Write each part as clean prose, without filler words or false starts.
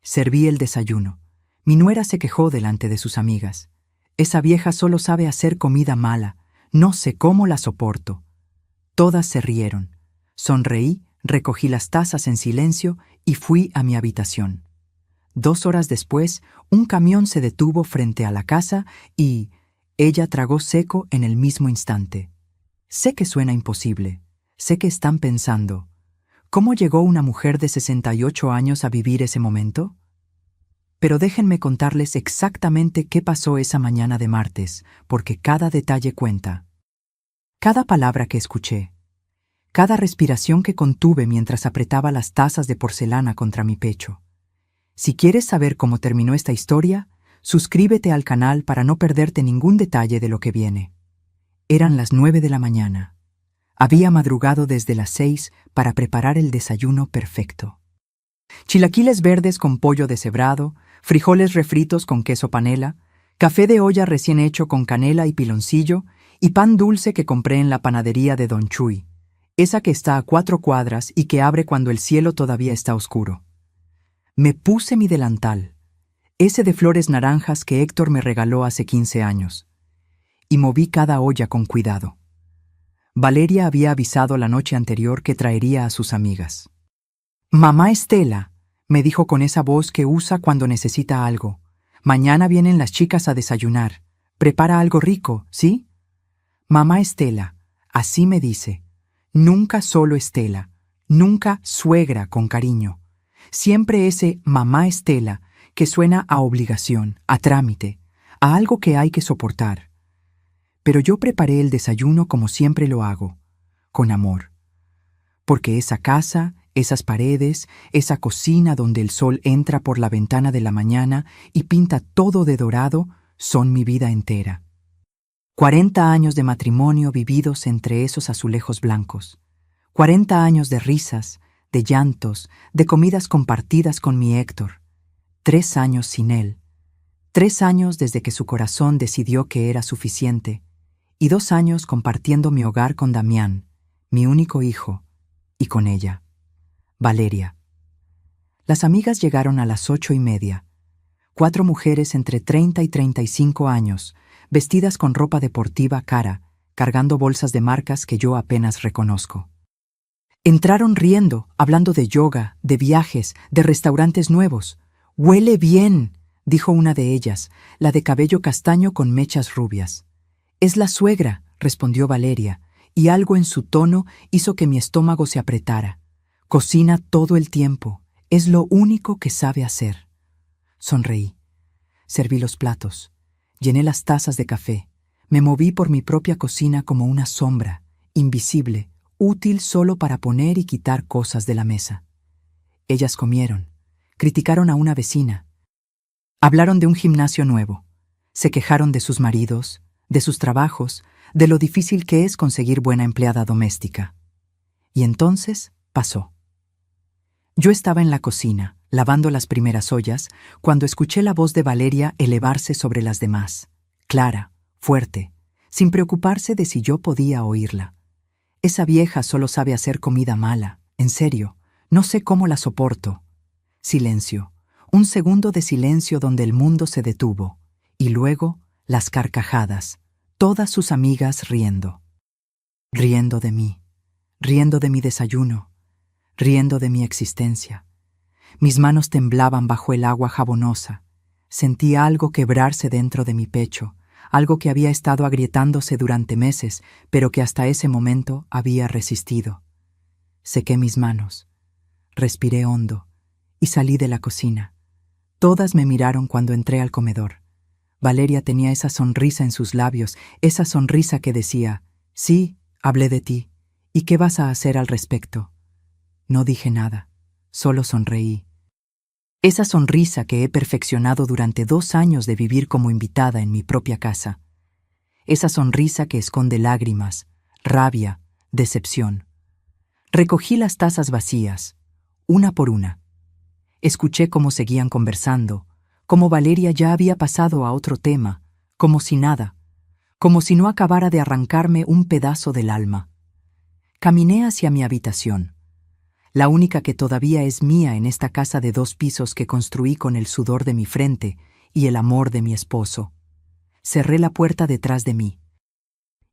Serví el desayuno. Mi nuera se quejó delante de sus amigas. Esa vieja solo sabe hacer comida mala. No sé cómo la soporto. Todas se rieron. Sonreí, recogí las tazas en silencio y fui a mi habitación. 2 horas después, un camión se detuvo frente a la casa y ella tragó seco en el mismo instante. Sé que suena imposible. Sé que están pensando, ¿cómo llegó una mujer de 68 años a vivir ese momento? Pero déjenme contarles exactamente qué pasó esa mañana de martes, porque cada detalle cuenta. Cada palabra que escuché, cada respiración que contuve mientras apretaba las tazas de porcelana contra mi pecho. Si quieres saber cómo terminó esta historia, suscríbete al canal para no perderte ningún detalle de lo que viene. Eran las 9 de la mañana. Había madrugado desde las 6 para preparar el desayuno perfecto. Chilaquiles verdes con pollo deshebrado, frijoles refritos con queso panela, café de olla recién hecho con canela y piloncillo y pan dulce que compré en la panadería de Don Chuy, esa que está a 4 cuadras y que abre cuando el cielo todavía está oscuro. Me puse mi delantal, ese de flores naranjas que Héctor me regaló hace 15 años, y moví cada olla con cuidado. Valeria había avisado la noche anterior que traería a sus amigas. «Mamá Estela», me dijo con esa voz que usa cuando necesita algo, «mañana vienen las chicas a desayunar. Prepara algo rico, ¿sí?» Mamá Estela, así me dice. Nunca solo Estela, nunca suegra con cariño. Siempre ese mamá Estela que suena a obligación, a trámite, a algo que hay que soportar. Pero yo preparé el desayuno como siempre lo hago, con amor. Porque esa casa, esas paredes, esa cocina donde el sol entra por la ventana de la mañana y pinta todo de dorado, son mi vida entera. 40 años de matrimonio vividos entre esos azulejos blancos. 40 años de risas, de llantos, de comidas compartidas con mi Héctor. 3 años sin él. 3 años desde que su corazón decidió que era suficiente. Y 2 años compartiendo mi hogar con Damián, mi único hijo, y con ella, Valeria. Las amigas llegaron a las 8:30. 4 mujeres entre 30 y 35 años, vestidas con ropa deportiva cara, cargando bolsas de marcas que yo apenas reconozco. Entraron riendo, hablando de yoga, de viajes, de restaurantes nuevos. «Huele bien», dijo una de ellas, la de cabello castaño con mechas rubias. «Es la suegra», respondió Valeria, y algo en su tono hizo que mi estómago se apretara. «Cocina todo el tiempo, es lo único que sabe hacer». Sonreí. Serví los platos. Llené las tazas de café. Me moví por mi propia cocina como una sombra, invisible, útil solo para poner y quitar cosas de la mesa. Ellas comieron. Criticaron a una vecina. Hablaron de un gimnasio nuevo. Se quejaron de sus maridos, de sus trabajos, de lo difícil que es conseguir buena empleada doméstica. Y entonces pasó. Yo estaba en la cocina, lavando las primeras ollas, cuando escuché la voz de Valeria elevarse sobre las demás, clara, fuerte, sin preocuparse de si yo podía oírla. Esa vieja solo sabe hacer comida mala, en serio, no sé cómo la soporto. Silencio, un segundo de silencio donde el mundo se detuvo, y luego las carcajadas, todas sus amigas riendo. Riendo de mí, riendo de mi desayuno, riendo de mi existencia. Mis manos temblaban bajo el agua jabonosa. Sentía algo quebrarse dentro de mi pecho, algo que había estado agrietándose durante meses, pero que hasta ese momento había resistido. Sequé mis manos, respiré hondo y salí de la cocina. Todas me miraron cuando entré al comedor. Valeria tenía esa sonrisa en sus labios, esa sonrisa que decía, «Sí, hablé de ti. ¿Y qué vas a hacer al respecto?» No dije nada, solo sonreí. Esa sonrisa que he perfeccionado durante 2 años de vivir como invitada en mi propia casa. Esa sonrisa que esconde lágrimas, rabia, decepción. Recogí las tazas vacías, una por una. Escuché cómo seguían conversando, cómo Valeria ya había pasado a otro tema, como si nada, como si no acabara de arrancarme un pedazo del alma. Caminé hacia mi habitación. la única que todavía es mía en esta casa de 2 pisos que construí con el sudor de mi frente y el amor de mi esposo. Cerré la puerta detrás de mí.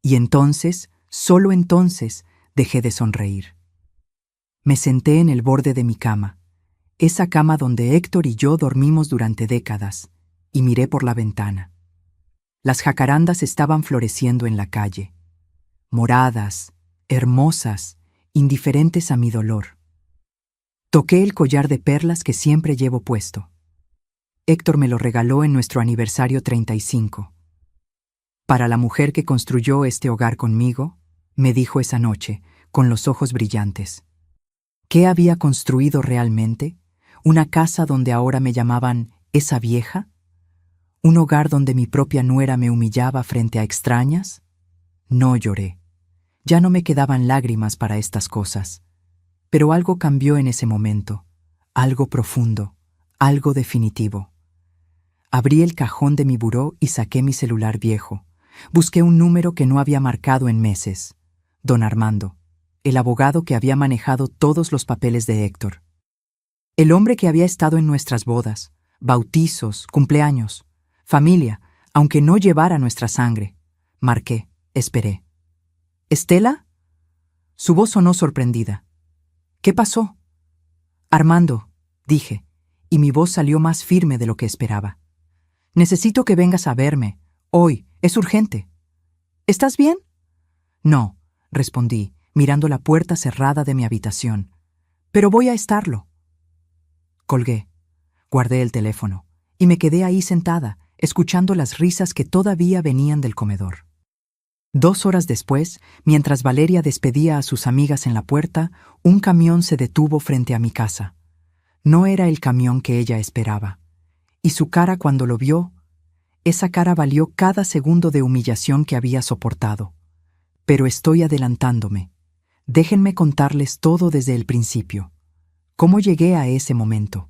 Y entonces, solo entonces, dejé de sonreír. Me senté en el borde de mi cama, esa cama donde Héctor y yo dormimos durante décadas, y miré por la ventana. Las jacarandas estaban floreciendo en la calle, moradas, hermosas, indiferentes a mi dolor. Toqué el collar de perlas que siempre llevo puesto. Héctor me lo regaló en nuestro aniversario 35. Para la mujer que construyó este hogar conmigo, me dijo esa noche, con los ojos brillantes. ¿Qué había construido realmente? ¿Una casa donde ahora me llamaban esa vieja? ¿Un hogar donde mi propia nuera me humillaba frente a extrañas? No lloré. Ya no me quedaban lágrimas para estas cosas. Pero algo cambió en ese momento, algo profundo, algo definitivo. Abrí el cajón de mi buró y saqué mi celular viejo. Busqué un número que no había marcado en meses. Don Armando, el abogado que había manejado todos los papeles de Héctor. El hombre que había estado en nuestras bodas, bautizos, cumpleaños, familia, aunque no llevara nuestra sangre. Marqué, esperé. ¿Estela? Su voz sonó sorprendida. ¿Qué pasó? Armando, dije, y mi voz salió más firme de lo que esperaba. Necesito que vengas a verme. Hoy, es urgente. ¿Estás bien? No, respondí, mirando la puerta cerrada de mi habitación. Pero voy a estarlo. Colgué, guardé el teléfono, y me quedé ahí sentada, escuchando las risas que todavía venían del comedor. 2 horas después, mientras Valeria despedía a sus amigas en la puerta, un camión se detuvo frente a mi casa. No era el camión que ella esperaba. Y su cara cuando lo vio, esa cara valió cada segundo de humillación que había soportado. Pero estoy adelantándome. Déjenme contarles todo desde el principio. ¿Cómo llegué a ese momento?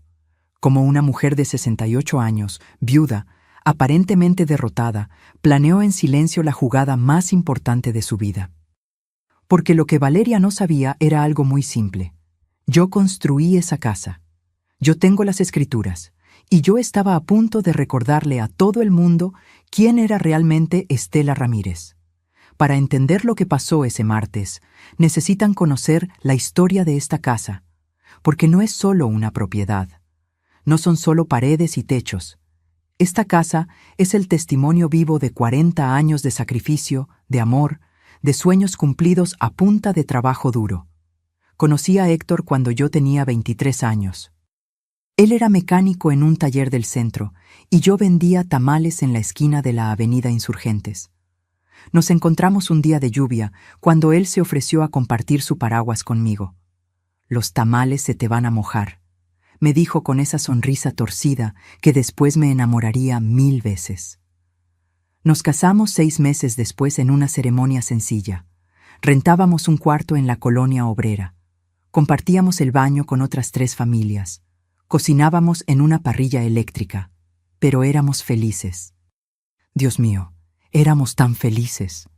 Como una mujer de 68 años, viuda, aparentemente derrotada, planeó en silencio la jugada más importante de su vida. Porque lo que Valeria no sabía era algo muy simple. Yo construí esa casa. Yo tengo las escrituras, y yo estaba a punto de recordarle a todo el mundo quién era realmente Estela Ramírez. Para entender lo que pasó ese martes, necesitan conocer la historia de esta casa, porque no es solo una propiedad. No son solo paredes y techos. Esta casa es el testimonio vivo de 40 años de sacrificio, de amor, de sueños cumplidos a punta de trabajo duro. Conocí a Héctor cuando yo tenía 23 años. Él era mecánico en un taller del centro y yo vendía tamales en la esquina de la avenida Insurgentes. Nos encontramos un día de lluvia cuando él se ofreció a compartir su paraguas conmigo. «Los tamales se te van a mojar», me dijo con esa sonrisa torcida que después me enamoraría 1000 veces. Nos casamos 6 meses después en una ceremonia sencilla. Rentábamos un cuarto en la colonia obrera. Compartíamos el baño con otras 3 familias. Cocinábamos en una parrilla eléctrica. Pero éramos felices. Dios mío, éramos tan felices.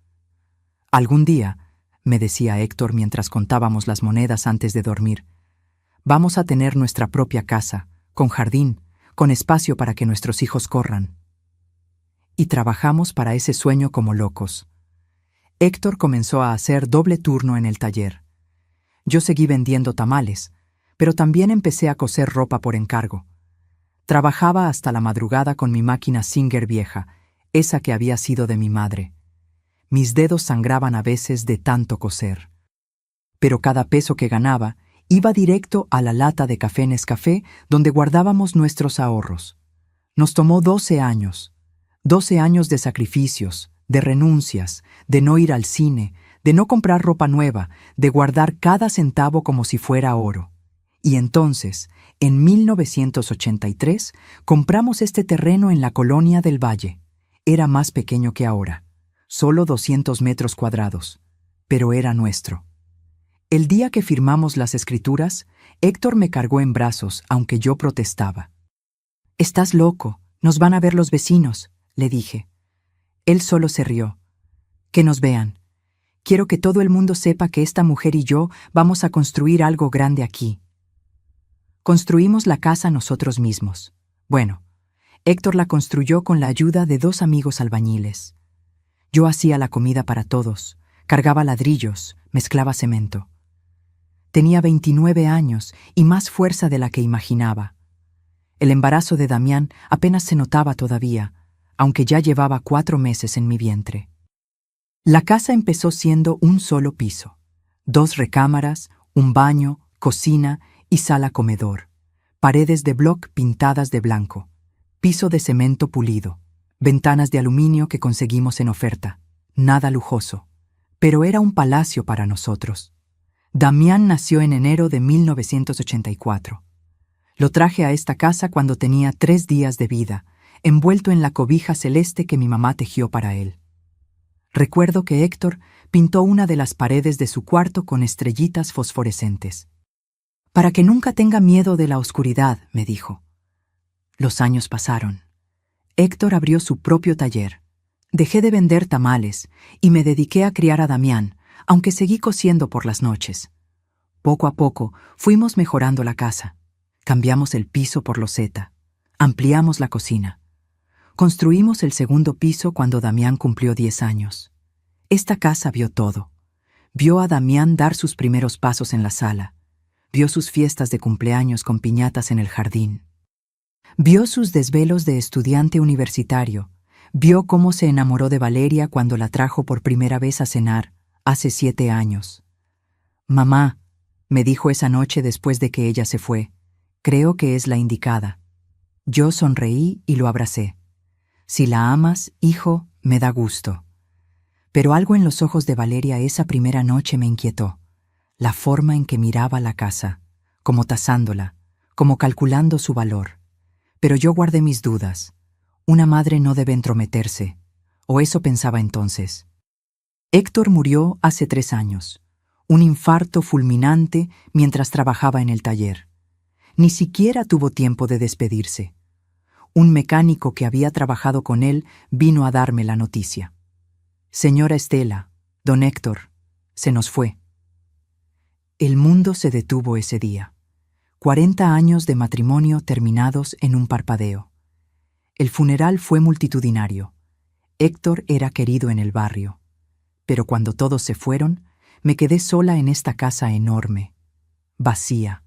Algún día, me decía Héctor mientras contábamos las monedas antes de dormir, vamos a tener nuestra propia casa, con jardín, con espacio para que nuestros hijos corran. Y trabajamos para ese sueño como locos. Héctor comenzó a hacer doble turno en el taller. Yo seguí vendiendo tamales, pero también empecé a coser ropa por encargo. Trabajaba hasta la madrugada con mi máquina Singer vieja, esa que había sido de mi madre. Mis dedos sangraban a veces de tanto coser. Pero cada peso que ganaba iba directo a la lata de café Nescafé donde guardábamos nuestros ahorros. Nos tomó 12 años. 12 años de sacrificios, de renuncias, de no ir al cine, de no comprar ropa nueva, de guardar cada centavo como si fuera oro. Y entonces, en 1983, compramos este terreno en la colonia del Valle. Era más pequeño que ahora, solo 200 metros cuadrados, pero era nuestro. El día que firmamos las escrituras, Héctor me cargó en brazos, aunque yo protestaba. «Estás loco, nos van a ver los vecinos», le dije. Él solo se rió. «Que nos vean. Quiero que todo el mundo sepa que esta mujer y yo vamos a construir algo grande aquí. Construimos la casa nosotros mismos. Bueno, Héctor la construyó con la ayuda de 2 amigos albañiles. Yo hacía la comida para todos, cargaba ladrillos, mezclaba cemento. Tenía 29 años y más fuerza de la que imaginaba. El embarazo de Damián apenas se notaba todavía, aunque ya llevaba 4 meses en mi vientre. La casa empezó siendo un solo piso, 2 recámaras, un baño, cocina y sala-comedor, paredes de bloc pintadas de blanco, piso de cemento pulido, ventanas de aluminio que conseguimos en oferta, nada lujoso, pero era un palacio para nosotros. Damián nació en enero de 1984. Lo traje a esta casa cuando tenía 3 días de vida, envuelto en la cobija celeste que mi mamá tejió para él. Recuerdo que Héctor pintó una de las paredes de su cuarto con estrellitas fosforescentes. «Para que nunca tenga miedo de la oscuridad», me dijo. Los años pasaron. Héctor abrió su propio taller. Dejé de vender tamales y me dediqué a criar a Damián, aunque seguí cosiendo por las noches. Poco a poco fuimos mejorando la casa. Cambiamos el piso por loseta. Ampliamos la cocina. Construimos el segundo piso cuando Damián cumplió 10 años. Esta casa vio todo. Vio a Damián dar sus primeros pasos en la sala. Vio sus fiestas de cumpleaños con piñatas en el jardín. Vio sus desvelos de estudiante universitario. Vio cómo se enamoró de Valeria cuando la trajo por primera vez a cenar, hace 7 años. «Mamá», me dijo esa noche después de que ella se fue, «creo que es la indicada». Yo sonreí y lo abracé. «Si la amas, hijo, me da gusto». Pero algo en los ojos de Valeria esa primera noche me inquietó. La forma en que miraba la casa, como tasándola, como calculando su valor. Pero yo guardé mis dudas. Una madre no debe entrometerse, o eso pensaba entonces. Héctor murió hace 3 años. Un infarto fulminante mientras trabajaba en el taller. Ni siquiera tuvo tiempo de despedirse. Un mecánico que había trabajado con él vino a darme la noticia. «Señora Estela, don Héctor, se nos fue». El mundo se detuvo ese día. 40 años de matrimonio terminados en un parpadeo. El funeral fue multitudinario. Héctor era querido en el barrio. Pero cuando todos se fueron, me quedé sola en esta casa enorme, vacía,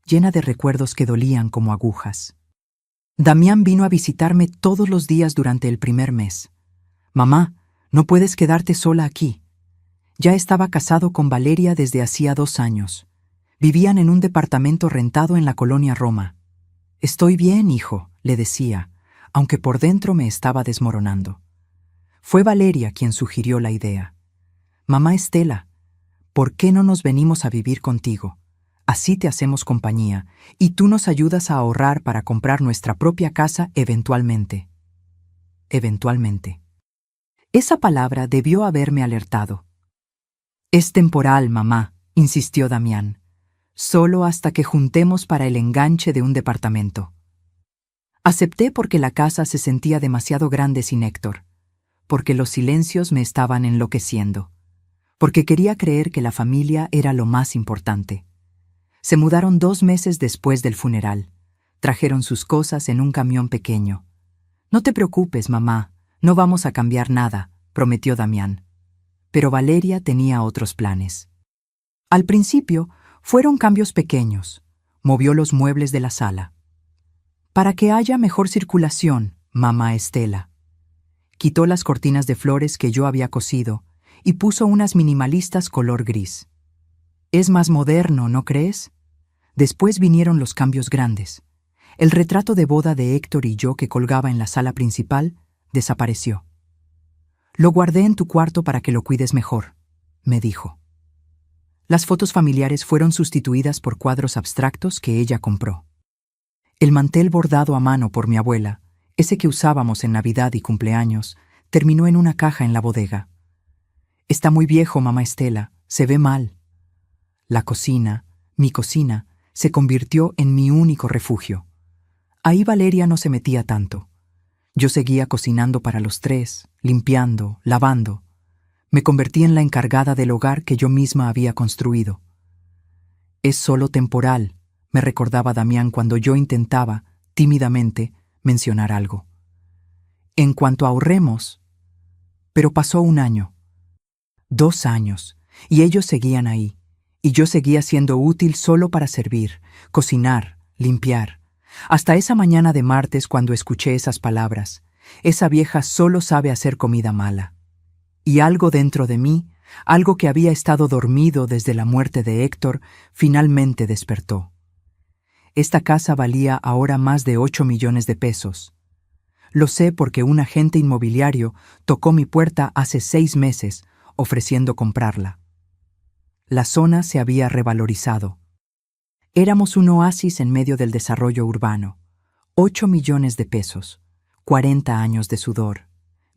llena de recuerdos que dolían como agujas. Damián vino a visitarme todos los días durante el primer mes. «Mamá, no puedes quedarte sola aquí». Ya estaba casado con Valeria desde hacía 2 años. Vivían en un departamento rentado en la colonia Roma. «Estoy bien, hijo», le decía, aunque por dentro me estaba desmoronando. Fue Valeria quien sugirió la idea. «Mamá Estela, ¿por qué no nos venimos a vivir contigo? Así te hacemos compañía y tú nos ayudas a ahorrar para comprar nuestra propia casa eventualmente». Eventualmente. Esa palabra debió haberme alertado. «Es temporal, mamá», insistió Damián. «Solo hasta que juntemos para el enganche de un departamento». Acepté porque la casa se sentía demasiado grande sin Héctor, porque los silencios me estaban enloqueciendo, porque quería creer que la familia era lo más importante. Se mudaron 2 meses después del funeral. Trajeron sus cosas en un camión pequeño. «No te preocupes, mamá, no vamos a cambiar nada», prometió Damián. Pero Valeria tenía otros planes. Al principio, fueron cambios pequeños. Movió los muebles de la sala. «Para que haya mejor circulación, mamá Estela». Quitó las cortinas de flores que yo había cosido y puso unas minimalistas color gris. «Es más moderno, ¿no crees?». Después vinieron los cambios grandes. El retrato de boda de Héctor y yo que colgaba en la sala principal desapareció. «Lo guardé en tu cuarto para que lo cuides mejor», me dijo. Las fotos familiares fueron sustituidas por cuadros abstractos que ella compró. El mantel bordado a mano por mi abuela, ese que usábamos en Navidad y cumpleaños, terminó en una caja en la bodega. «Está muy viejo, mamá Estela, se ve mal». La cocina, mi cocina, se convirtió en mi único refugio. Ahí Valeria no se metía tanto. Yo seguía cocinando para los 3, limpiando, lavando. Me convertí en la encargada del hogar que yo misma había construido. Es solo temporal, me recordaba Damián cuando yo intentaba, tímidamente, mencionar algo. En cuanto ahorremos, pero pasó 1 año, 2 años, y ellos seguían ahí, y yo seguía siendo útil solo para servir, cocinar, limpiar. Hasta esa mañana de martes cuando escuché esas palabras, esa vieja solo sabe hacer comida mala. Y algo dentro de mí, algo que había estado dormido desde la muerte de Héctor, finalmente despertó. Esta casa valía ahora más de 8 millones de pesos. Lo sé porque un agente inmobiliario tocó mi puerta hace 6 meses ofreciendo comprarla. La zona se había revalorizado. Éramos un oasis en medio del desarrollo urbano. 8 millones de pesos, 40 años de sudor,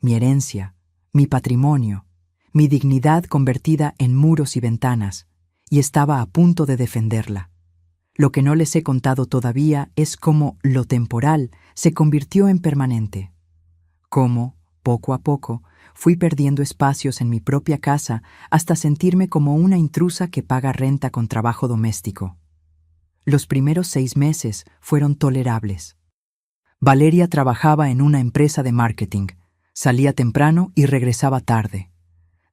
mi herencia, mi patrimonio, mi dignidad convertida en muros y ventanas, y estaba a punto de defenderla. Lo que no les he contado todavía es cómo lo temporal se convirtió en permanente. Cómo, poco a poco, fui perdiendo espacios en mi propia casa hasta sentirme como una intrusa que paga renta con trabajo doméstico. Los primeros 6 meses fueron tolerables. Valeria trabajaba en una empresa de marketing, salía temprano y regresaba tarde.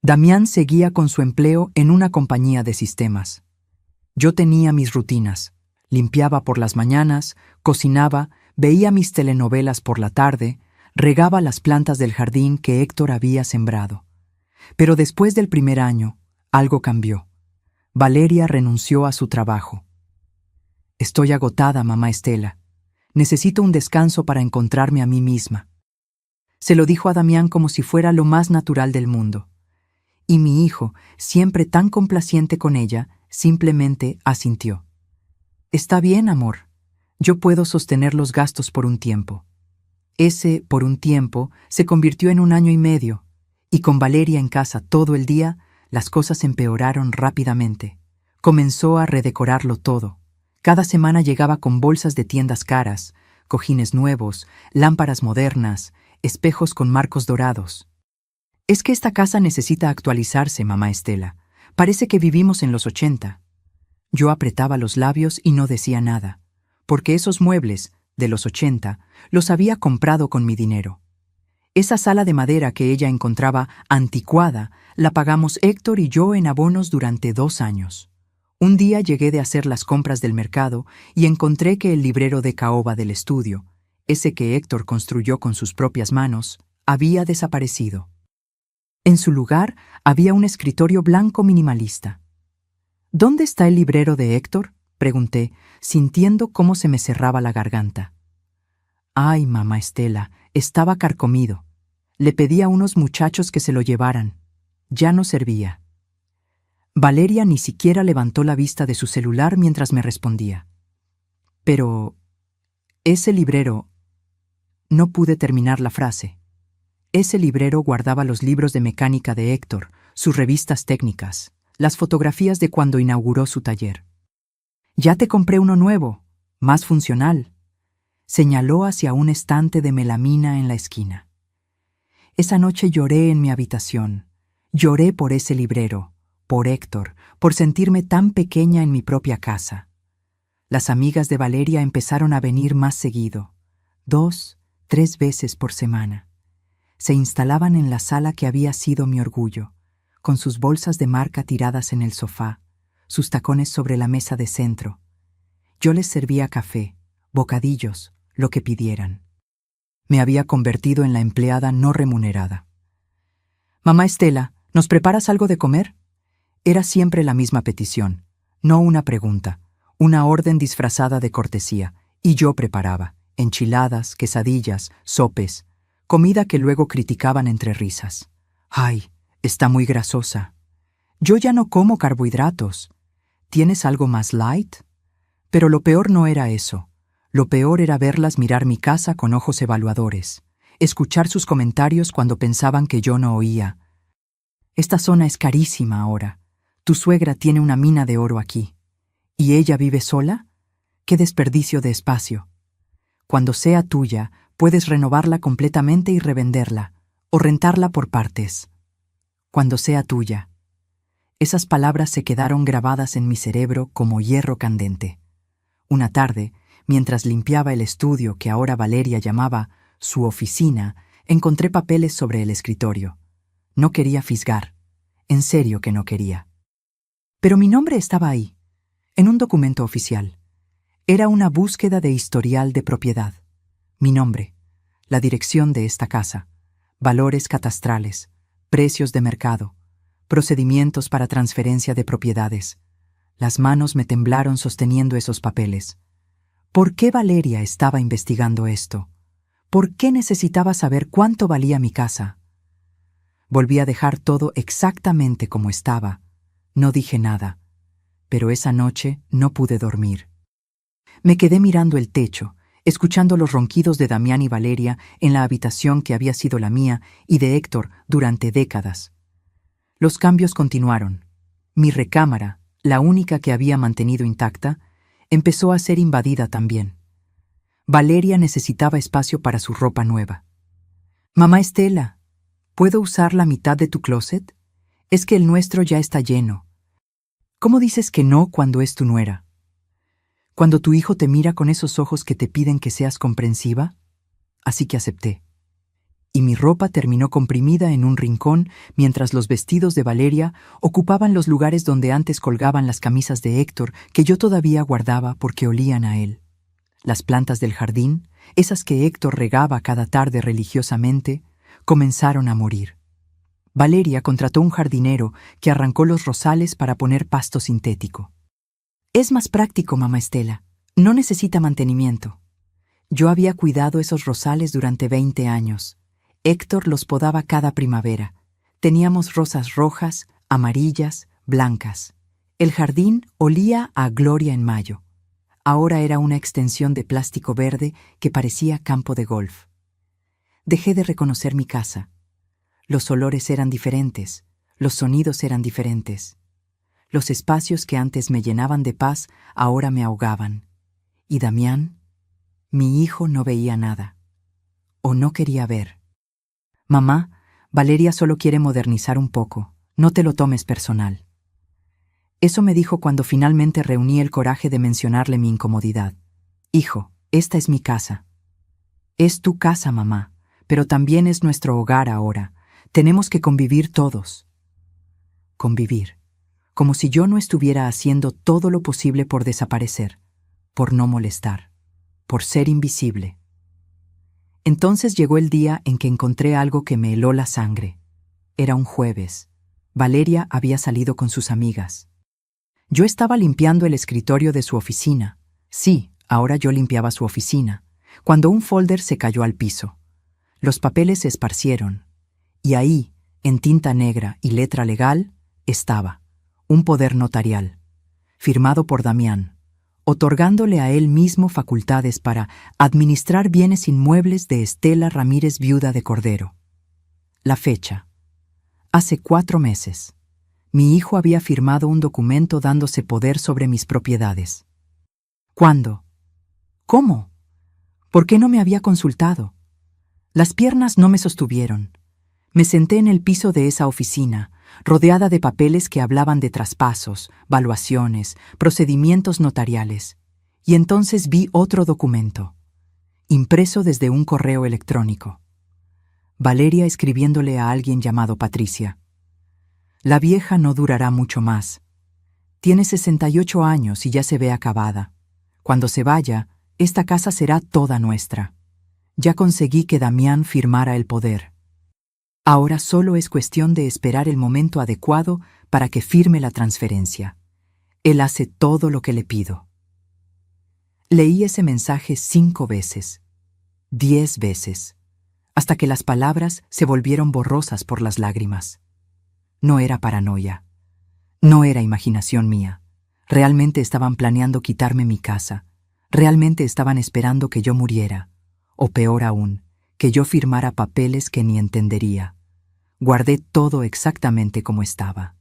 Damián seguía con su empleo en una compañía de sistemas. Yo tenía mis rutinas. Limpiaba por las mañanas, cocinaba, veía mis telenovelas por la tarde, regaba las plantas del jardín que Héctor había sembrado. Pero después del primer año, algo cambió. Valeria renunció a su trabajo. Estoy agotada, mamá Estela. Necesito un descanso para encontrarme a mí misma. Se lo dijo a Damián como si fuera lo más natural del mundo. Y mi hijo, siempre tan complaciente con ella, simplemente asintió. Está bien, amor. Yo puedo sostener los gastos por un tiempo. Ese por un tiempo se convirtió en 1 año y medio, y con Valeria en casa todo el día, las cosas empeoraron rápidamente. Comenzó a redecorarlo todo. Cada semana llegaba con bolsas de tiendas caras, cojines nuevos, lámparas modernas, espejos con marcos dorados. Es que esta casa necesita actualizarse, mamá Estela. Parece que vivimos en los 80. Yo apretaba los labios y no decía nada, porque esos muebles, de los 80, los había comprado con mi dinero. Esa sala de madera que ella encontraba anticuada, la pagamos Héctor y yo en abonos durante 2 años. Un día llegué de hacer las compras del mercado y encontré que el librero de caoba del estudio, ese que Héctor construyó con sus propias manos, había desaparecido. En su lugar había un escritorio blanco minimalista. ¿Dónde está el librero de Héctor?, pregunté, sintiendo cómo se me cerraba la garganta. Ay, mamá Estela, estaba carcomido. Le pedí a unos muchachos que se lo llevaran. Ya no servía. Valeria ni siquiera levantó la vista de su celular mientras me respondía. Pero ese librero... No pude terminar la frase. Ese librero guardaba los libros de mecánica de Héctor, sus revistas técnicas, las fotografías de cuando inauguró su taller. Ya te compré uno nuevo, más funcional. Señaló hacia un estante de melamina en la esquina. Esa noche lloré en mi habitación. Lloré por ese librero, por Héctor, por sentirme tan pequeña en mi propia casa. Las amigas de Valeria empezaron a venir más seguido, 2, 3 veces por semana. Se instalaban en la sala que había sido mi orgullo, con sus bolsas de marca tiradas en el sofá, sus tacones sobre la mesa de centro. Yo les servía café, bocadillos, lo que pidieran. Me había convertido en la empleada no remunerada. Mamá Estela, ¿nos preparas algo de comer? Era siempre la misma petición, no una pregunta, una orden disfrazada de cortesía, y yo preparaba enchiladas, quesadillas, sopes, comida que luego criticaban entre risas. ¡Ay, está muy grasosa! Yo ya no como carbohidratos. ¿Tienes algo más light? Pero lo peor no era eso. Lo peor era verlas mirar mi casa con ojos evaluadores, escuchar sus comentarios cuando pensaban que yo no oía. Esta zona es carísima ahora. Tu suegra tiene una mina de oro aquí. ¿Y ella vive sola? ¡Qué desperdicio de espacio! Cuando sea tuya, puedes renovarla completamente y revenderla, o rentarla por partes. Cuando sea tuya. Esas palabras se quedaron grabadas en mi cerebro como hierro candente. Una tarde, mientras limpiaba el estudio que ahora Valeria llamaba su oficina, encontré papeles sobre el escritorio. No quería fisgar. En serio que no quería. Pero mi nombre estaba ahí, en un documento oficial. Era una búsqueda de historial de propiedad. Mi nombre, la dirección de esta casa, valores catastrales, precios de mercado, procedimientos para transferencia de propiedades. Las manos me temblaron sosteniendo esos papeles. ¿Por qué Valeria estaba investigando esto? ¿Por qué necesitaba saber cuánto valía mi casa? Volví a dejar todo exactamente como estaba. No dije nada, pero esa noche no pude dormir. Me quedé mirando el techo, escuchando los ronquidos de Damián y Valeria en la habitación que había sido la mía y de Héctor durante décadas. Los cambios continuaron. Mi recámara, la única que había mantenido intacta, empezó a ser invadida también. Valeria necesitaba espacio para su ropa nueva. «Mamá Estela, ¿puedo usar la mitad de tu closet? Es que el nuestro ya está lleno. ¿Cómo dices que no cuando es tu nuera? Cuando tu hijo te mira con esos ojos que te piden que seas comprensiva?» Así que acepté. Y mi ropa terminó comprimida en un rincón mientras los vestidos de Valeria ocupaban los lugares donde antes colgaban las camisas de Héctor que yo todavía guardaba porque olían a él. Las plantas del jardín, esas que Héctor regaba cada tarde religiosamente, comenzaron a morir. Valeria contrató un jardinero que arrancó los rosales para poner pasto sintético. «Es más práctico, mamá Estela. No necesita mantenimiento». Yo había cuidado esos rosales durante 20 años. Héctor los podaba cada primavera. Teníamos rosas rojas, amarillas, blancas. El jardín olía a gloria en mayo. Ahora era una extensión de plástico verde que parecía campo de golf. Dejé de reconocer mi casa. Los olores eran diferentes, los sonidos eran diferentes. Los espacios que antes me llenaban de paz ahora me ahogaban. Y Damián, mi hijo, no veía nada. O no quería ver. «Mamá, Valeria solo quiere modernizar un poco. No te lo tomes personal». Eso me dijo cuando finalmente reuní el coraje de mencionarle mi incomodidad. «Hijo, esta es mi casa». «Es tu casa, mamá, pero también es nuestro hogar ahora. Tenemos que convivir todos». Convivir. Como si yo no estuviera haciendo todo lo posible por desaparecer, por no molestar, por ser invisible. Entonces llegó el día en que encontré algo que me heló la sangre. Era un jueves. Valeria había salido con sus amigas. Yo estaba limpiando el escritorio de su oficina. Sí, ahora yo limpiaba su oficina, cuando un folder se cayó al piso. Los papeles se esparcieron. Y ahí, en tinta negra y letra legal, estaba un poder notarial, firmado por Damián, otorgándole a él mismo facultades para administrar bienes inmuebles de Estela Ramírez, viuda de Cordero. La fecha. Hace 4 meses. Mi hijo había firmado un documento dándose poder sobre mis propiedades. ¿Cuándo? ¿Cómo? ¿Por qué no me había consultado? Las piernas no me sostuvieron. Me senté en el piso de esa oficina, rodeada de papeles que hablaban de traspasos, valuaciones, procedimientos notariales, y entonces vi otro documento, impreso desde un correo electrónico. Valeria escribiéndole a alguien llamado Patricia. «La vieja no durará mucho más. Tiene 68 años y ya se ve acabada. Cuando se vaya, esta casa será toda nuestra. Ya conseguí que Damián firmara el poder. Ahora solo es cuestión de esperar el momento adecuado para que firme la transferencia. Él hace todo lo que le pido». Leí ese mensaje 5 veces, 10 veces, hasta que las palabras se volvieron borrosas por las lágrimas. No era paranoia. No era imaginación mía. Realmente estaban planeando quitarme mi casa. Realmente estaban esperando que yo muriera. O peor aún, que yo firmara papeles que ni entendería. Guardé todo exactamente como estaba.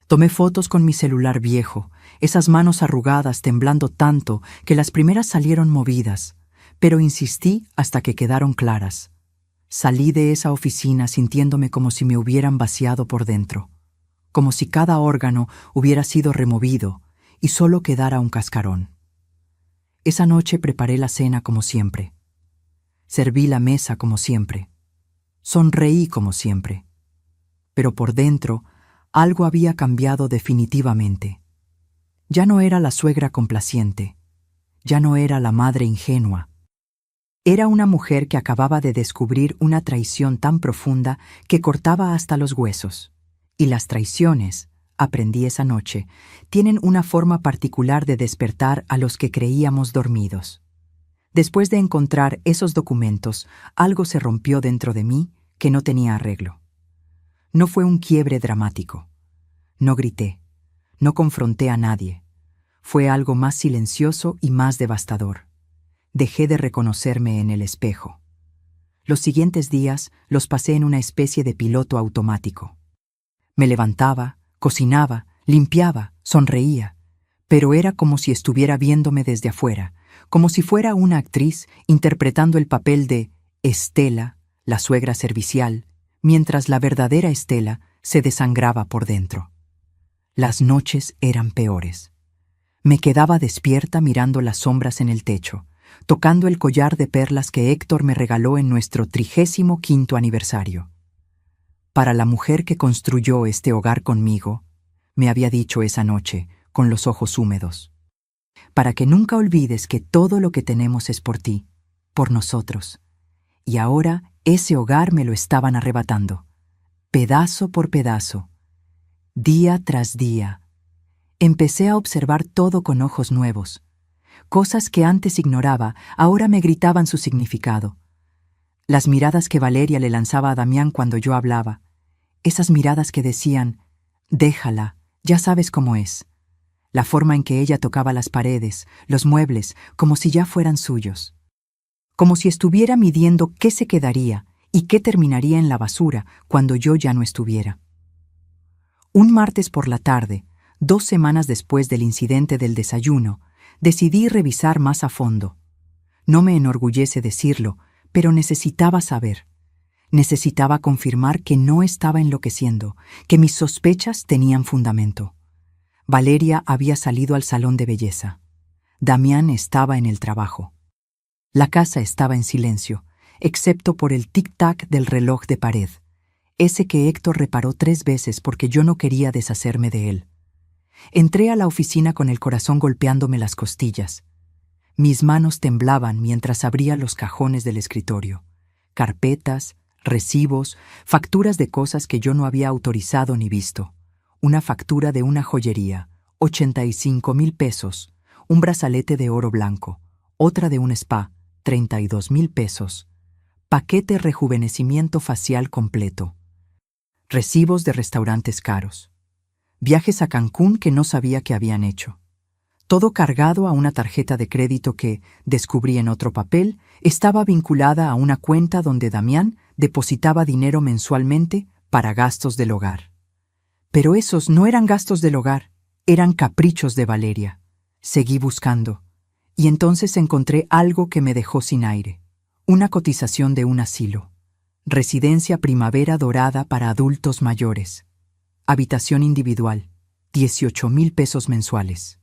Tomé fotos con mi celular viejo, esas manos arrugadas temblando tanto que las primeras salieron movidas, pero insistí hasta que quedaron claras. Salí de esa oficina sintiéndome como si me hubieran vaciado por dentro, como si cada órgano hubiera sido removido y solo quedara un cascarón. Esa noche preparé la cena como siempre. Serví la mesa como siempre. Sonreí como siempre. Pero por dentro, algo había cambiado definitivamente. Ya no era la suegra complaciente. Ya no era la madre ingenua. Era una mujer que acababa de descubrir una traición tan profunda que cortaba hasta los huesos. Y las traiciones, aprendí esa noche, tienen una forma particular de despertar a los que creíamos dormidos. Después de encontrar esos documentos, algo se rompió dentro de mí que no tenía arreglo. No fue un quiebre dramático. No grité. No confronté a nadie. Fue algo más silencioso y más devastador. Dejé de reconocerme en el espejo. Los siguientes días los pasé en una especie de piloto automático. Me levantaba, cocinaba, limpiaba, sonreía, pero era como si estuviera viéndome desde afuera, como si fuera una actriz interpretando el papel de Estela, la suegra servicial, mientras la verdadera Estela se desangraba por dentro. Las noches eran peores. Me quedaba despierta mirando las sombras en el techo, tocando el collar de perlas que Héctor me regaló en nuestro 35º aniversario. Para la mujer que construyó este hogar conmigo, me había dicho esa noche, con los ojos húmedos, para que nunca olvides que todo lo que tenemos es por ti, por nosotros. Y ahora ese hogar me lo estaban arrebatando, pedazo por pedazo, día tras día. Empecé a observar todo con ojos nuevos. Cosas que antes ignoraba, ahora me gritaban su significado. Las miradas que Valeria le lanzaba a Damián cuando yo hablaba. Esas miradas que decían, déjala, ya sabes cómo es. La forma en que ella tocaba las paredes, los muebles, como si ya fueran suyos. Como si estuviera midiendo qué se quedaría y qué terminaría en la basura cuando yo ya no estuviera. Un martes por la tarde, 2 semanas después del incidente del desayuno, decidí revisar más a fondo. No me enorgullece decirlo, pero necesitaba saber. Necesitaba confirmar que no estaba enloqueciendo, que mis sospechas tenían fundamento. Valeria había salido al salón de belleza. Damián estaba en el trabajo. La casa estaba en silencio, excepto por el tic-tac del reloj de pared, ese que Héctor reparó 3 veces porque yo no quería deshacerme de él. Entré a la oficina con el corazón golpeándome las costillas. Mis manos temblaban mientras abría los cajones del escritorio. Carpetas, recibos, facturas de cosas que yo no había autorizado ni visto. Una factura de una joyería, 85,000 pesos, un brazalete de oro blanco, otra de un spa, 32,000 pesos, paquete rejuvenecimiento facial completo, recibos de restaurantes caros, viajes a Cancún que no sabía que habían hecho. Todo cargado a una tarjeta de crédito que, descubrí en otro papel, estaba vinculada a una cuenta donde Damián depositaba dinero mensualmente para gastos del hogar. Pero esos no eran gastos del hogar, eran caprichos de Valeria. Seguí buscando, y entonces encontré algo que me dejó sin aire. Una cotización de un asilo. Residencia Primavera Dorada para adultos mayores. Habitación individual, 18,000 pesos mensuales.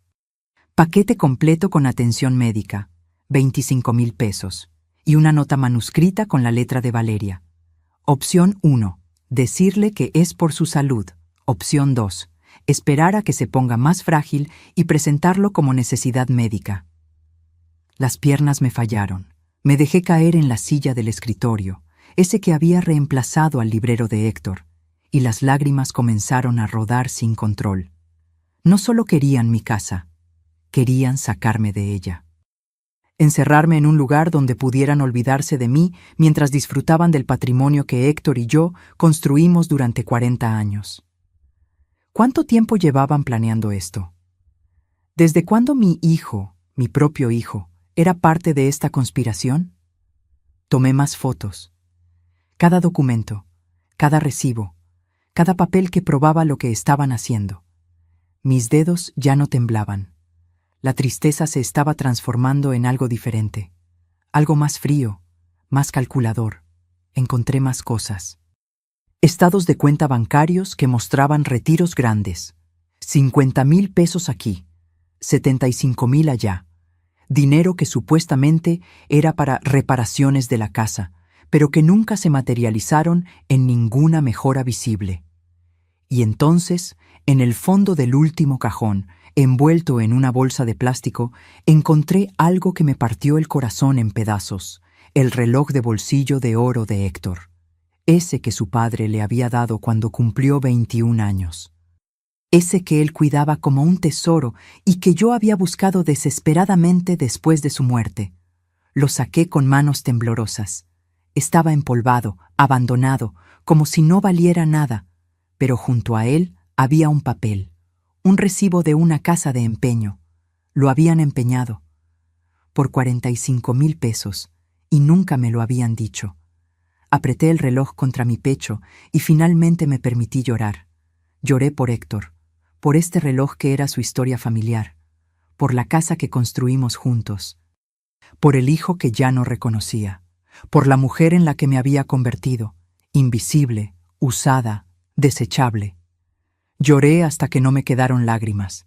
Paquete completo con atención médica, 25,000 pesos. Y una nota manuscrita con la letra de Valeria. Opción 1. Decirle que es por su salud. Opción 2. Esperar a que se ponga más frágil y presentarlo como necesidad médica. Las piernas me fallaron. Me dejé caer en la silla del escritorio, ese que había reemplazado al librero de Héctor, y las lágrimas comenzaron a rodar sin control. No solo querían mi casa, querían sacarme de ella. Encerrarme en un lugar donde pudieran olvidarse de mí mientras disfrutaban del patrimonio que Héctor y yo construimos durante 40 años. ¿Cuánto tiempo llevaban planeando esto? ¿Desde cuándo mi hijo, mi propio hijo, era parte de esta conspiración? Tomé más fotos. Cada documento, cada recibo, cada papel que probaba lo que estaban haciendo. Mis dedos ya no temblaban. La tristeza se estaba transformando en algo diferente, algo más frío, más calculador, encontré más cosas. Estados de cuenta bancarios que mostraban retiros grandes. 50,000 pesos aquí, 75,000 allá. Dinero que supuestamente era para reparaciones de la casa, pero que nunca se materializaron en ninguna mejora visible. Y entonces, en el fondo del último cajón, envuelto en una bolsa de plástico, encontré algo que me partió el corazón en pedazos: el reloj de bolsillo de oro de Héctor, ese que su padre le había dado cuando cumplió 21 años. Ese que él cuidaba como un tesoro y que yo había buscado desesperadamente después de su muerte. Lo saqué con manos temblorosas. Estaba empolvado, abandonado, como si no valiera nada, pero junto a él había un papel, un recibo de una casa de empeño. Lo habían empeñado por 45,000 pesos y nunca me lo habían dicho. Apreté el reloj contra mi pecho y finalmente me permití llorar. Lloré por Héctor, por este reloj que era su historia familiar, por la casa que construimos juntos, por el hijo que ya no reconocía, por la mujer en la que me había convertido, invisible, usada, desechable. Lloré hasta que no me quedaron lágrimas.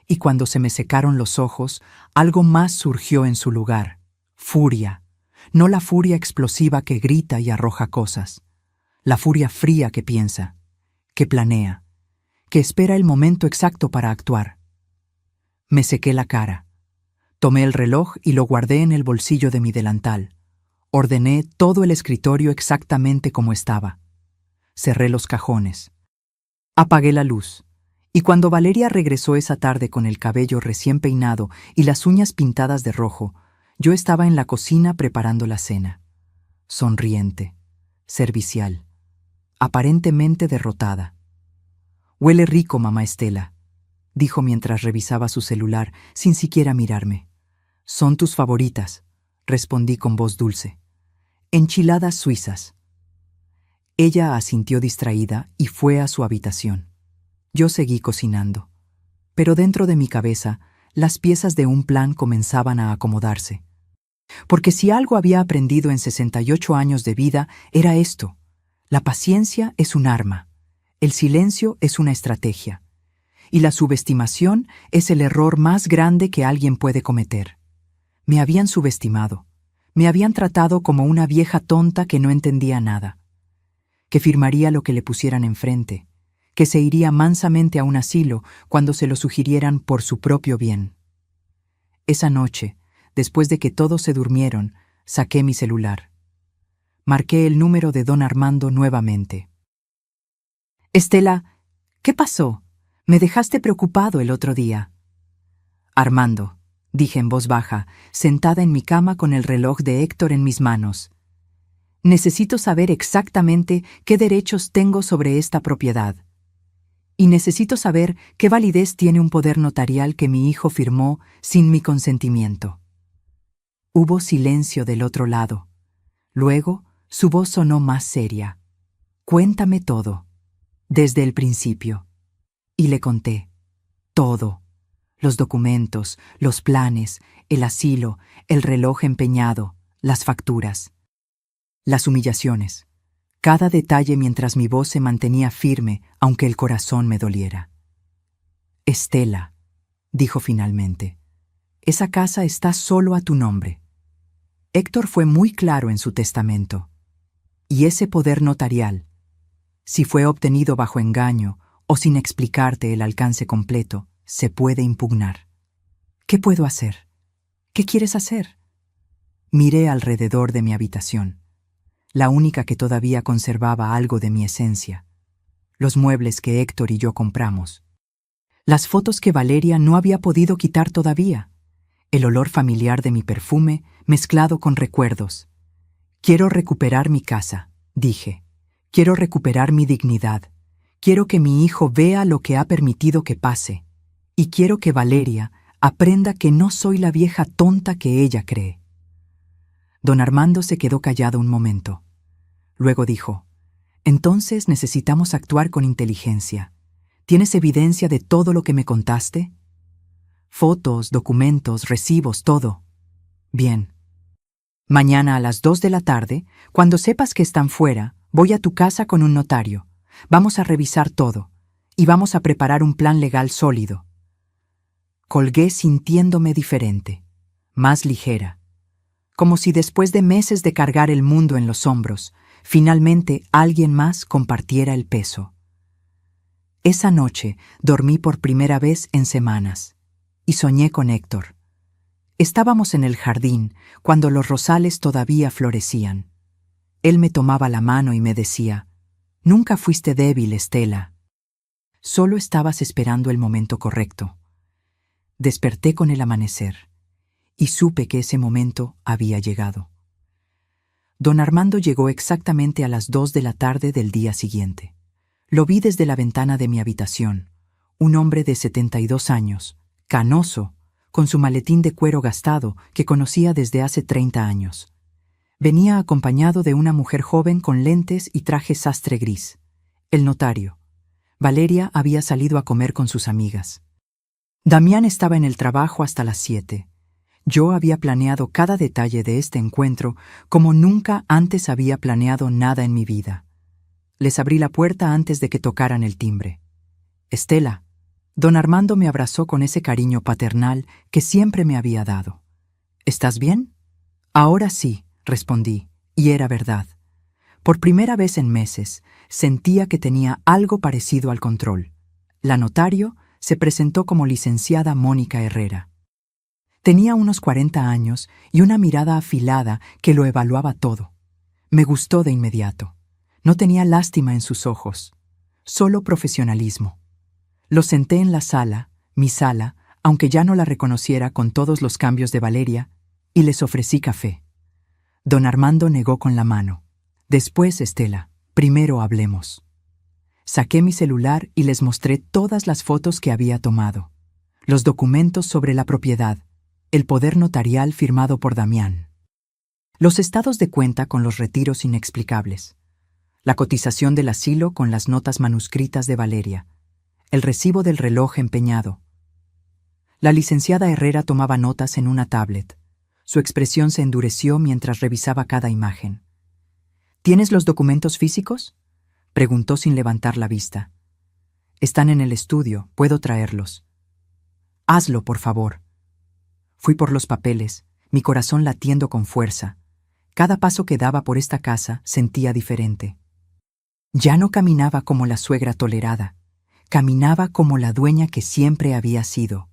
Y cuando se me secaron los ojos, algo más surgió en su lugar: furia. No la furia explosiva que grita y arroja cosas, la furia fría que piensa, que planea, que espera el momento exacto para actuar. Me sequé la cara. Tomé el reloj y lo guardé en el bolsillo de mi delantal. Ordené todo el escritorio exactamente como estaba. Cerré los cajones. Apagué la luz. Y cuando Valeria regresó esa tarde con el cabello recién peinado y las uñas pintadas de rojo, yo estaba en la cocina preparando la cena. Sonriente, servicial, aparentemente derrotada. «Huele rico, mamá Estela», dijo mientras revisaba su celular sin siquiera mirarme. «Son tus favoritas», respondí con voz dulce. «Enchiladas suizas». Ella asintió distraída y fue a su habitación. Yo seguí cocinando, pero dentro de mi cabeza las piezas de un plan comenzaban a acomodarse. Porque si algo había aprendido en 68 años de vida era esto: la paciencia es un arma, el silencio es una estrategia, y la subestimación es el error más grande que alguien puede cometer. Me habían subestimado, me habían tratado como una vieja tonta que no entendía nada, que firmaría lo que le pusieran enfrente, que se iría mansamente a un asilo cuando se lo sugirieran por su propio bien. Esa noche, después de que todos se durmieron, saqué mi celular. Marqué el número de don Armando nuevamente. «Estela, ¿qué pasó? Me dejaste preocupado el otro día». «Armando», dije en voz baja, sentada en mi cama con el reloj de Héctor en mis manos. «Necesito saber exactamente qué derechos tengo sobre esta propiedad. Y necesito saber qué validez tiene un poder notarial que mi hijo firmó sin mi consentimiento». Hubo silencio del otro lado. Luego, su voz sonó más seria. «Cuéntame todo, desde el principio». Y le conté. Todo. Los documentos, los planes, el asilo, el reloj empeñado, las facturas. Las humillaciones. Cada detalle mientras mi voz se mantenía firme, aunque el corazón me doliera. «Estela», dijo finalmente, «esa casa está solo a tu nombre. Héctor fue muy claro en su testamento. Y ese poder notarial, si fue obtenido bajo engaño o sin explicarte el alcance completo, se puede impugnar. ¿Qué puedo hacer? ¿Qué quieres hacer?» Miré alrededor de mi habitación, la única que todavía conservaba algo de mi esencia, los muebles que Héctor y yo compramos, las fotos que Valeria no había podido quitar todavía, el olor familiar de mi perfume mezclado con recuerdos. «Quiero recuperar mi casa», dije. «Quiero recuperar mi dignidad. Quiero que mi hijo vea lo que ha permitido que pase. Y quiero que Valeria aprenda que no soy la vieja tonta que ella cree». Don Armando se quedó callado un momento. Luego dijo: «Entonces necesitamos actuar con inteligencia. ¿Tienes evidencia de todo lo que me contaste?» «Fotos, documentos, recibos, todo». «Bien». Mañana a las 2 de la tarde, cuando sepas que están fuera, voy a tu casa con un notario. Vamos a revisar todo y vamos a preparar un plan legal sólido. Colgué sintiéndome diferente, más ligera, como si después de meses de cargar el mundo en los hombros, finalmente alguien más compartiera el peso. Esa noche dormí por primera vez en semanas y soñé con Héctor. Estábamos en el jardín cuando los rosales todavía florecían. Él me tomaba la mano y me decía: «Nunca fuiste débil, Estela. Solo estabas esperando el momento correcto». Desperté con el amanecer y supe que ese momento había llegado. Don Armando llegó exactamente a las 2 de la tarde del día siguiente. Lo vi desde la ventana de mi habitación, un hombre de 72 años, canoso, con su maletín de cuero gastado que conocía desde hace 30 años. Venía acompañado de una mujer joven con lentes y traje sastre gris, el notario. Valeria había salido a comer con sus amigas. Damián estaba en el trabajo hasta las 7. Yo había planeado cada detalle de este encuentro como nunca antes había planeado nada en mi vida. Les abrí la puerta antes de que tocaran el timbre. «Estela». Don Armando me abrazó con ese cariño paternal que siempre me había dado. «¿Estás bien?» «Ahora sí», respondí, y era verdad. Por primera vez en meses, sentía que tenía algo parecido al control. La notario se presentó como licenciada Mónica Herrera. Tenía unos 40 años y una mirada afilada que lo evaluaba todo. Me gustó de inmediato. No tenía lástima en sus ojos, solo profesionalismo. Lo senté en la sala, mi sala, aunque ya no la reconociera con todos los cambios de Valeria, y les ofrecí café. Don Armando negó con la mano. «Después, Estela, primero hablemos». Saqué mi celular y les mostré todas las fotos que había tomado, los documentos sobre la propiedad, el poder notarial firmado por Damián, los estados de cuenta con los retiros inexplicables, la cotización del asilo con las notas manuscritas de Valeria, el recibo del reloj empeñado. La licenciada Herrera tomaba notas en una tablet. Su expresión se endureció mientras revisaba cada imagen. «¿Tienes los documentos físicos?», preguntó sin levantar la vista. «Están en el estudio, puedo traerlos». «Hazlo, por favor». Fui por los papeles, mi corazón latiendo con fuerza. Cada paso que daba por esta casa sentía diferente. Ya no caminaba como la suegra tolerada, caminaba como la dueña que siempre había sido.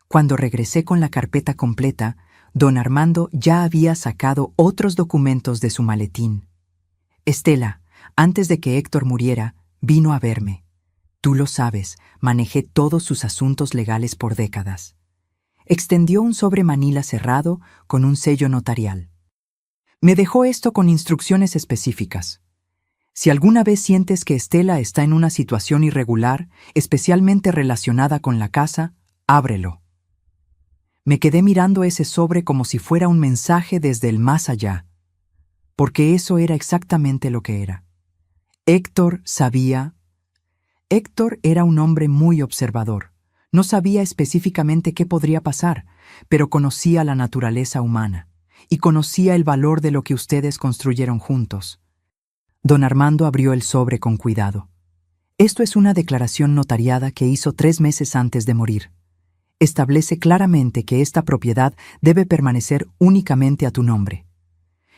Cuando regresé con la carpeta completa, don Armando ya había sacado otros documentos de su maletín. «Estela, antes de que Héctor muriera, vino a verme. Tú lo sabes, manejé todos sus asuntos legales por décadas». Extendió un sobre manila cerrado con un sello notarial. Me dejó esto con instrucciones específicas. «Si alguna vez sientes que Estela está en una situación irregular, especialmente relacionada con la casa, ábrelo». Me quedé mirando ese sobre como si fuera un mensaje desde el más allá, porque eso era exactamente lo que era. Héctor sabía. Héctor era un hombre muy observador. No sabía específicamente qué podría pasar, pero conocía la naturaleza humana y conocía el valor de lo que ustedes construyeron juntos. Don Armando abrió el sobre con cuidado. «Esto es una declaración notariada que hizo 3 meses antes de morir. Establece claramente que esta propiedad debe permanecer únicamente a tu nombre.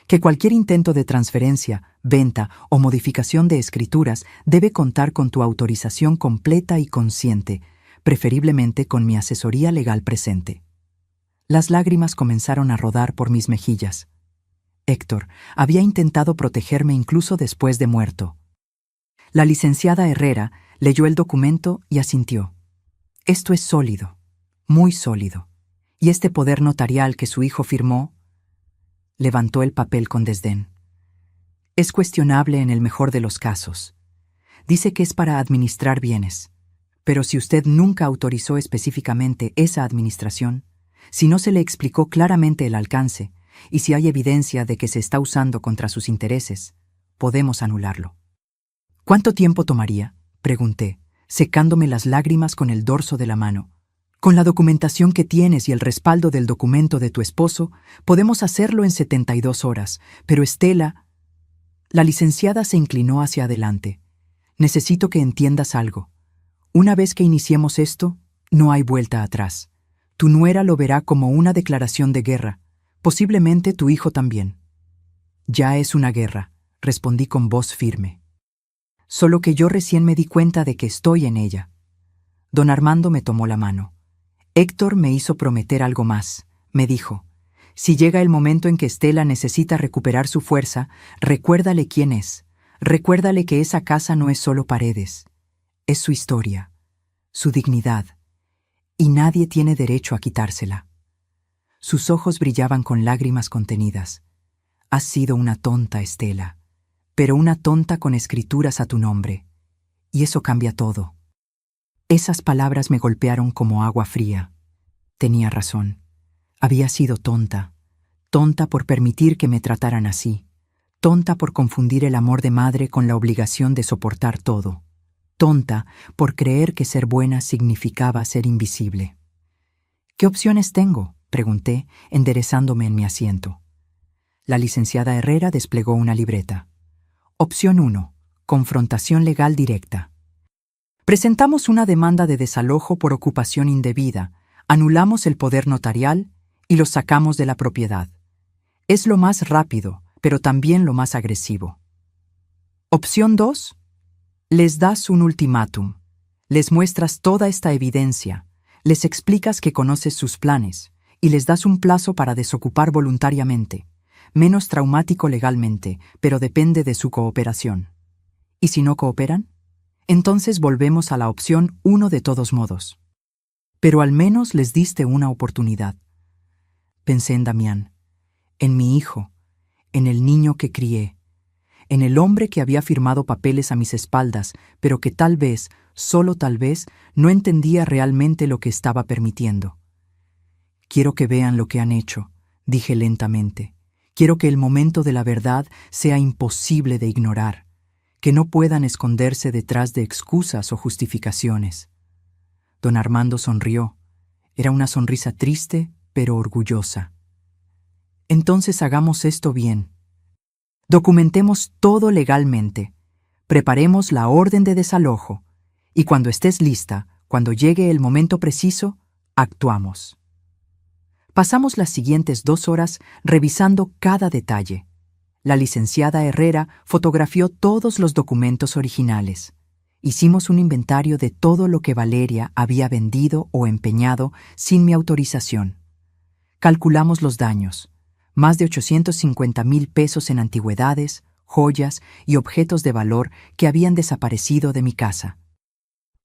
Que cualquier intento de transferencia, venta o modificación de escrituras debe contar con tu autorización completa y consciente, preferiblemente con mi asesoría legal presente». Las lágrimas comenzaron a rodar por mis mejillas. Héctor había intentado protegerme incluso después de muerto. La licenciada Herrera leyó el documento y asintió. «Esto es sólido, muy sólido. Y este poder notarial que su hijo firmó…» Levantó el papel con desdén. «Es cuestionable en el mejor de los casos. Dice que es para administrar bienes. Pero si usted nunca autorizó específicamente esa administración, si no se le explicó claramente el alcance, y si hay evidencia de que se está usando contra sus intereses, podemos anularlo». «¿Cuánto tiempo tomaría?», pregunté, secándome las lágrimas con el dorso de la mano. Con la documentación que tienes y el respaldo del documento de tu esposo, podemos hacerlo en 72 horas, pero Estela... La licenciada se inclinó hacia adelante. Necesito que entiendas algo. Una vez que iniciemos esto, no hay vuelta atrás. Tu nuera lo verá como una declaración de guerra, posiblemente tu hijo también. Ya es una guerra, respondí con voz firme. Solo que yo recién me di cuenta de que estoy en ella. Don Armando me tomó la mano. Héctor me hizo prometer algo más. Me dijo, si llega el momento en que Estela necesita recuperar su fuerza, recuérdale quién es. Recuérdale que esa casa no es solo paredes. Es su historia, su dignidad, y nadie tiene derecho a quitársela. Sus ojos brillaban con lágrimas contenidas. Has sido una tonta, Estela, pero una tonta con escrituras a tu nombre. Y eso cambia todo. Esas palabras me golpearon como agua fría. Tenía razón. Había sido tonta. Tonta por permitir que me trataran así. Tonta por confundir el amor de madre con la obligación de soportar todo. Tonta por creer que ser buena significaba ser invisible. ¿Qué opciones tengo?, pregunté, enderezándome en mi asiento. La licenciada Herrera desplegó una libreta. Opción 1. Confrontación legal directa. Presentamos una demanda de desalojo por ocupación indebida, anulamos el poder notarial y los sacamos de la propiedad. Es lo más rápido, pero también lo más agresivo. Opción 2. Les das un ultimátum. Les muestras toda esta evidencia, les explicas que conoces sus planes y les das un plazo para desocupar voluntariamente, menos traumático legalmente, pero depende de su cooperación. ¿Y si no cooperan? Entonces volvemos a la opción 1 de todos modos. Pero al menos les diste una oportunidad. Pensé en Damián, en mi hijo, en el niño que crié, en el hombre que había firmado papeles a mis espaldas, pero que tal vez, solo tal vez, no entendía realmente lo que estaba permitiendo. Quiero que vean lo que han hecho, dije lentamente. Quiero que el momento de la verdad sea imposible de ignorar, que no puedan esconderse detrás de excusas o justificaciones. Don Armando sonrió. Era una sonrisa triste, pero orgullosa. Entonces hagamos esto bien. Documentemos todo legalmente. Preparemos la orden de desalojo. Y cuando estés lista, cuando llegue el momento preciso, actuamos. Pasamos las siguientes 2 horas revisando cada detalle. La licenciada Herrera fotografió todos los documentos originales. Hicimos un inventario de todo lo que Valeria había vendido o empeñado sin mi autorización. Calculamos los daños. Más de 850,000 pesos en antigüedades, joyas y objetos de valor que habían desaparecido de mi casa.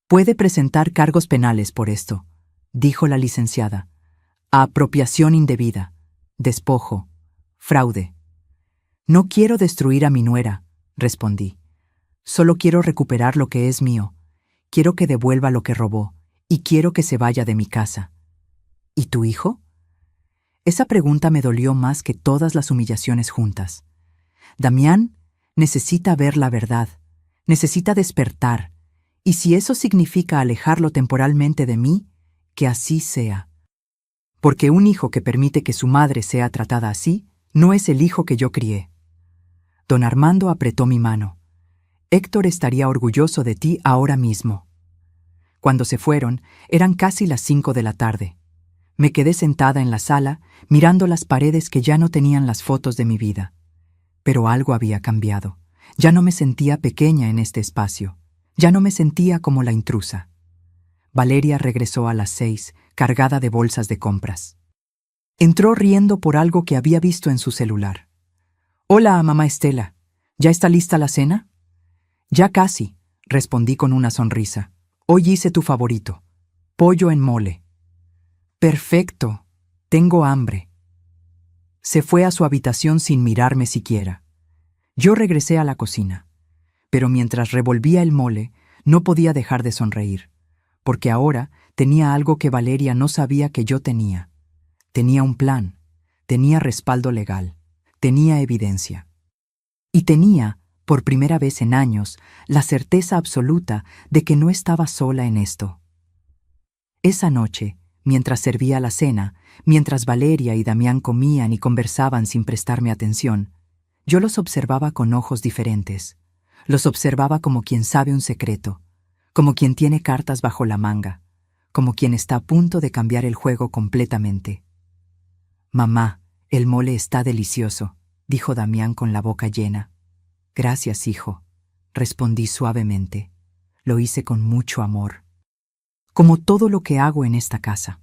Puede presentar cargos penales por esto, dijo la licenciada. Apropiación indebida, despojo, fraude. No quiero destruir a mi nuera, respondí. Solo quiero recuperar lo que es mío. Quiero que devuelva lo que robó y quiero que se vaya de mi casa. ¿Y tu hijo? Esa pregunta me dolió más que todas las humillaciones juntas. Damián necesita ver la verdad, necesita despertar, y si eso significa alejarlo temporalmente de mí, que así sea. Porque un hijo que permite que su madre sea tratada así, no es el hijo que yo crié. Don Armando apretó mi mano. Héctor estaría orgulloso de ti ahora mismo. Cuando se fueron, eran casi las 5 de la tarde. Me quedé sentada en la sala, mirando las paredes que ya no tenían las fotos de mi vida. Pero algo había cambiado. Ya no me sentía pequeña en este espacio. Ya no me sentía como la intrusa. Valeria regresó a las 6, cargada de bolsas de compras. Entró riendo por algo que había visto en su celular. «Hola, mamá Estela. ¿Ya está lista la cena?» «Ya casi», respondí con una sonrisa. «Hoy hice tu favorito. Pollo en mole». «Perfecto. Tengo hambre». Se fue a su habitación sin mirarme siquiera. Yo regresé a la cocina. Pero mientras revolvía el mole, no podía dejar de sonreír, porque ahora tenía algo que Valeria no sabía que yo tenía. Tenía un plan, tenía respaldo legal, tenía evidencia. Y tenía, por primera vez en años, la certeza absoluta de que no estaba sola en esto. Esa noche, mientras servía la cena, mientras Valeria y Damián comían y conversaban sin prestarme atención, yo los observaba con ojos diferentes. Los observaba como quien sabe un secreto, como quien tiene cartas bajo la manga, como quien está a punto de cambiar el juego completamente. «Mamá, el mole está delicioso», dijo Damián con la boca llena. «Gracias, hijo», respondí suavemente. Lo hice con mucho amor. Como todo lo que hago en esta casa.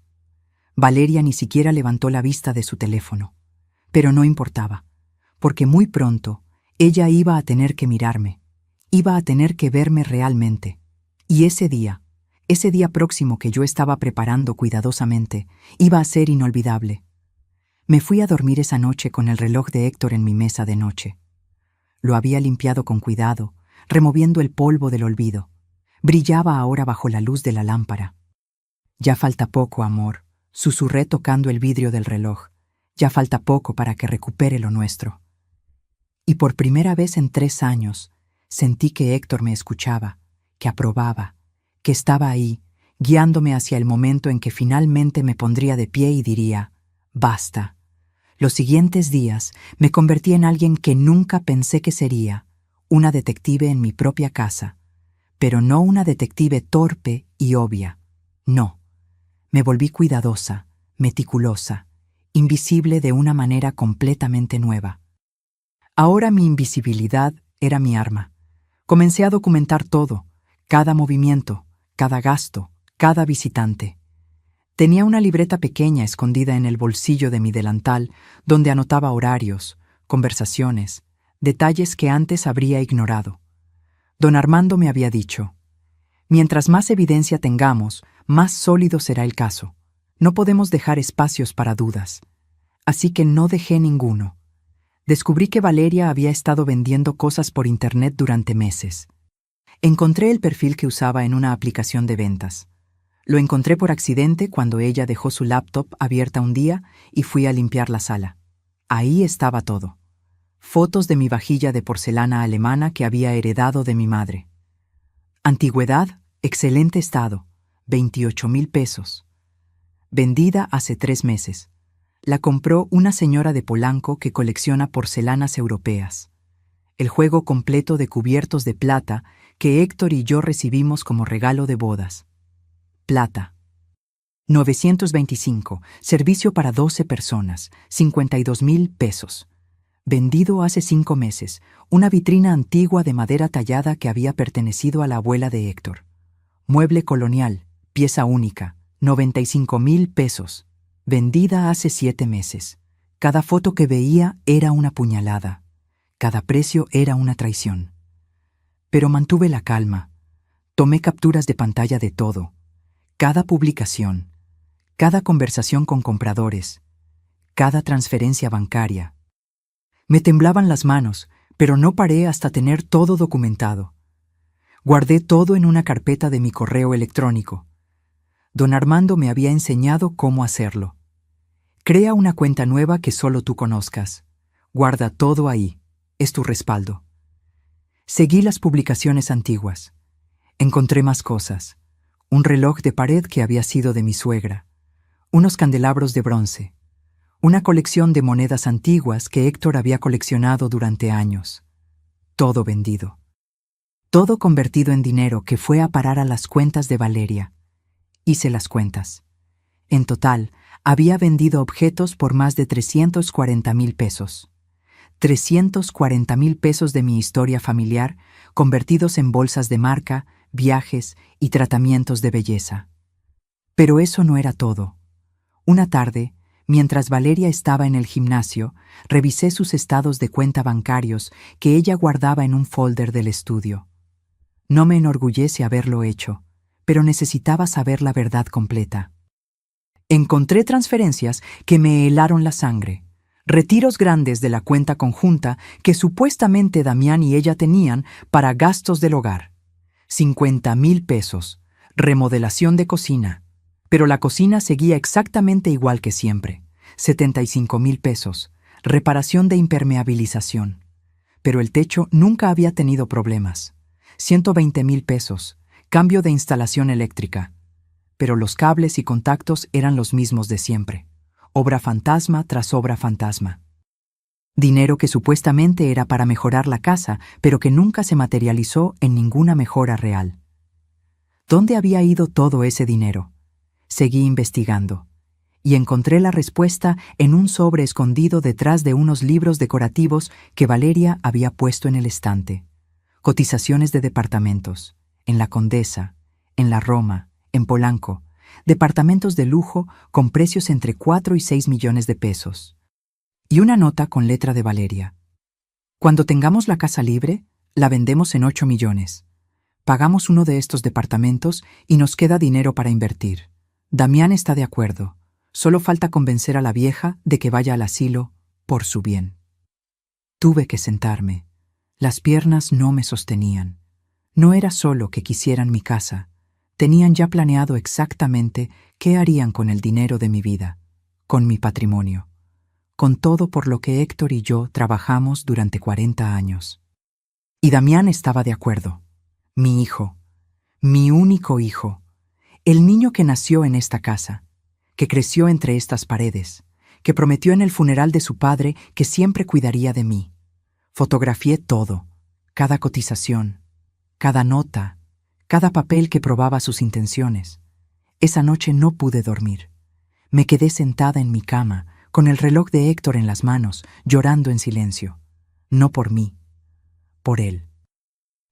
Valeria ni siquiera levantó la vista de su teléfono. Pero no importaba, porque muy pronto ella iba a tener que mirarme, iba a tener que verme realmente. Y ese día próximo que yo estaba preparando cuidadosamente, iba a ser inolvidable. Me fui a dormir esa noche con el reloj de Héctor en mi mesa de noche. Lo había limpiado con cuidado, removiendo el polvo del olvido. Brillaba ahora bajo la luz de la lámpara. «Ya falta poco, amor», susurré tocando el vidrio del reloj. «Ya falta poco para que recupere lo nuestro». Y por primera vez en 3 años, sentí que Héctor me escuchaba, que aprobaba, que estaba ahí, guiándome hacia el momento en que finalmente me pondría de pie y diría, «Basta». Los siguientes días me convertí en alguien que nunca pensé que sería, una detective en mi propia casa, pero no una detective torpe y obvia. No. Me volví cuidadosa, meticulosa, invisible de una manera completamente nueva. Ahora mi invisibilidad era mi arma. Comencé a documentar todo, cada movimiento, cada gasto, cada visitante. Tenía una libreta pequeña escondida en el bolsillo de mi delantal, donde anotaba horarios, conversaciones, detalles que antes habría ignorado. Don Armando me había dicho, «Mientras más evidencia tengamos, más sólido será el caso. No podemos dejar espacios para dudas». Así que no dejé ninguno. Descubrí que Valeria había estado vendiendo cosas por internet durante meses. Encontré el perfil que usaba en una aplicación de ventas. Lo encontré por accidente cuando ella dejó su laptop abierta un día y fui a limpiar la sala. Ahí estaba todo. Fotos de mi vajilla de porcelana alemana que había heredado de mi madre. Antigüedad, excelente estado, 28,000 pesos. Vendida hace 3 meses. La compró una señora de Polanco que colecciona porcelanas europeas. El juego completo de cubiertos de plata que Héctor y yo recibimos como regalo de bodas. Plata. 925, servicio para 12 personas, 52,000 pesos. Vendido hace 5 meses, una vitrina antigua de madera tallada que había pertenecido a la abuela de Héctor. Mueble colonial, pieza única, 95,000 pesos. Vendida hace 7 meses. Cada foto que veía era una puñalada. Cada precio era una traición. Pero mantuve la calma. Tomé capturas de pantalla de todo. Cada publicación. Cada conversación con compradores. Cada transferencia bancaria. Me temblaban las manos, pero no paré hasta tener todo documentado. Guardé todo en una carpeta de mi correo electrónico. Don Armando me había enseñado cómo hacerlo. Crea una cuenta nueva que solo tú conozcas. Guarda todo ahí. Es tu respaldo. Seguí las publicaciones antiguas. Encontré más cosas. Un reloj de pared que había sido de mi suegra. Unos candelabros de bronce. Una colección de monedas antiguas que Héctor había coleccionado durante años. Todo vendido. Todo convertido en dinero que fue a parar a las cuentas de Valeria. Hice las cuentas. En total, había vendido objetos por más de 340,000 pesos. 340,000 pesos de mi historia familiar, convertidos en bolsas de marca, viajes y tratamientos de belleza. Pero eso no era todo. Una tarde, mientras Valeria estaba en el gimnasio, revisé sus estados de cuenta bancarios que ella guardaba en un folder del estudio. No me enorgullece haberlo hecho, pero necesitaba saber la verdad completa. Encontré transferencias que me helaron la sangre, retiros grandes de la cuenta conjunta que supuestamente Damián y ella tenían para gastos del hogar. 50,000 pesos, remodelación de cocina. Pero la cocina seguía exactamente igual que siempre. 75,000 pesos, reparación de impermeabilización. Pero el techo nunca había tenido problemas. 120,000 pesos, cambio de instalación eléctrica. pero los cables y contactos eran los mismos de siempre. Obra fantasma tras obra fantasma. Dinero que supuestamente era para mejorar la casa, pero que nunca se materializó en ninguna mejora real. ¿Dónde había ido todo ese dinero? Seguí investigando, y encontré la respuesta en un sobre escondido detrás de unos libros decorativos que Valeria había puesto en el estante. Cotizaciones de departamentos, en la Condesa, en la Roma, en Polanco, departamentos de lujo con precios entre 4 y 6 millones de pesos. Y una nota con letra de Valeria. Cuando tengamos la casa libre, la vendemos en 8 millones. Pagamos uno de estos departamentos y nos queda dinero para invertir. Damián está de acuerdo. Solo falta convencer a la vieja de que vaya al asilo por su bien. Tuve que sentarme. Las piernas no me sostenían. No era solo que quisieran mi casa. Tenían ya planeado exactamente qué harían con el dinero de mi vida, con mi patrimonio, con todo por lo que Héctor y yo trabajamos durante 40 años. Y Damián estaba de acuerdo. Mi hijo, mi único hijo, el niño que nació en esta casa, que creció entre estas paredes, que prometió en el funeral de su padre que siempre cuidaría de mí. Fotografié todo, cada cotización, cada nota, cada papel que probaba sus intenciones. Esa noche no pude dormir. Me quedé sentada en mi cama, con el reloj de Héctor en las manos, llorando en silencio. No por mí, por él.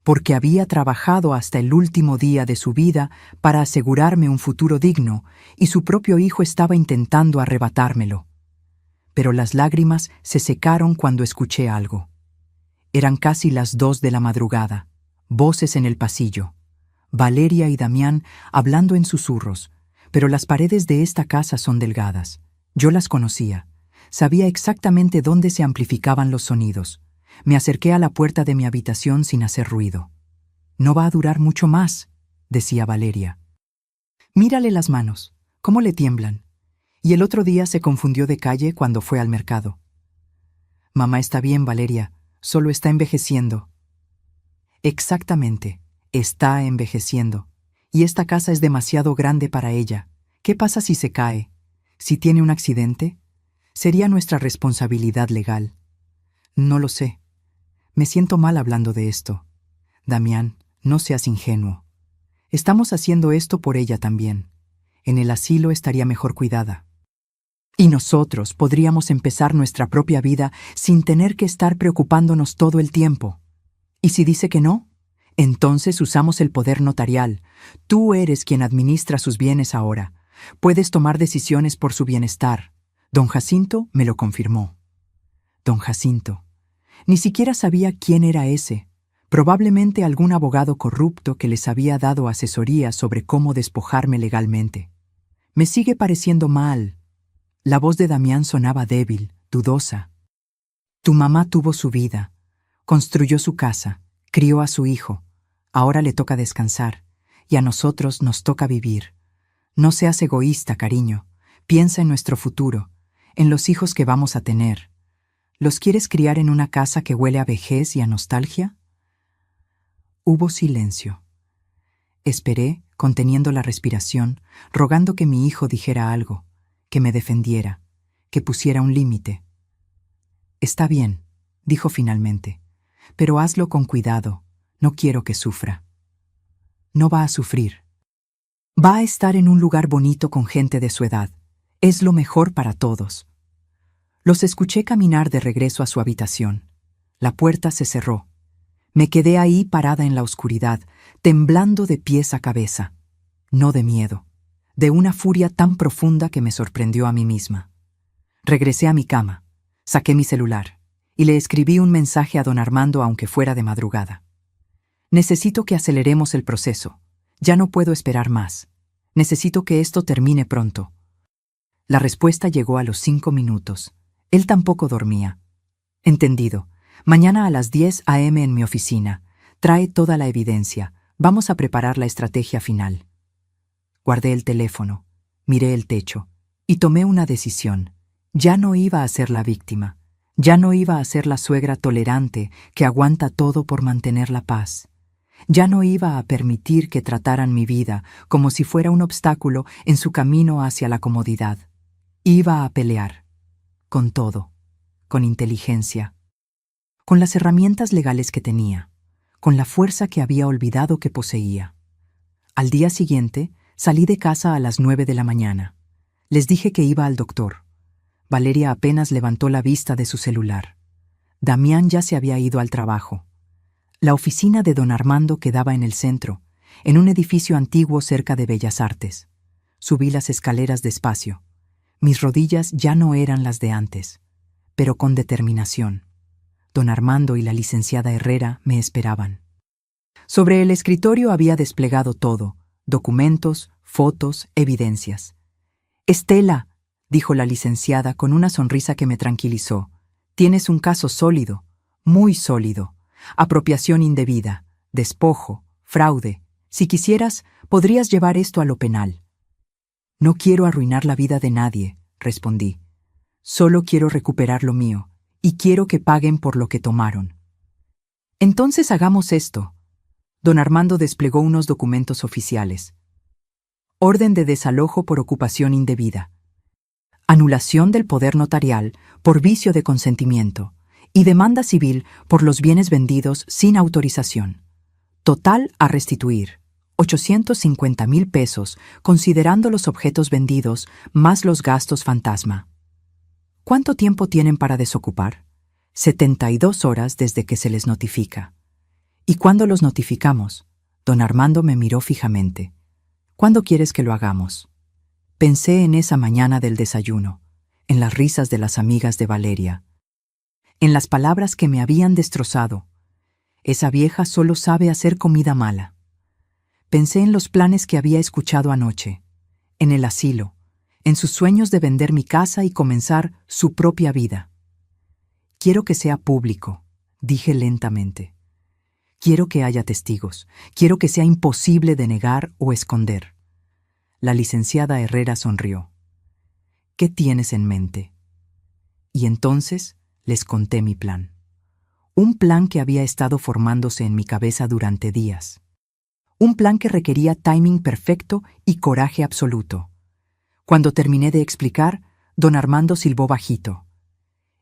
Porque había trabajado hasta el último día de su vida para asegurarme un futuro digno, y su propio hijo estaba intentando arrebatármelo. Pero las lágrimas se secaron cuando escuché algo. Eran casi las 2 de la madrugada, voces en el pasillo. Valeria y Damián hablando en susurros, pero las paredes de esta casa son delgadas. Yo las conocía. Sabía exactamente dónde se amplificaban los sonidos. Me acerqué a la puerta de mi habitación sin hacer ruido. «No va a durar mucho más», decía Valeria. «Mírale las manos, cómo le tiemblan. Y el otro día se confundió de calle cuando fue al mercado». «Mamá está bien, Valeria, solo está envejeciendo». «Exactamente, está envejeciendo. Y esta casa es demasiado grande para ella. ¿Qué pasa si se cae? ¿Si tiene un accidente? Sería nuestra responsabilidad legal». «No lo sé. Me siento mal hablando de esto. Damián, no seas ingenuo. Estamos haciendo esto por ella también. En el asilo estaría mejor cuidada. Y nosotros podríamos empezar nuestra propia vida sin tener que estar preocupándonos todo el tiempo. ¿Y si dice que no? Entonces usamos el poder notarial. Tú eres quien administra sus bienes ahora. Puedes tomar decisiones por su bienestar. Don Jacinto me lo confirmó». Don Jacinto. Ni siquiera sabía quién era ese. Probablemente algún abogado corrupto que les había dado asesoría sobre cómo despojarme legalmente. Me sigue pareciendo mal. La voz de Damián sonaba débil, dudosa. «Tu mamá tuvo su vida, construyó su casa, crió a su hijo. Ahora le toca descansar, y a nosotros nos toca vivir. No seas egoísta, cariño. Piensa en nuestro futuro, en los hijos que vamos a tener. ¿Los quieres criar en una casa que huele a vejez y a nostalgia?» Hubo silencio. Esperé, conteniendo la respiración, rogando que mi hijo dijera algo, que me defendiera, que pusiera un límite. «Está bien», dijo finalmente, «pero hazlo con cuidado. No quiero que sufra». «No va a sufrir. Va a estar en un lugar bonito con gente de su edad. Es lo mejor para todos». Los escuché caminar de regreso a su habitación. La puerta se cerró. Me quedé ahí parada en la oscuridad, temblando de pies a cabeza. No de miedo, de una furia tan profunda que me sorprendió a mí misma. Regresé a mi cama, saqué mi celular y le escribí un mensaje a don Armando aunque fuera de madrugada. «Necesito que aceleremos el proceso. Ya no puedo esperar más. Necesito que esto termine pronto». La respuesta llegó a los 5 minutos. Él tampoco dormía. «Entendido. Mañana a las 10 a.m. en mi oficina. Trae toda la evidencia. Vamos a preparar la estrategia final». Guardé el teléfono, miré el techo y tomé una decisión. Ya no iba a ser la víctima. Ya no iba a ser la suegra tolerante que aguanta todo por mantener la paz. Ya no iba a permitir que trataran mi vida como si fuera un obstáculo en su camino hacia la comodidad. Iba a pelear, con todo, con inteligencia, con las herramientas legales que tenía, con la fuerza que había olvidado que poseía. Al día siguiente, salí de casa a las 9 de la mañana. Les dije que iba al doctor. Valeria apenas levantó la vista de su celular. Damián ya se había ido al trabajo. La oficina de don Armando quedaba en el centro, en un edificio antiguo cerca de Bellas Artes. Subí las escaleras despacio. Mis rodillas ya no eran las de antes, pero con determinación. Don Armando y la licenciada Herrera me esperaban. Sobre el escritorio había desplegado todo: documentos, fotos, evidencias. «Estela», dijo la licenciada con una sonrisa que me tranquilizó, «tienes un caso sólido, muy sólido. Apropiación indebida, despojo, fraude. Si quisieras, podrías llevar esto a lo penal». «No quiero arruinar la vida de nadie», respondí. «Solo quiero recuperar lo mío, y quiero que paguen por lo que tomaron». «Entonces hagamos esto». Don Armando desplegó unos documentos oficiales. Orden de desalojo por ocupación indebida. Anulación del poder notarial por vicio de consentimiento. Y demanda civil por los bienes vendidos sin autorización. Total a restituir: 850,000 pesos, considerando los objetos vendidos más los gastos fantasma. ¿Cuánto tiempo tienen para desocupar? 72 horas desde que se les notifica. ¿Y cuándo los notificamos? Don Armando me miró fijamente. ¿Cuándo quieres que lo hagamos? Pensé en esa mañana del desayuno, en las risas de las amigas de Valeria, en las palabras que me habían destrozado. Esa vieja solo sabe hacer comida mala. Pensé en los planes que había escuchado anoche, en el asilo, en sus sueños de vender mi casa y comenzar su propia vida. Quiero que sea público, dije lentamente. Quiero que haya testigos, quiero que sea imposible de negar o esconder. La licenciada Herrera sonrió. ¿Qué tienes en mente? Y entonces les conté mi plan. Un plan que había estado formándose en mi cabeza durante días. Un plan que requería timing perfecto y coraje absoluto. Cuando terminé de explicar, don Armando silbó bajito.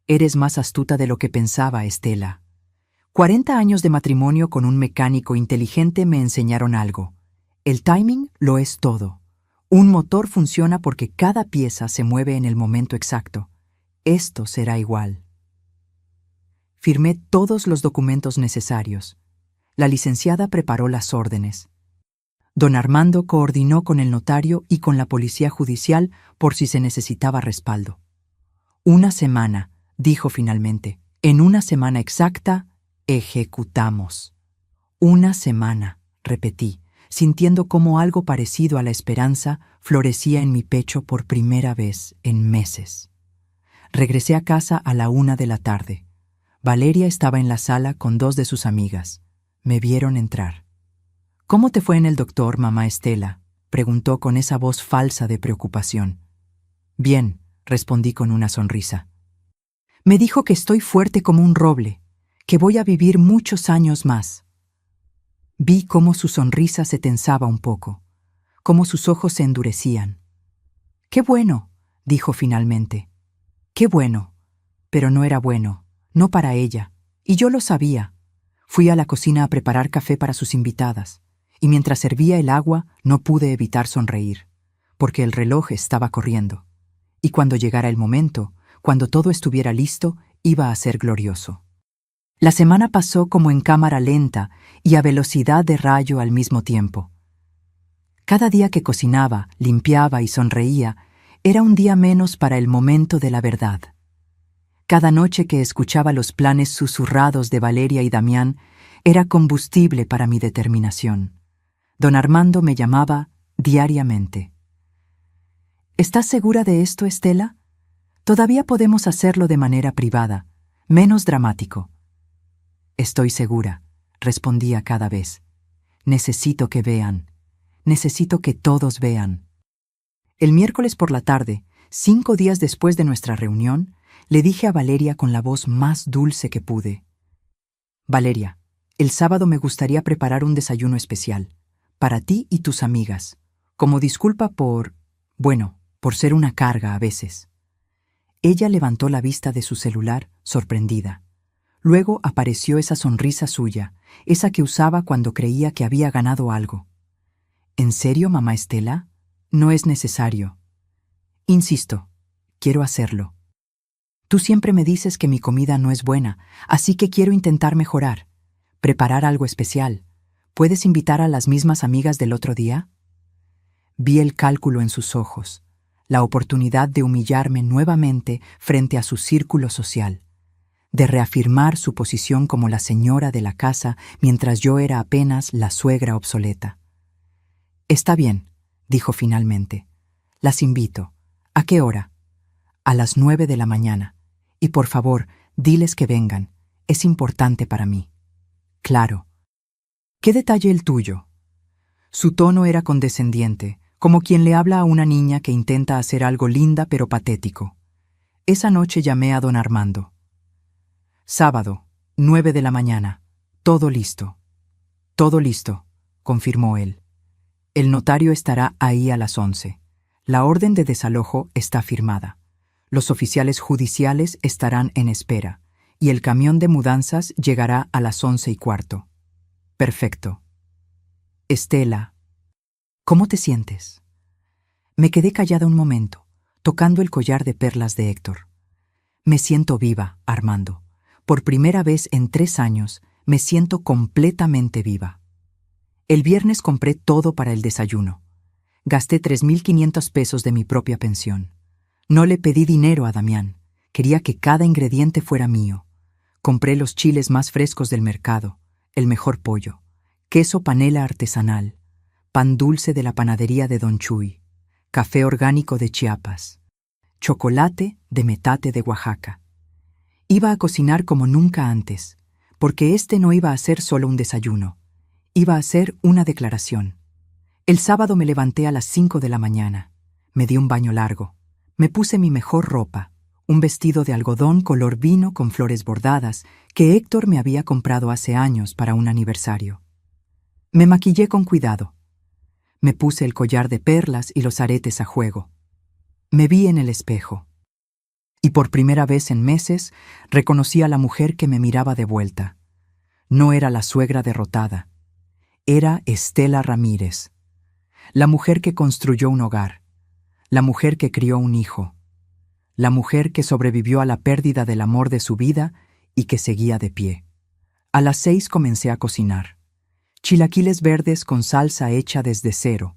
«Eres más astuta de lo que pensaba, Estela. 40 años de matrimonio con un mecánico inteligente me enseñaron algo. El timing lo es todo. Un motor funciona porque cada pieza se mueve en el momento exacto. Esto será igual». Firmé todos los documentos necesarios. La licenciada preparó las órdenes. Don Armando coordinó con el notario y con la policía judicial por si se necesitaba respaldo. «Una semana», dijo finalmente. «En una semana exacta, ejecutamos». «Una semana», repetí, sintiendo cómo algo parecido a la esperanza florecía en mi pecho por primera vez en meses. Regresé a casa a la 1 de la tarde. Valeria estaba en la sala con 2 de sus amigas. Me vieron entrar. «¿Cómo te fue en el doctor, mamá Estela?», preguntó con esa voz falsa de preocupación. «Bien», respondí con una sonrisa. «Me dijo que estoy fuerte como un roble, que voy a vivir muchos años más». Vi cómo su sonrisa se tensaba un poco, cómo sus ojos se endurecían. «Qué bueno», dijo finalmente. «Qué bueno». Pero no era bueno, no para ella, y yo lo sabía. Fui a la cocina a preparar café para sus invitadas, y mientras servía el agua no pude evitar sonreír, porque el reloj estaba corriendo. Y cuando llegara el momento, cuando todo estuviera listo, iba a ser glorioso. La semana pasó como en cámara lenta y a velocidad de rayo al mismo tiempo. Cada día que cocinaba, limpiaba y sonreía, era un día menos para el momento de la verdad. Cada noche que escuchaba los planes susurrados de Valeria y Damián, era combustible para mi determinación. Don Armando me llamaba diariamente. «¿Estás segura de esto, Estela? Todavía podemos hacerlo de manera privada, menos dramático». «Estoy segura», respondía cada vez. «Necesito que vean. Necesito que todos vean». El miércoles por la tarde, 5 días después de nuestra reunión, le dije a Valeria con la voz más dulce que pude: «Valeria, El sábado me gustaría preparar un desayuno especial, para ti y tus amigas, como disculpa por ser una carga a veces. Ella levantó la vista de su celular, sorprendida. Luego apareció esa sonrisa suya, esa que usaba cuando creía que había ganado algo. ¿En serio, mamá Estela? No es necesario. Insisto, quiero hacerlo. Tú siempre me dices que mi comida no es buena, así que quiero intentar mejorar. Preparar algo especial. ¿Puedes invitar a las mismas amigas del otro día? Vi el cálculo en sus ojos, la oportunidad de humillarme nuevamente frente a su círculo social, de reafirmar su posición como la señora de la casa mientras yo era apenas la suegra obsoleta. Está bien, dijo finalmente. Las invito. ¿A qué hora? A las 9 de la mañana. Y por favor, diles que vengan. Es importante para mí. Claro. ¿Qué detalle el tuyo? Su tono era condescendiente, como quien le habla a una niña que intenta hacer algo linda pero patético. Esa noche llamé a don Armando. Sábado, 9 de la mañana. Todo listo. Todo listo, confirmó él. El notario estará ahí a las 11. La orden de desalojo está firmada. Los oficiales judiciales estarán en espera, y el camión de mudanzas llegará a las 11:15. Perfecto. Estela, ¿cómo te sientes? Me quedé callada un momento, tocando el collar de perlas de Héctor. Me siento viva, Armando. Por primera vez en 3 años, me siento completamente viva. El viernes compré todo para el desayuno. Gasté 3,500 pesos de mi propia pensión. No le pedí dinero a Damián. Quería que cada ingrediente fuera mío. Compré los chiles más frescos del mercado, el mejor pollo, queso panela artesanal, pan dulce de la panadería de Don Chuy, café orgánico de Chiapas, chocolate de metate de Oaxaca. Iba a cocinar como nunca antes, porque este no iba a ser solo un desayuno, iba a ser una declaración. El sábado me levanté a las 5 de la mañana, me di un baño largo, me puse mi mejor ropa, un vestido de algodón color vino con flores bordadas que Héctor me había comprado hace años para un aniversario. Me maquillé con cuidado. Me puse el collar de perlas y los aretes a juego. Me vi en el espejo. Y por primera vez en meses reconocí a la mujer que me miraba de vuelta. No era la suegra derrotada. Era Estela Ramírez. La mujer que construyó un hogar. La mujer que crió un hijo. La mujer que sobrevivió a la pérdida del amor de su vida y que seguía de pie. A las 6 comencé a cocinar. Chilaquiles verdes con salsa hecha desde cero,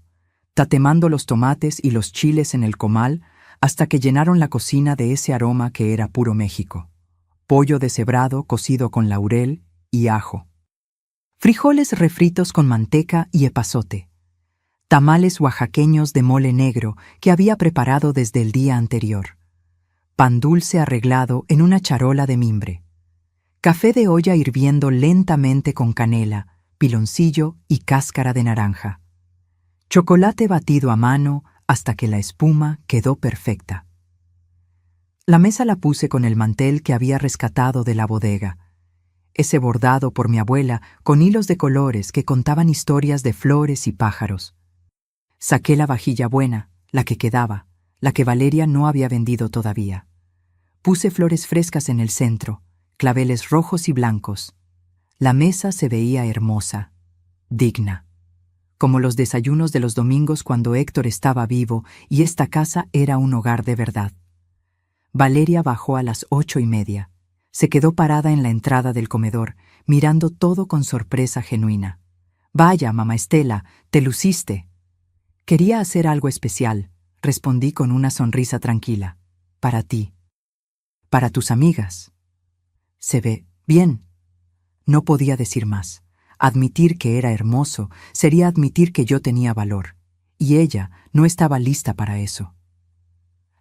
tatemando los tomates y los chiles en el comal hasta que llenaron la cocina de ese aroma que era puro México. Pollo deshebrado cocido con laurel y ajo. Frijoles refritos con manteca y epazote. Tamales oaxaqueños de mole negro que había preparado desde el día anterior. Pan dulce arreglado en una charola de mimbre. Café de olla hirviendo lentamente con canela, piloncillo y cáscara de naranja. Chocolate batido a mano hasta que la espuma quedó perfecta. La mesa la puse con el mantel que había rescatado de la bodega, ese bordado por mi abuela con hilos de colores que contaban historias de flores y pájaros. Saqué la vajilla buena, la que quedaba, la que Valeria no había vendido todavía. Puse flores frescas en el centro, claveles rojos y blancos. La mesa se veía hermosa, digna, como los desayunos de los domingos cuando Héctor estaba vivo y esta casa era un hogar de verdad. Valeria bajó a las 8:30. Se quedó parada en la entrada del comedor, mirando todo con sorpresa genuina. «Vaya, mamá Estela, te luciste». «Quería hacer algo especial», respondí con una sonrisa tranquila. «Para ti. Para tus amigas». «Se ve bien». No podía decir más. Admitir que era hermoso sería admitir que yo tenía valor, y ella no estaba lista para eso.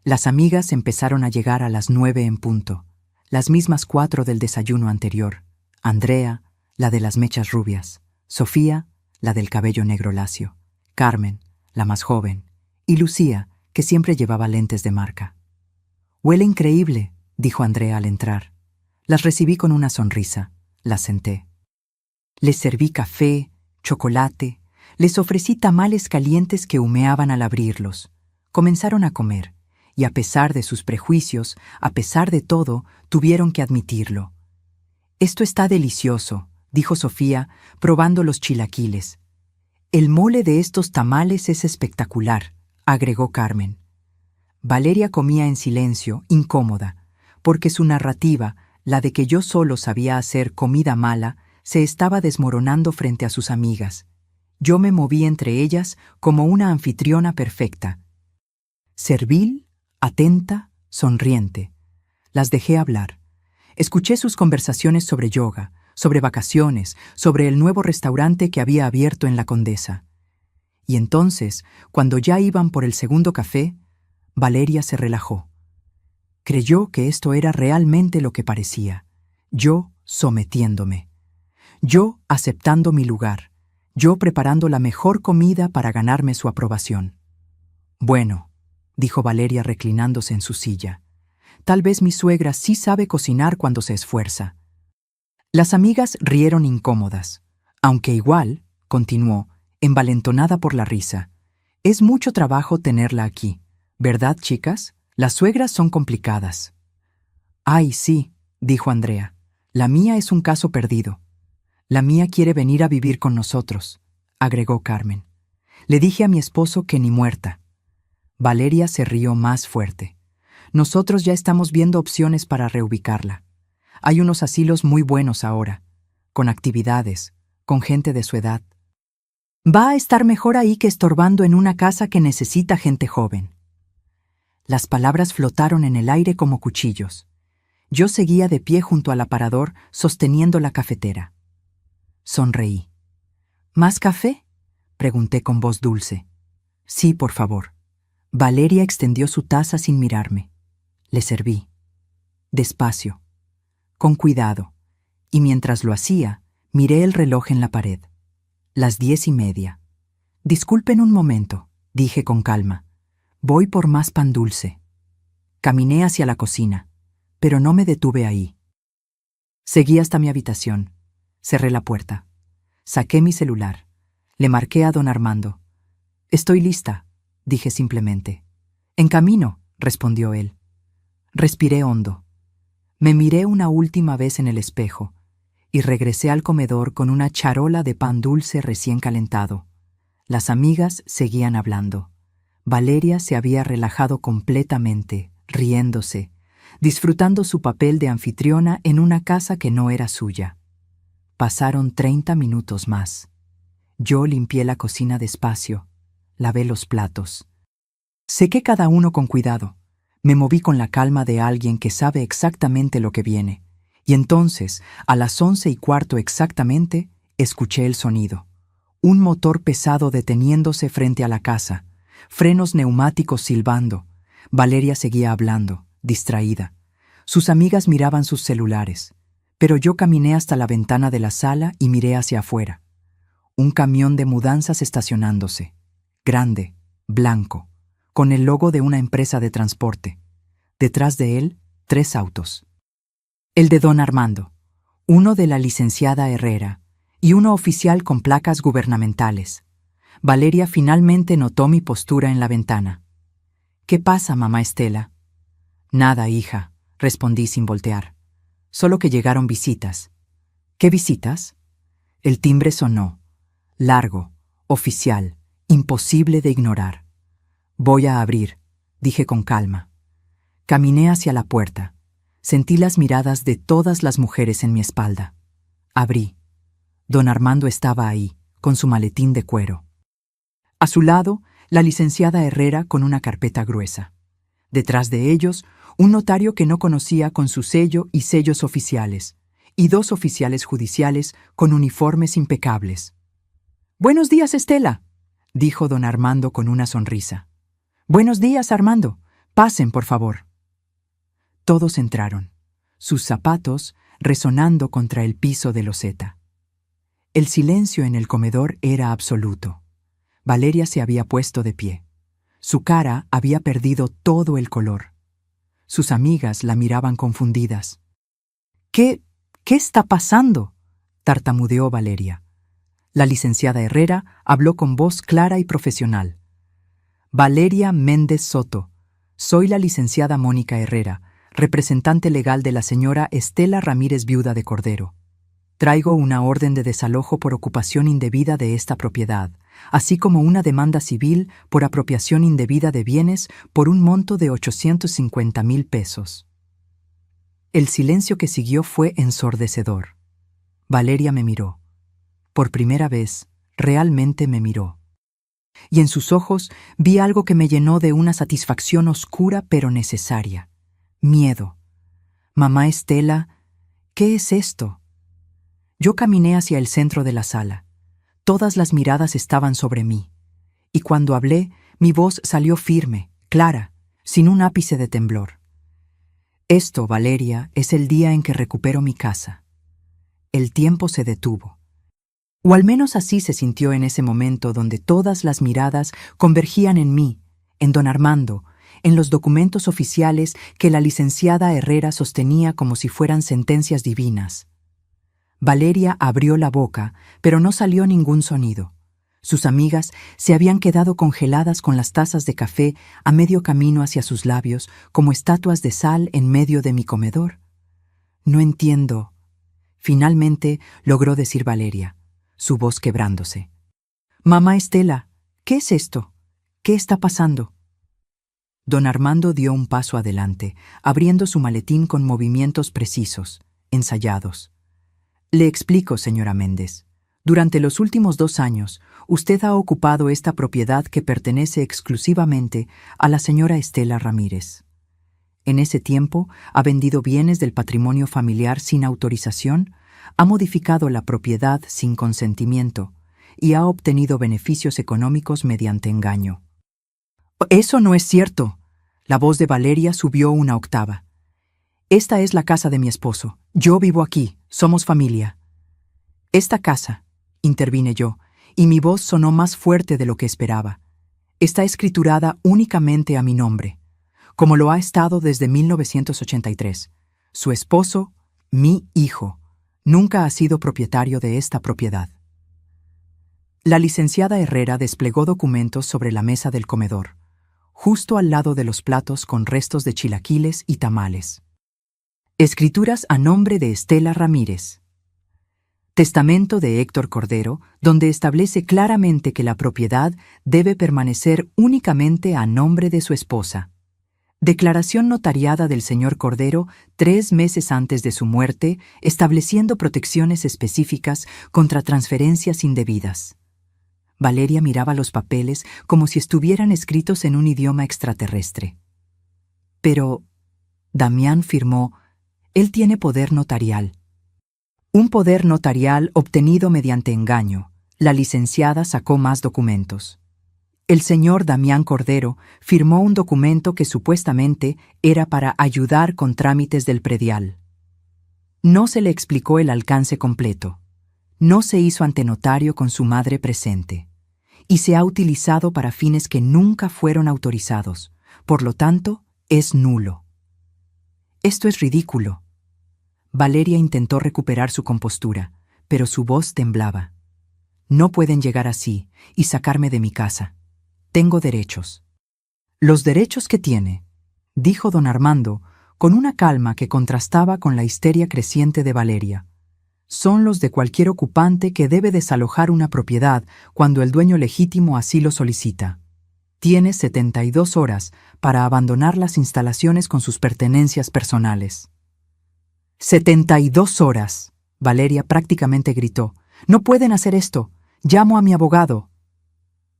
Las amigas empezaron a llegar a las 9 en punto, las mismas 4 del desayuno anterior. Andrea, la de las mechas rubias, Sofía, la del cabello negro lacio, Carmen, la más joven, y Lucía, que siempre llevaba lentes de marca. «Huele increíble», dijo Andrea al entrar. Las recibí con una sonrisa. Las senté. Les serví café, chocolate, les ofrecí tamales calientes que humeaban al abrirlos. Comenzaron a comer, y a pesar de sus prejuicios, a pesar de todo, tuvieron que admitirlo. «Esto está delicioso», dijo Sofía, probando los chilaquiles. «El mole de estos tamales es espectacular», agregó Carmen. Valeria comía en silencio, incómoda, porque su narrativa, la de que yo solo sabía hacer comida mala, se estaba desmoronando frente a sus amigas. Yo me moví entre ellas como una anfitriona perfecta. Servil, atenta, sonriente. Las dejé hablar. Escuché sus conversaciones sobre yoga, sobre vacaciones, sobre el nuevo restaurante que había abierto en La Condesa. Y entonces, cuando ya iban por el segundo café, Valeria se relajó. Creyó que esto era realmente lo que parecía. Yo sometiéndome. Yo aceptando mi lugar. Yo preparando la mejor comida para ganarme su aprobación. «Bueno», dijo Valeria reclinándose en su silla, «tal vez mi suegra sí sabe cocinar cuando se esfuerza». Las amigas rieron incómodas, aunque igual, continuó, envalentonada por la risa. «Es mucho trabajo tenerla aquí, ¿verdad, chicas? Las suegras son complicadas». «Ay, sí», dijo Andrea, «la mía es un caso perdido». «La mía quiere venir a vivir con nosotros», agregó Carmen. «Le dije a mi esposo que ni muerta». Valeria se rió más fuerte. «Nosotros ya estamos viendo opciones para reubicarla. Hay unos asilos muy buenos ahora, con actividades, con gente de su edad. Va a estar mejor ahí que estorbando en una casa que necesita gente joven». Las palabras flotaron en el aire como cuchillos. Yo seguía de pie junto al aparador, sosteniendo la cafetera. Sonreí. «¿Más café?», pregunté con voz dulce. «Sí, por favor». Valeria extendió su taza sin mirarme. Le serví. Despacio, con cuidado, y mientras lo hacía, miré el reloj en la pared. Las 10:30. «Disculpen un momento», dije con calma. «Voy por más pan dulce». Caminé hacia la cocina, pero no me detuve ahí. Seguí hasta mi habitación. Cerré la puerta. Saqué mi celular. Le marqué a don Armando. «Estoy lista», dije simplemente. «En camino», respondió él. Respiré hondo. Me miré una última vez en el espejo y regresé al comedor con una charola de pan dulce recién calentado. Las amigas seguían hablando. Valeria se había relajado completamente, riéndose, disfrutando su papel de anfitriona en una casa que no era suya. Pasaron 30 minutos más. Yo limpié la cocina despacio, lavé los platos. Sequé cada uno con cuidado. Me moví con la calma de alguien que sabe exactamente lo que viene. Y entonces, a las 11:15 exactamente, escuché el sonido. Un motor pesado deteniéndose frente a la casa, frenos neumáticos silbando. Valeria seguía hablando, distraída. Sus amigas miraban sus celulares, pero yo caminé hasta la ventana de la sala y miré hacia afuera. Un camión de mudanzas estacionándose, grande, blanco, con el logo de una empresa de transporte. Detrás de él, 3 autos. El de don Armando, uno de la licenciada Herrera y uno oficial con placas gubernamentales. Valeria finalmente notó mi postura en la ventana. «¿Qué pasa, mamá Estela?» «Nada, hija», respondí sin voltear. «Solo que llegaron visitas». «¿Qué visitas?» El timbre sonó. Largo, oficial, imposible de ignorar. «Voy a abrir», dije con calma. Caminé hacia la puerta. Sentí las miradas de todas las mujeres en mi espalda. Abrí. Don Armando estaba ahí, con su maletín de cuero. A su lado, la licenciada Herrera con una carpeta gruesa. Detrás de ellos, un notario que no conocía con su sello y sellos oficiales, y 2 oficiales judiciales con uniformes impecables. «Buenos días, Estela», dijo don Armando con una sonrisa. «Buenos días, Armando. Pasen, por favor». Todos entraron, sus zapatos resonando contra el piso de loseta. El silencio en el comedor era absoluto. Valeria se había puesto de pie. Su cara había perdido todo el color. Sus amigas la miraban confundidas. ¿Qué está pasando?», tartamudeó Valeria. La licenciada Herrera habló con voz clara y profesional. Valeria Méndez Soto. Soy la licenciada Mónica Herrera, representante legal de la señora Estela Ramírez, viuda de Cordero. Traigo una orden de desalojo por ocupación indebida de esta propiedad, así como una demanda civil por apropiación indebida de bienes por un monto de 850,000 pesos. El silencio que siguió fue ensordecedor. Valeria me miró. Por primera vez, realmente me miró. Y en sus ojos vi algo que me llenó de una satisfacción oscura pero necesaria. Miedo. Mamá Estela, ¿qué es esto? Yo caminé hacia el centro de la sala. Todas las miradas estaban sobre mí. Y cuando hablé, mi voz salió firme, clara, sin un ápice de temblor. Esto, Valeria, es el día en que recupero mi casa. El tiempo se detuvo. O al menos así se sintió en ese momento donde todas las miradas convergían en mí, en don Armando, en los documentos oficiales que la licenciada Herrera sostenía como si fueran sentencias divinas. Valeria abrió la boca, pero no salió ningún sonido. Sus amigas se habían quedado congeladas con las tazas de café a medio camino hacia sus labios, como estatuas de sal en medio de mi comedor. No entiendo. Finalmente logró decir Valeria, su voz quebrándose. Mamá Estela, ¿qué es esto? ¿Qué está pasando? Don Armando dio un paso adelante, abriendo su maletín con movimientos precisos, ensayados. Le explico, señora Méndez. Durante los últimos 2 años, usted ha ocupado esta propiedad que pertenece exclusivamente a la señora Estela Ramírez. En ese tiempo, ha vendido bienes del patrimonio familiar sin autorización, ha modificado la propiedad sin consentimiento y ha obtenido beneficios económicos mediante engaño. Eso no es cierto. La voz de Valeria subió una octava. Esta es la casa de mi esposo. Yo vivo aquí. Somos familia. Esta casa, intervine yo, y mi voz sonó más fuerte de lo que esperaba. Está escriturada únicamente a mi nombre, como lo ha estado desde 1983. Su esposo, mi hijo, nunca ha sido propietario de esta propiedad. La licenciada Herrera desplegó documentos sobre la mesa del comedor, justo al lado de los platos con restos de chilaquiles y tamales. Escrituras a nombre de Estela Ramírez. Testamento de Héctor Cordero, donde establece claramente que la propiedad debe permanecer únicamente a nombre de su esposa. Declaración notariada del señor Cordero 3 meses antes de su muerte, estableciendo protecciones específicas contra transferencias indebidas. Valeria miraba los papeles como si estuvieran escritos en un idioma extraterrestre. Pero Damián firmó, él tiene poder notarial. Un poder notarial obtenido mediante engaño. La licenciada sacó más documentos. El señor Damián Cordero firmó un documento que supuestamente era para ayudar con trámites del predial. No se le explicó el alcance completo. No se hizo ante notario con su madre presente. Y se ha utilizado para fines que nunca fueron autorizados. Por lo tanto, es nulo. Esto es ridículo. Valeria intentó recuperar su compostura, pero su voz temblaba. No pueden llegar así y sacarme de mi casa. Tengo derechos. Los derechos que tiene, dijo don Armando, con una calma que contrastaba con la histeria creciente de Valeria, son los de cualquier ocupante que debe desalojar una propiedad cuando el dueño legítimo así lo solicita. Tiene 72 horas para abandonar las instalaciones con sus pertenencias personales. 72 horas. Valeria prácticamente gritó. No pueden hacer esto. Llamo a mi abogado.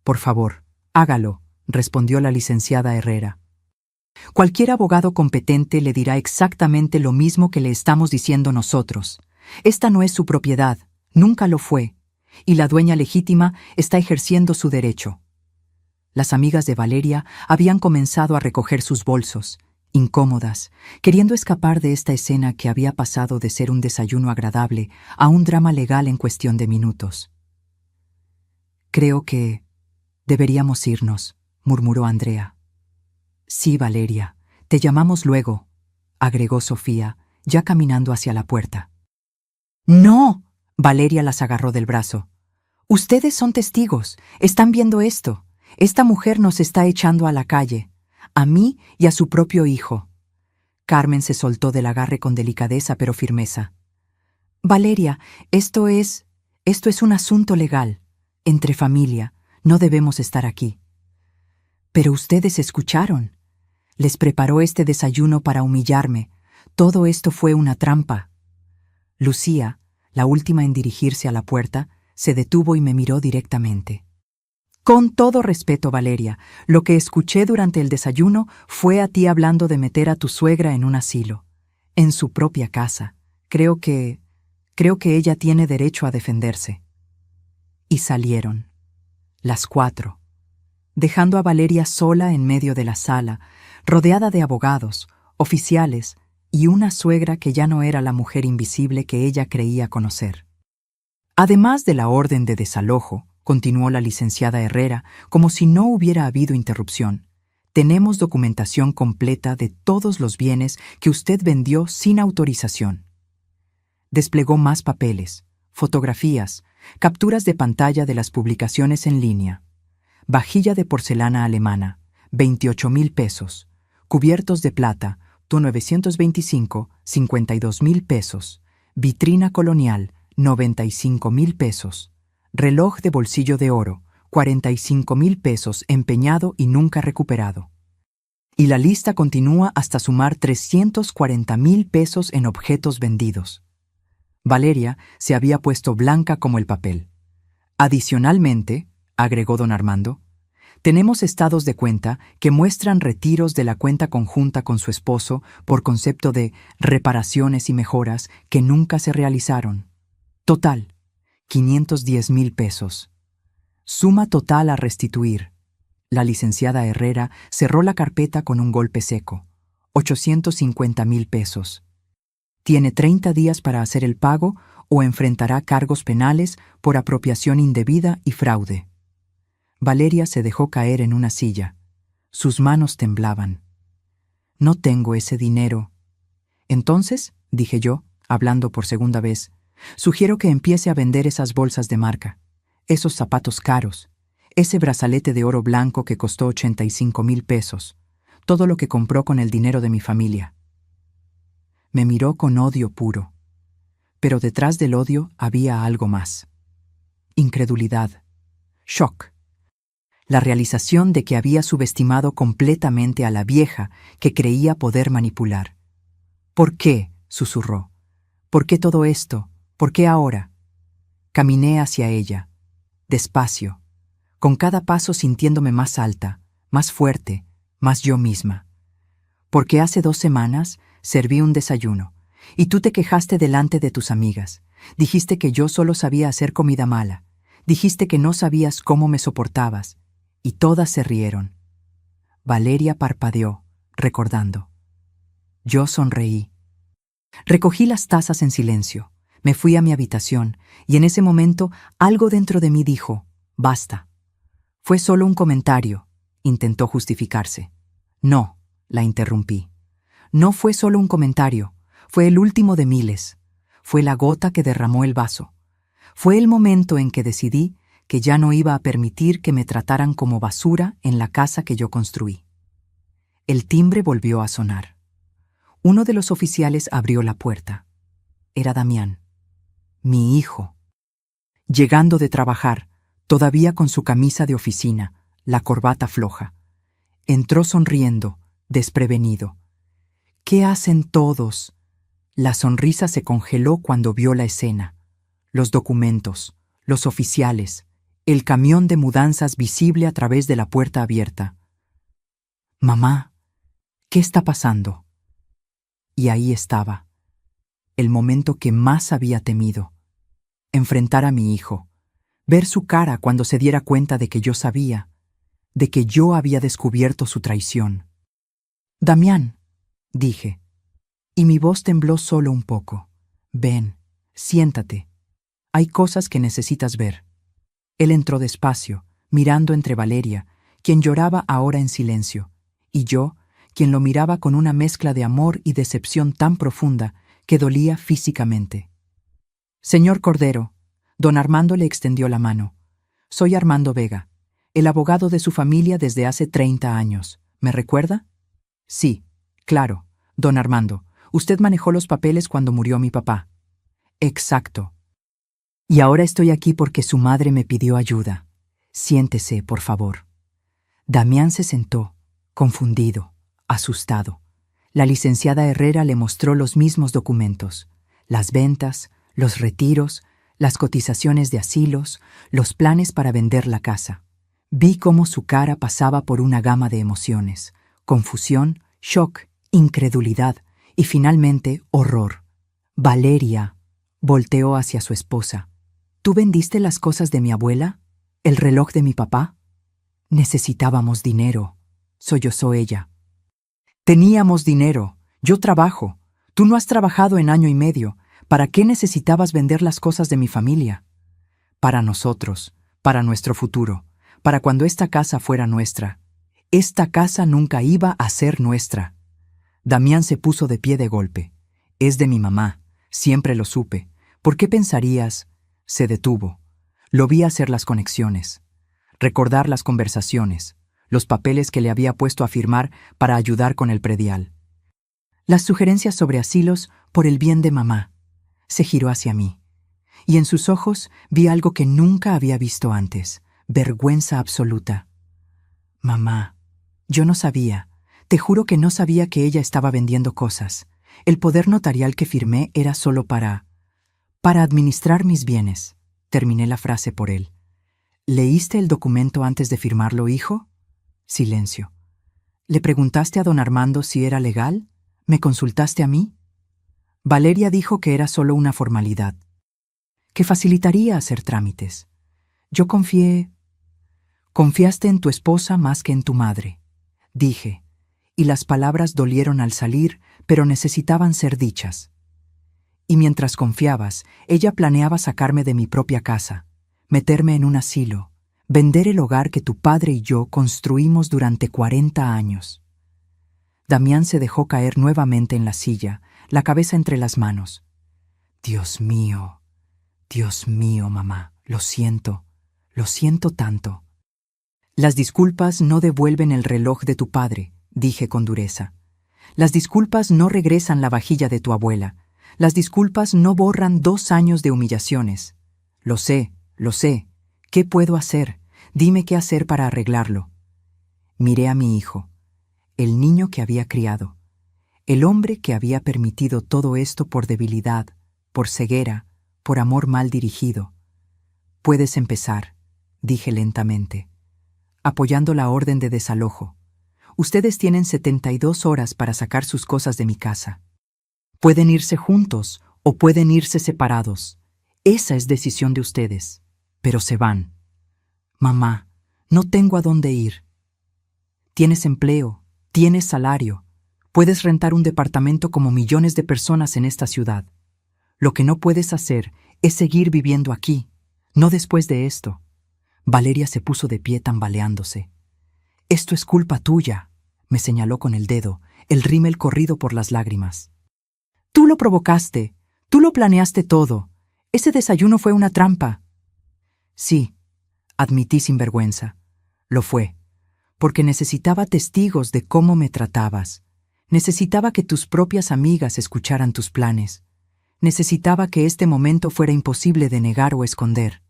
Por favor, hágalo, respondió la licenciada Herrera. Cualquier abogado competente le dirá exactamente lo mismo que le estamos diciendo nosotros. Esta no es su propiedad, nunca lo fue, y la dueña legítima está ejerciendo su derecho. Las amigas de Valeria habían comenzado a recoger sus bolsos, incómodas, queriendo escapar de esta escena que había pasado de ser un desayuno agradable a un drama legal en cuestión de minutos. Creo que deberíamos irnos, murmuró Andrea. Sí, Valeria, te llamamos luego, agregó Sofía, ya caminando hacia la puerta. ¡No! Valeria las agarró del brazo. Ustedes son testigos, están viendo esto. Esta mujer nos está echando a la calle, a mí y a su propio hijo. Carmen se soltó del agarre con delicadeza pero firmeza. Valeria, esto es un asunto legal, entre familia, no debemos estar aquí. Pero ustedes escucharon. Les preparó este desayuno para humillarme. Todo esto fue una trampa. Lucía, la última en dirigirse a la puerta, se detuvo y me miró directamente. Con todo respeto, Valeria, lo que escuché durante el desayuno fue a ti hablando de meter a tu suegra en un asilo, en su propia casa. Creo que ella tiene derecho a defenderse. Y salieron, las 4, dejando a Valeria sola en medio de la sala, rodeada de abogados, oficiales y una suegra que ya no era la mujer invisible que ella creía conocer. Además de la orden de desalojo, continuó la licenciada Herrera, como si no hubiera habido interrupción, tenemos documentación completa de todos los bienes que usted vendió sin autorización. Desplegó más papeles, fotografías, capturas de pantalla de las publicaciones en línea. Vajilla de porcelana alemana, 28,000 pesos. Cubiertos de plata, tu 925, 52,000 pesos. Vitrina colonial, 95,000 pesos. Reloj de bolsillo de oro, 45,000 pesos empeñado y nunca recuperado. Y la lista continúa hasta sumar 340,000 pesos en objetos vendidos. Valeria se había puesto blanca como el papel. Adicionalmente, agregó don Armando, tenemos estados de cuenta que muestran retiros de la cuenta conjunta con su esposo por concepto de reparaciones y mejoras que nunca se realizaron. Total, 510,000 pesos. Suma total a restituir. La licenciada Herrera cerró la carpeta con un golpe seco. 850,000 pesos. Tiene 30 días para hacer el pago o enfrentará cargos penales por apropiación indebida y fraude. Valeria se dejó caer en una silla. Sus manos temblaban. No tengo ese dinero. Entonces, dije yo, hablando por segunda vez, sugiero que empiece a vender esas bolsas de marca, esos zapatos caros, ese brazalete de oro blanco que costó 85,000 pesos, todo lo que compró con el dinero de mi familia. Me miró con odio puro, pero detrás del odio había algo más. Incredulidad, shock, la realización de que había subestimado completamente a la vieja que creía poder manipular. ¿Por qué?, susurró. ¿Por qué todo esto? ¿Por qué ahora? Caminé hacia ella, despacio, con cada paso sintiéndome más alta, más fuerte, más yo misma. Porque hace 2 semanas serví un desayuno, y tú te quejaste delante de tus amigas. Dijiste que yo solo sabía hacer comida mala. Dijiste que no sabías cómo me soportabas, y todas se rieron. Valeria parpadeó, recordando. Yo sonreí. Recogí las tazas en silencio. Me fui a mi habitación, y en ese momento algo dentro de mí dijo, basta. Fue solo un comentario, intentó justificarse. No, la interrumpí. No fue solo un comentario, fue el último de miles. Fue la gota que derramó el vaso. Fue el momento en que decidí que ya no iba a permitir que me trataran como basura en la casa que yo construí. El timbre volvió a sonar. Uno de los oficiales abrió la puerta. Era Damián, mi hijo. Llegando de trabajar, todavía con su camisa de oficina, la corbata floja. Entró sonriendo, desprevenido. ¿Qué hacen todos? La sonrisa se congeló cuando vio la escena. Los documentos, los oficiales, el camión de mudanzas visible a través de la puerta abierta. Mamá, ¿qué está pasando? Y ahí estaba, el momento que más había temido. Enfrentar a mi hijo, ver su cara cuando se diera cuenta de que yo sabía, de que yo había descubierto su traición. Damián, dije, y mi voz tembló solo un poco. Ven, siéntate. Hay cosas que necesitas ver. Él entró despacio, mirando entre Valeria, quien lloraba ahora en silencio, y yo, quien lo miraba con una mezcla de amor y decepción tan profunda que dolía físicamente. Señor Cordero, Don Armando le extendió la mano. Soy Armando Vega, el abogado de su familia desde hace 30 años. ¿Me recuerda? Sí, claro, don Armando. Usted manejó los papeles cuando murió mi papá. Exacto. Y ahora estoy aquí porque su madre me pidió ayuda. Siéntese, por favor. Damián se sentó, confundido, asustado. La licenciada Herrera le mostró los mismos documentos: las ventas, los retiros, las cotizaciones de asilos, los planes para vender la casa. Vi cómo su cara pasaba por una gama de emociones: confusión, shock, incredulidad y finalmente horror. Valeria volteó hacia su esposa. ¿Tú vendiste las cosas de mi abuela? ¿El reloj de mi papá? Necesitábamos dinero, sollozó ella. Teníamos dinero. Yo trabajo. Tú no has trabajado en año y medio. ¿Para qué necesitabas vender las cosas de mi familia? Para nosotros, para nuestro futuro, para cuando esta casa fuera nuestra. Esta casa nunca iba a ser nuestra. Damián se puso de pie de golpe. Es de mi mamá. Siempre lo supe. ¿Por qué pensarías? Se detuvo. Lo vi hacer las conexiones, recordar las conversaciones, los papeles que le había puesto a firmar para ayudar con el predial. Las sugerencias sobre asilos por el bien de mamá. Se giró hacia mí, y en sus ojos vi algo que nunca había visto antes: vergüenza absoluta. Mamá, yo no sabía, te juro que no sabía que ella estaba vendiendo cosas. El poder notarial que firmé era solo para administrar mis bienes. Terminé la frase por él. ¿Leíste el documento antes de firmarlo, hijo? Silencio. ¿Le preguntaste a don Armando si era legal? ¿Me consultaste a mí? Valeria dijo que era solo una formalidad, que facilitaría hacer trámites. Yo confié. Confiaste en tu esposa más que en tu madre, dije, y las palabras dolieron al salir, pero necesitaban ser dichas. Y mientras confiabas, ella planeaba sacarme de mi propia casa, meterme en un asilo, vender el hogar que tu padre y yo construimos durante 40 años. Damián se dejó caer nuevamente en la silla, la cabeza entre las manos. Dios mío, mamá, lo siento tanto. Las disculpas no devuelven el reloj de tu padre, dije con dureza. Las disculpas no regresan la vajilla de tu abuela. Las disculpas no borran 2 años de humillaciones. Lo sé. ¿Qué puedo hacer? Dime qué hacer para arreglarlo. Miré a mi hijo, el niño que había criado, el hombre que había permitido todo esto por debilidad, por ceguera, por amor mal dirigido. Puedes empezar, dije lentamente, apoyando la orden de desalojo. Ustedes tienen 72 horas para sacar sus cosas de mi casa. Pueden irse juntos o pueden irse separados. Esa es decisión de ustedes. Pero se van. Mamá, no tengo a dónde ir. Tienes empleo, tienes salario. Puedes rentar un departamento como millones de personas en esta ciudad. Lo que no puedes hacer es seguir viviendo aquí. No después de esto. Valeria se puso de pie tambaleándose. Esto es culpa tuya, me señaló con el dedo, el rímel corrido por las lágrimas. Tú lo provocaste, tú lo planeaste todo. Ese desayuno fue una trampa. Sí, admití sin vergüenza. Lo fue, porque necesitaba testigos de cómo me tratabas. Necesitaba que tus propias amigas escucharan tus planes. Necesitaba que este momento fuera imposible de negar o esconder.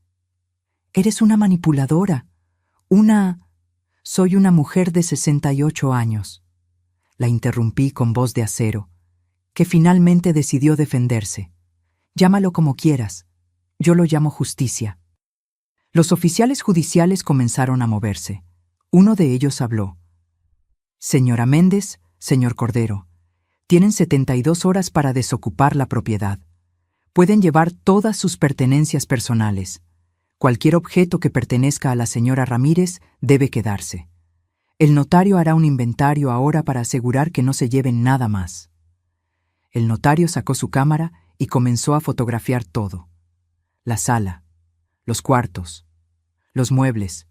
Eres una manipuladora. Soy una mujer de 68 años. La interrumpí con voz de acero, que finalmente decidió defenderse. Llámalo como quieras. Yo lo llamo justicia. Los oficiales judiciales comenzaron a moverse. Uno de ellos habló. Señora Méndez, señor Cordero, tienen 72 horas para desocupar la propiedad. Pueden llevar todas sus pertenencias personales. Cualquier objeto que pertenezca a la señora Ramírez debe quedarse. El notario hará un inventario ahora para asegurar que no se lleven nada más. El notario sacó su cámara y comenzó a fotografiar todo. La sala, los cuartos, los muebles.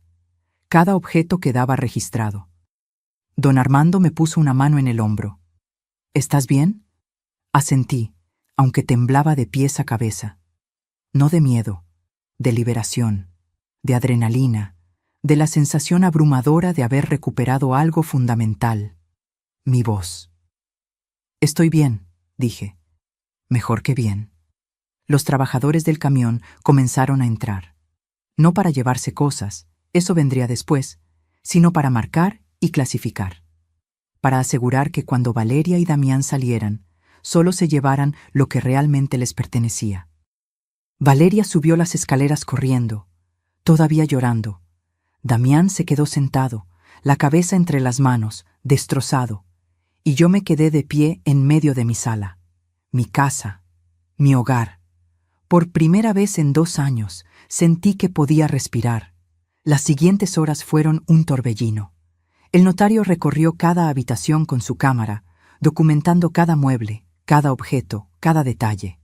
Cada objeto quedaba registrado. Don Armando me puso una mano en el hombro. ¿Estás bien? Asentí, aunque temblaba de pies a cabeza. No de miedo, de liberación, de adrenalina, de la sensación abrumadora de haber recuperado algo fundamental, mi voz. Estoy bien, dije. Mejor que bien. Los trabajadores del camión comenzaron a entrar. No para llevarse cosas, eso vendría después, sino para marcar y clasificar. Para asegurar que cuando Valeria y Damián salieran, solo se llevaran lo que realmente les pertenecía. Valeria subió las escaleras corriendo, todavía llorando. Damián se quedó sentado, la cabeza entre las manos, destrozado, y yo me quedé de pie en medio de mi sala, mi casa, mi hogar. Por primera vez en 2 años sentí que podía respirar. Las siguientes horas fueron un torbellino. El notario recorrió cada habitación con su cámara, documentando cada mueble, cada objeto, cada detalle.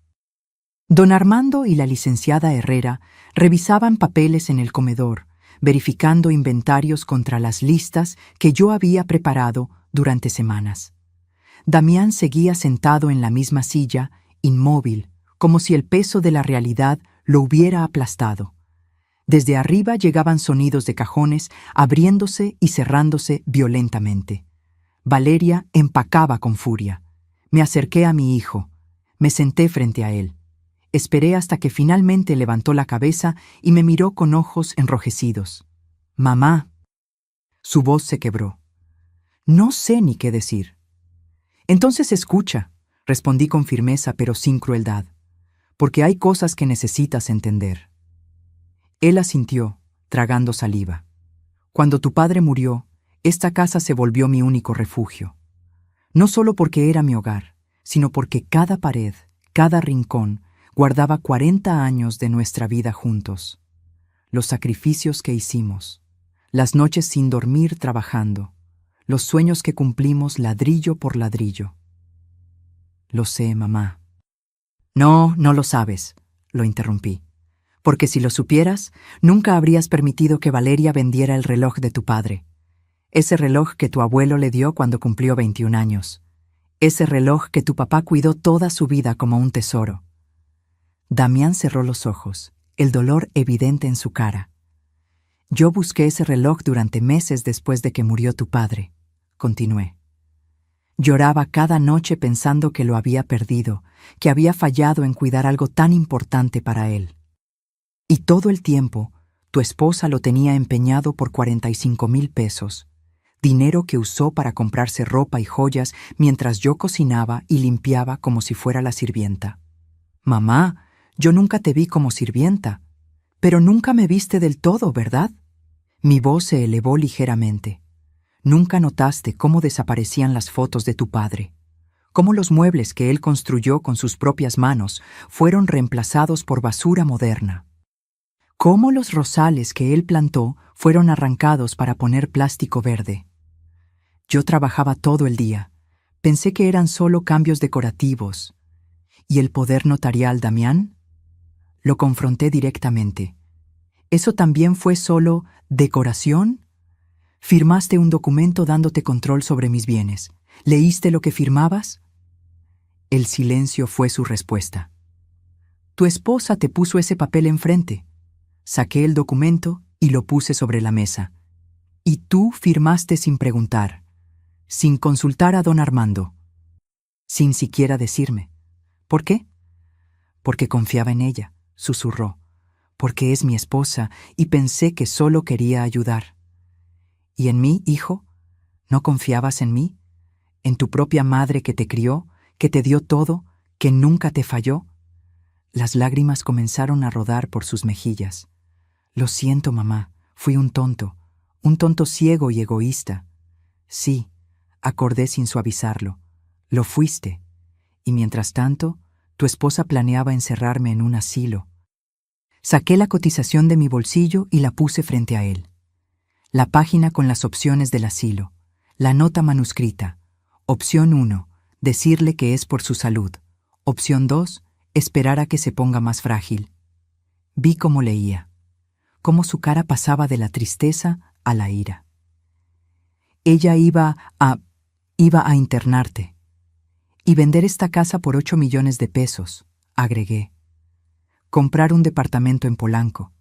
Don Armando y la licenciada Herrera revisaban papeles en el comedor, verificando inventarios contra las listas que yo había preparado durante semanas. Damián seguía sentado en la misma silla, inmóvil, como si el peso de la realidad lo hubiera aplastado. Desde arriba llegaban sonidos de cajones abriéndose y cerrándose violentamente. Valeria empacaba con furia. Me acerqué a mi hijo. Me senté frente a él. Esperé hasta que finalmente levantó la cabeza y me miró con ojos enrojecidos. «Mamá». Su voz se quebró. No sé ni qué decir. «Entonces escucha», respondí con firmeza pero sin crueldad, «porque hay cosas que necesitas entender». Él asintió, tragando saliva. «Cuando tu padre murió, esta casa se volvió mi único refugio. No solo porque era mi hogar, sino porque cada pared, cada rincón, guardaba 40 años de nuestra vida juntos. Los sacrificios que hicimos, las noches sin dormir trabajando, los sueños que cumplimos ladrillo por ladrillo». «Lo sé, mamá». «No, no lo sabes», lo interrumpí. «Porque si lo supieras, nunca habrías permitido que Valeria vendiera el reloj de tu padre. Ese reloj que tu abuelo le dio cuando cumplió 21 años. Ese reloj que tu papá cuidó toda su vida como un tesoro». Damián cerró los ojos, el dolor evidente en su cara. «Yo busqué ese reloj durante meses después de que murió tu padre», continué. «Lloraba cada noche pensando que lo había perdido, que había fallado en cuidar algo tan importante para él. Y todo el tiempo, tu esposa lo tenía empeñado por 45,000 pesos, dinero que usó para comprarse ropa y joyas mientras yo cocinaba y limpiaba como si fuera la sirvienta. Mamá, yo nunca te vi como sirvienta, pero nunca me viste del todo, ¿verdad?» Mi voz se elevó ligeramente. «Nunca notaste cómo desaparecían las fotos de tu padre, cómo los muebles que él construyó con sus propias manos fueron reemplazados por basura moderna, cómo los rosales que él plantó fueron arrancados para poner plástico verde. Yo trabajaba todo el día. Pensé que eran solo cambios decorativos. ¿Y el poder notarial, Damián?». Lo confronté directamente. «¿Eso también fue solo decoración? Firmaste un documento dándote control sobre mis bienes. ¿Leíste lo que firmabas?». El silencio fue su respuesta. «Tu esposa te puso ese papel enfrente». Saqué el documento y lo puse sobre la mesa. «Y tú firmaste sin preguntar, sin consultar a don Armando, sin siquiera decirme. ¿Por qué?». «Porque confiaba en ella», susurró. «Porque es mi esposa y pensé que solo quería ayudar». «¿Y en mí, hijo? ¿No confiabas en mí? ¿En tu propia madre que te crió, que te dio todo, que nunca te falló?». Las lágrimas comenzaron a rodar por sus mejillas. «Lo siento, mamá, fui un tonto ciego y egoísta». «Sí», acordé sin suavizarlo, «lo fuiste. Y mientras tanto, tu esposa planeaba encerrarme en un asilo». Saqué la cotización de mi bolsillo y la puse frente a él. La página con las opciones del asilo, la nota manuscrita. Opción 1, decirle que es por su salud. Opción 2, esperar a que se ponga más frágil. Vi cómo leía, cómo su cara pasaba de la tristeza a la ira. «Ella iba a internarte y vender esta casa por 8 millones de pesos», agregué. comprar un departamento en Polanco,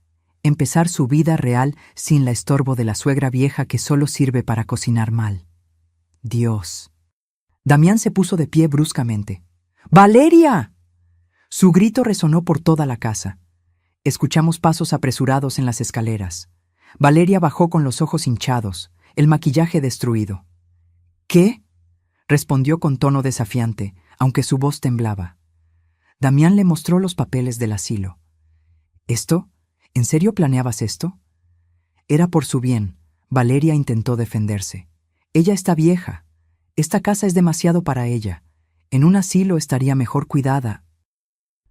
empezar su vida real sin la estorbo de la suegra vieja que solo sirve para cocinar mal. Dios. Damián se puso de pie bruscamente. ¡Valeria! Su grito resonó por toda la casa. Escuchamos pasos apresurados en las escaleras. Valeria bajó con los ojos hinchados, el maquillaje destruido. ¿Qué? Respondió con tono desafiante, aunque su voz temblaba. Damián le mostró los papeles del asilo. ¿Esto? ¿En serio planeabas esto? Era por su bien. Valeria intentó defenderse. Ella está vieja. Esta casa es demasiado para ella. En un asilo estaría mejor cuidada.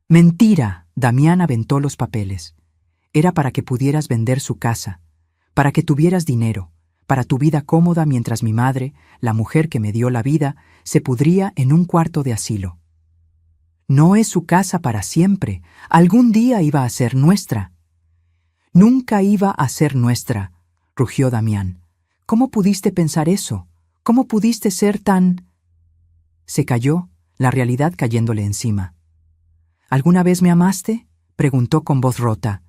Mentira. Damián aventó los papeles. Era para que pudieras vender su casa, para que tuvieras dinero, para tu vida cómoda mientras mi madre, la mujer que me dio la vida, se pudría en un cuarto de asilo. No es su casa para siempre. Algún día iba a ser nuestra. Nunca iba a ser nuestra, rugió Damián. ¿Cómo pudiste pensar eso? ¿Cómo pudiste ser tan...? Se calló, la realidad cayéndole encima. ¿Alguna vez me amaste?, preguntó con voz rota.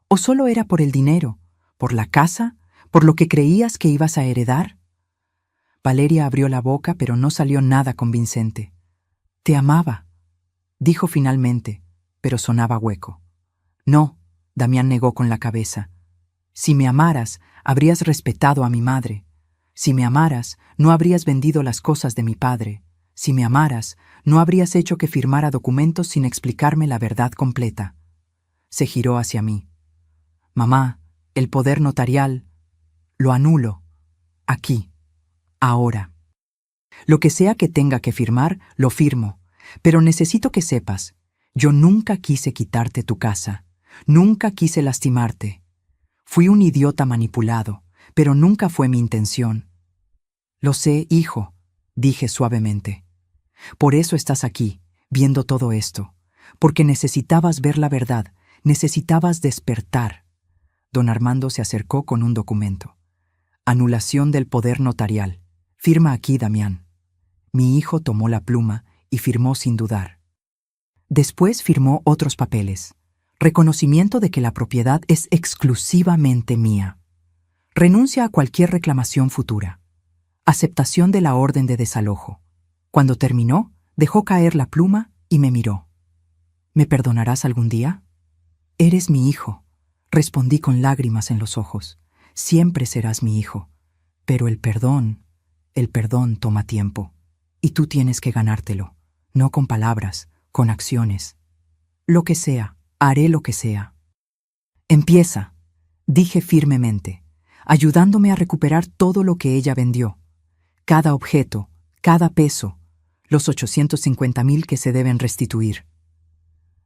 ¿O solo era por el dinero, por la casa, por lo que creías que ibas a heredar? Valeria abrió la boca, pero no salió nada convincente. Te amaba, dijo finalmente, pero sonaba hueco. No, Damián negó con la cabeza. Si me amaras, habrías respetado a mi madre. Si me amaras, no habrías vendido las cosas de mi padre. Si me amaras, no habrías hecho que firmara documentos sin explicarme la verdad completa. Se giró hacia mí. Mamá, el poder notarial, lo anulo. Aquí, ahora. Lo que sea que tenga que firmar, lo firmo. Pero necesito que sepas, yo nunca quise quitarte tu casa. Nunca quise lastimarte. Fui un idiota manipulado, pero nunca fue mi intención. Lo sé, hijo, dije suavemente. Por eso estás aquí, viendo todo esto, porque necesitabas ver la verdad, necesitabas despertar. Don Armando se acercó con un documento. Anulación del poder notarial. Firma aquí, Damián. Mi hijo tomó la pluma y firmó sin dudar. Después firmó otros papeles. Reconocimiento de que la propiedad es exclusivamente mía. Renuncia a cualquier reclamación futura. Aceptación de la orden de desalojo. Cuando terminó, dejó caer la pluma y me miró. ¿Me perdonarás algún día? Eres mi hijo, respondí con lágrimas en los ojos. Siempre serás mi hijo. Pero el perdón toma tiempo. Y tú tienes que ganártelo, no con palabras, con acciones. Lo que sea, haré lo que sea. Empieza, dije firmemente, ayudándome a recuperar todo lo que ella vendió. Cada objeto, cada peso, los 850,000 que se deben restituir.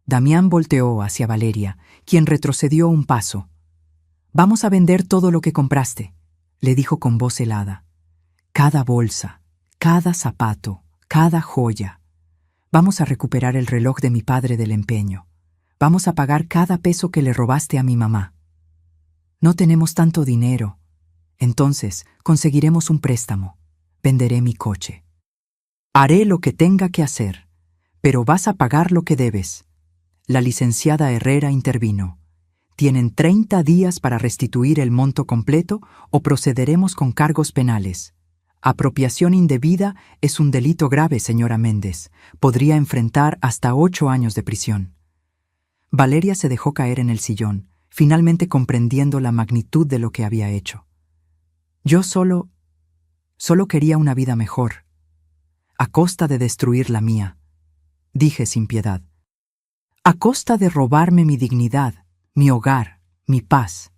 Damián volteó hacia Valeria, quien retrocedió un paso. Vamos a vender todo lo que compraste, le dijo con voz helada. Cada bolsa, cada zapato, cada joya. Vamos a recuperar el reloj de mi padre del empeño. Vamos a pagar cada peso que le robaste a mi mamá. No tenemos tanto dinero. Entonces, conseguiremos un préstamo. Venderé mi coche. Haré lo que tenga que hacer, pero vas a pagar lo que debes. La licenciada Herrera intervino. Tienen 30 días para restituir el monto completo o procederemos con cargos penales. Apropiación indebida es un delito grave, señora Méndez. Podría enfrentar hasta 8 años de prisión. Valeria se dejó caer en el sillón, finalmente comprendiendo la magnitud de lo que había hecho. Yo solo quería una vida mejor, a costa de destruir la mía, dije sin piedad. A costa de robarme mi dignidad, mi hogar, mi paz.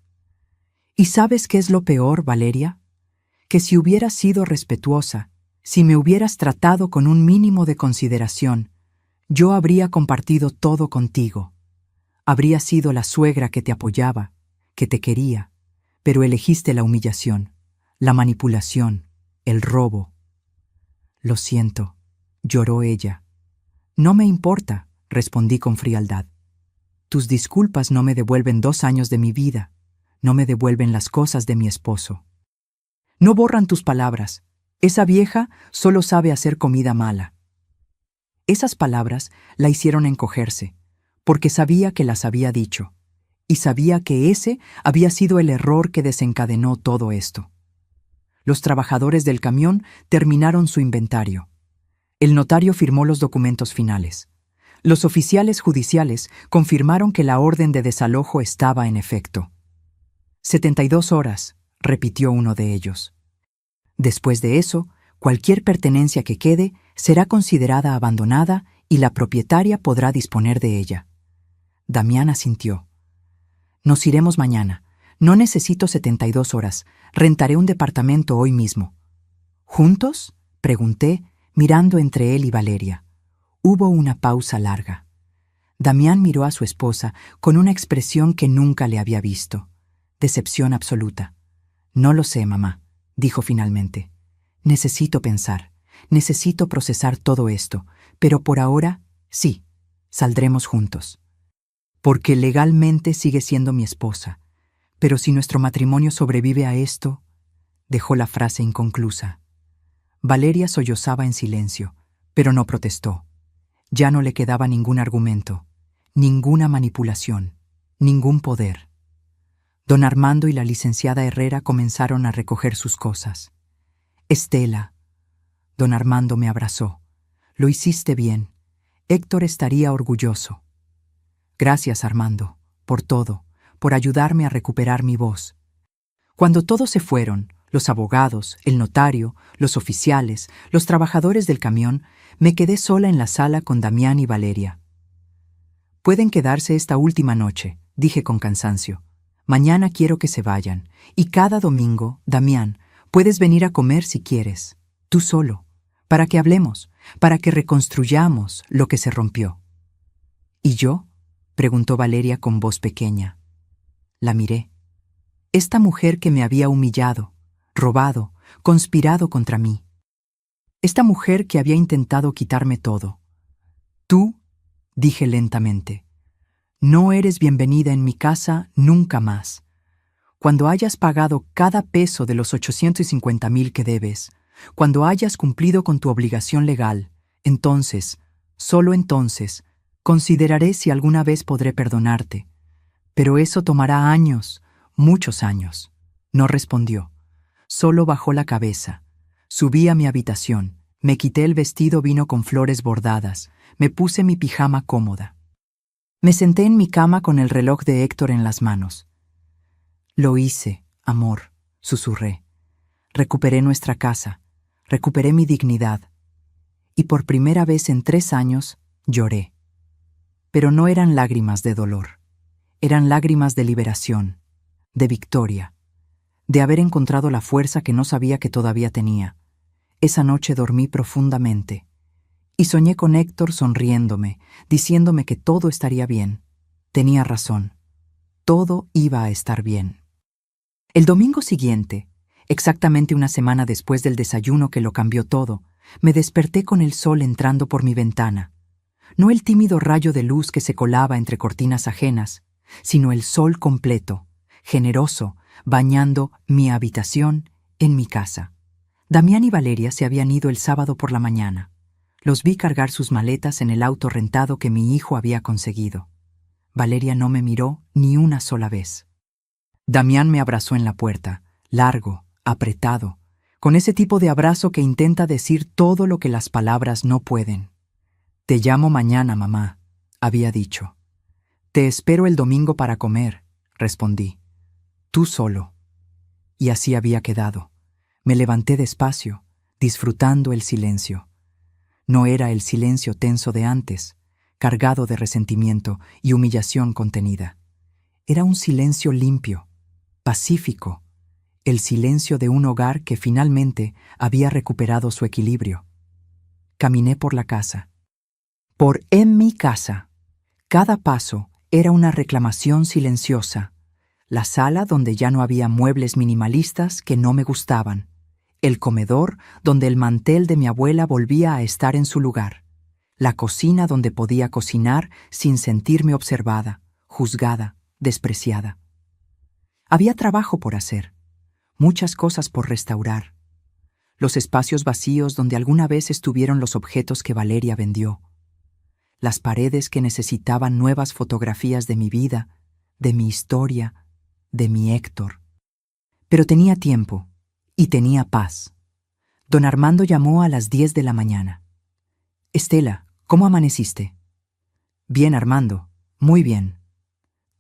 ¿Y sabes qué es lo peor, Valeria? Que si hubieras sido respetuosa, si me hubieras tratado con un mínimo de consideración, yo habría compartido todo contigo. Habría sido la suegra que te apoyaba, que te quería, pero elegiste la humillación, la manipulación, el robo. Lo siento, lloró ella. No me importa, respondí con frialdad. Tus disculpas no me devuelven 2 años de mi vida, no me devuelven las cosas de mi esposo. No borran tus palabras. Esa vieja solo sabe hacer comida mala. Esas palabras la hicieron encogerse. porque sabía que las había dicho, y sabía que ese había sido el error que desencadenó todo esto. Los trabajadores del camión terminaron su inventario. El notario firmó los documentos finales. Los oficiales judiciales confirmaron que la orden de desalojo estaba en efecto. 72 horas, repitió uno de ellos. Después de eso, cualquier pertenencia que quede será considerada abandonada y la propietaria podrá disponer de ella. Damián asintió. Nos iremos mañana. No necesito 72 horas. Rentaré un departamento hoy mismo. ¿Juntos?, pregunté, mirando entre él y Valeria. Hubo una pausa larga. Damián miró a su esposa con una expresión que nunca le había visto. Decepción absoluta. No lo sé, mamá, dijo finalmente. Necesito pensar, necesito procesar todo esto, pero por ahora, sí, saldremos juntos. Porque legalmente sigue siendo mi esposa, pero si nuestro matrimonio sobrevive a esto, dejó la frase inconclusa. Valeria sollozaba en silencio, pero no protestó. Ya no le quedaba ningún argumento, ninguna manipulación, ningún poder. Don Armando y la licenciada Herrera comenzaron a recoger sus cosas. Estela. Don Armando me abrazó. Lo hiciste bien. Héctor estaría orgulloso. Gracias, Armando, por todo, por ayudarme a recuperar mi voz. Cuando todos se fueron, los abogados, el notario, los oficiales, los trabajadores del camión, me quedé sola en la sala con Damián y Valeria. Pueden quedarse esta última noche, dije con cansancio. Mañana quiero que se vayan, y cada domingo, Damián, puedes venir a comer si quieres, tú solo, para que hablemos, para que reconstruyamos lo que se rompió. ¿Y yo?, preguntó Valeria con voz pequeña. La miré. Esta mujer que me había humillado, robado, conspirado contra mí. Esta mujer que había intentado quitarme todo. Tú, dije lentamente, no eres bienvenida en mi casa nunca más. Cuando hayas pagado cada peso de los 850,000 que debes, cuando hayas cumplido con tu obligación legal, entonces, solo entonces, consideraré si alguna vez podré perdonarte. Pero eso tomará años, muchos años. No respondió. Solo bajó la cabeza. Subí a mi habitación. Me quité el vestido vino con flores bordadas. Me puse mi pijama cómoda. Me senté en mi cama con el reloj de Héctor en las manos. Lo hice, amor, susurré. Recuperé nuestra casa. Recuperé mi dignidad. Y por primera vez en 3 años, lloré. Pero no eran lágrimas de dolor. Eran lágrimas de liberación, de victoria, de haber encontrado la fuerza que no sabía que todavía tenía. Esa noche dormí profundamente y soñé con Héctor sonriéndome, diciéndome que todo estaría bien. Tenía razón. Todo iba a estar bien. El domingo siguiente, exactamente una semana después del desayuno que lo cambió todo, me desperté con el sol entrando por mi ventana. No el tímido rayo de luz que se colaba entre cortinas ajenas, sino el sol completo, generoso, bañando mi habitación en mi casa. Damián y Valeria se habían ido el sábado por la mañana. Los vi cargar sus maletas en el auto rentado que mi hijo había conseguido. Valeria no me miró ni una sola vez. Damián me abrazó en la puerta, largo, apretado, con ese tipo de abrazo que intenta decir todo lo que las palabras no pueden. Te llamo mañana, mamá, había dicho. Te espero el domingo para comer, respondí. Tú solo. Y así había quedado. Me levanté despacio, disfrutando el silencio. No era el silencio tenso de antes, cargado de resentimiento y humillación contenida. Era un silencio limpio, pacífico, el silencio de un hogar que finalmente había recuperado su equilibrio. Caminé por la casa. En mi casa. Cada paso era una reclamación silenciosa. La sala donde ya no había muebles minimalistas que no me gustaban. El comedor donde el mantel de mi abuela volvía a estar en su lugar. La cocina donde podía cocinar sin sentirme observada, juzgada, despreciada. Había trabajo por hacer, muchas cosas por restaurar. Los espacios vacíos donde alguna vez estuvieron los objetos que Valeria vendió. las paredes que necesitaban nuevas fotografías de mi vida, de mi historia, de mi Héctor. Pero tenía tiempo y tenía paz. Don Armando llamó a las 10 de la mañana. «Estela, ¿cómo amaneciste?» «Bien, Armando, muy bien.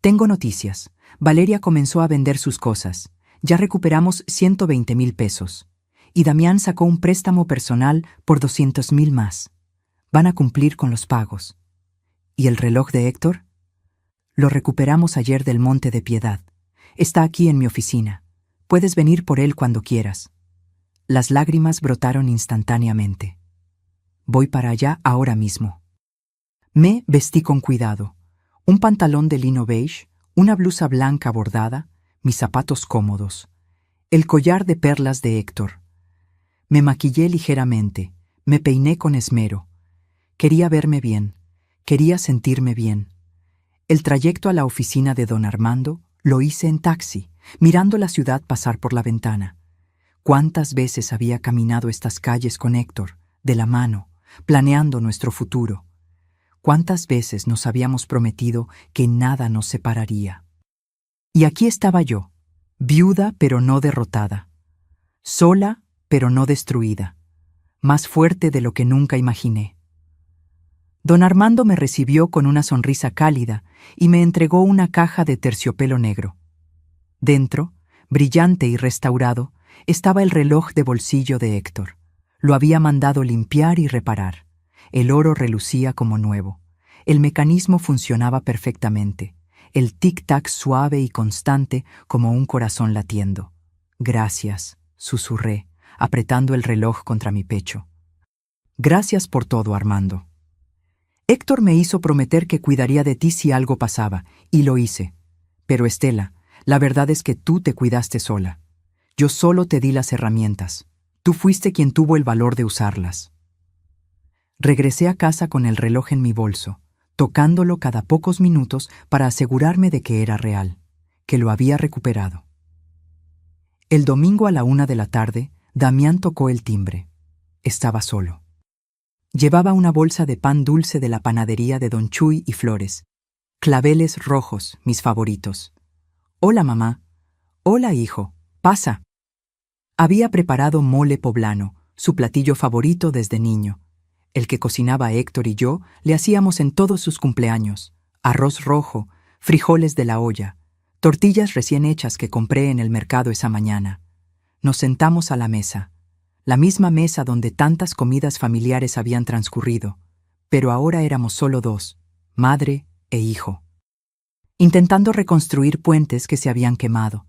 Tengo noticias. Valeria comenzó a vender sus cosas. Ya recuperamos 120,000 pesos. Y Damián sacó un préstamo personal por 200,000 más. Van a cumplir con los pagos. ¿Y el reloj de Héctor?» «Lo recuperamos ayer del Monte de Piedad. Está aquí en mi oficina. Puedes venir por él cuando quieras». Las lágrimas brotaron instantáneamente. «Voy para allá ahora mismo». Me vestí con cuidado. Un pantalón de lino beige, una blusa blanca bordada, mis zapatos cómodos, el collar de perlas de Héctor. Me maquillé ligeramente, me peiné con esmero. Quería verme bien, quería sentirme bien. El trayecto a la oficina de don Armando lo hice en taxi, mirando la ciudad pasar por la ventana. ¿Cuántas veces había caminado estas calles con Héctor, de la mano, planeando nuestro futuro? ¿Cuántas veces nos habíamos prometido que nada nos separaría? Y aquí estaba yo, viuda pero no derrotada, sola pero no destruida, más fuerte de lo que nunca imaginé. Don Armando me recibió con una sonrisa cálida y me entregó una caja de terciopelo negro. Dentro, brillante y restaurado, estaba el reloj de bolsillo de Héctor. Lo había mandado limpiar y reparar. El oro relucía como nuevo. El mecanismo funcionaba perfectamente. El tic-tac suave y constante como un corazón latiendo. «Gracias», susurré, apretando el reloj contra mi pecho. «Gracias por todo, Armando. Héctor me hizo prometer que cuidaría de ti si algo pasaba, y lo hice. Pero Estela, la verdad es que tú te cuidaste sola. Yo solo te di las herramientas. Tú fuiste quien tuvo el valor de usarlas». Regresé a casa con el reloj en mi bolso, tocándolo cada pocos minutos para asegurarme de que era real, que lo había recuperado. El domingo a la 1 de la tarde, Damián tocó el timbre. Estaba solo. Llevaba una bolsa de pan dulce de la panadería de Don Chuy y flores. Claveles rojos, mis favoritos. «Hola, mamá». «Hola, hijo. Pasa». Había preparado mole poblano, su platillo favorito desde niño. El que cocinaba Héctor y yo le hacíamos en todos sus cumpleaños. Arroz rojo, frijoles de la olla, tortillas recién hechas que compré en el mercado esa mañana. Nos sentamos a la mesa. La misma mesa donde tantas comidas familiares habían transcurrido, pero ahora éramos solo dos, madre e hijo, intentando reconstruir puentes que se habían quemado.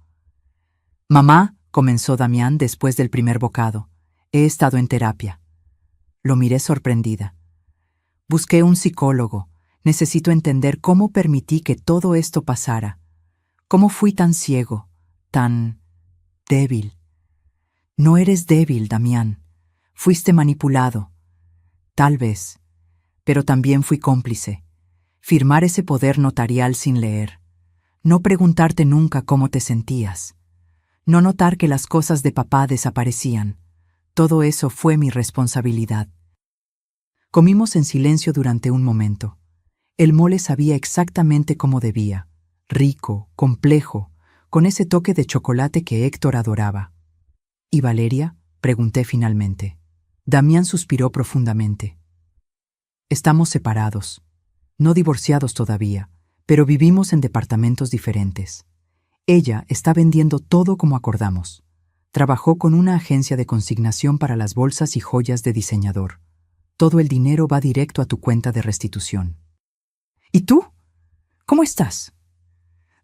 «Mamá», comenzó Damián después del primer bocado, «he estado en terapia». Lo miré sorprendida. «Busqué un psicólogo. Necesito entender cómo permití que todo esto pasara. ¿Cómo fui tan ciego, tan débil?» «No eres débil, Damián. Fuiste manipulado. Tal vez. Pero también fui cómplice. Firmar ese poder notarial sin leer. No preguntarte nunca cómo te sentías. No notar que las cosas de papá desaparecían. Todo eso fue mi responsabilidad». Comimos en silencio durante un momento. El mole sabía exactamente como debía. Rico, complejo, con ese toque de chocolate que Héctor adoraba. «¿Y Valeria?», pregunté finalmente. Damián suspiró profundamente. «Estamos separados. No divorciados todavía, pero vivimos en departamentos diferentes. Ella está vendiendo todo como acordamos. Trabajó con una agencia de consignación para las bolsas y joyas de diseñador. Todo el dinero va directo a tu cuenta de restitución». «¿Y tú? ¿Cómo estás?»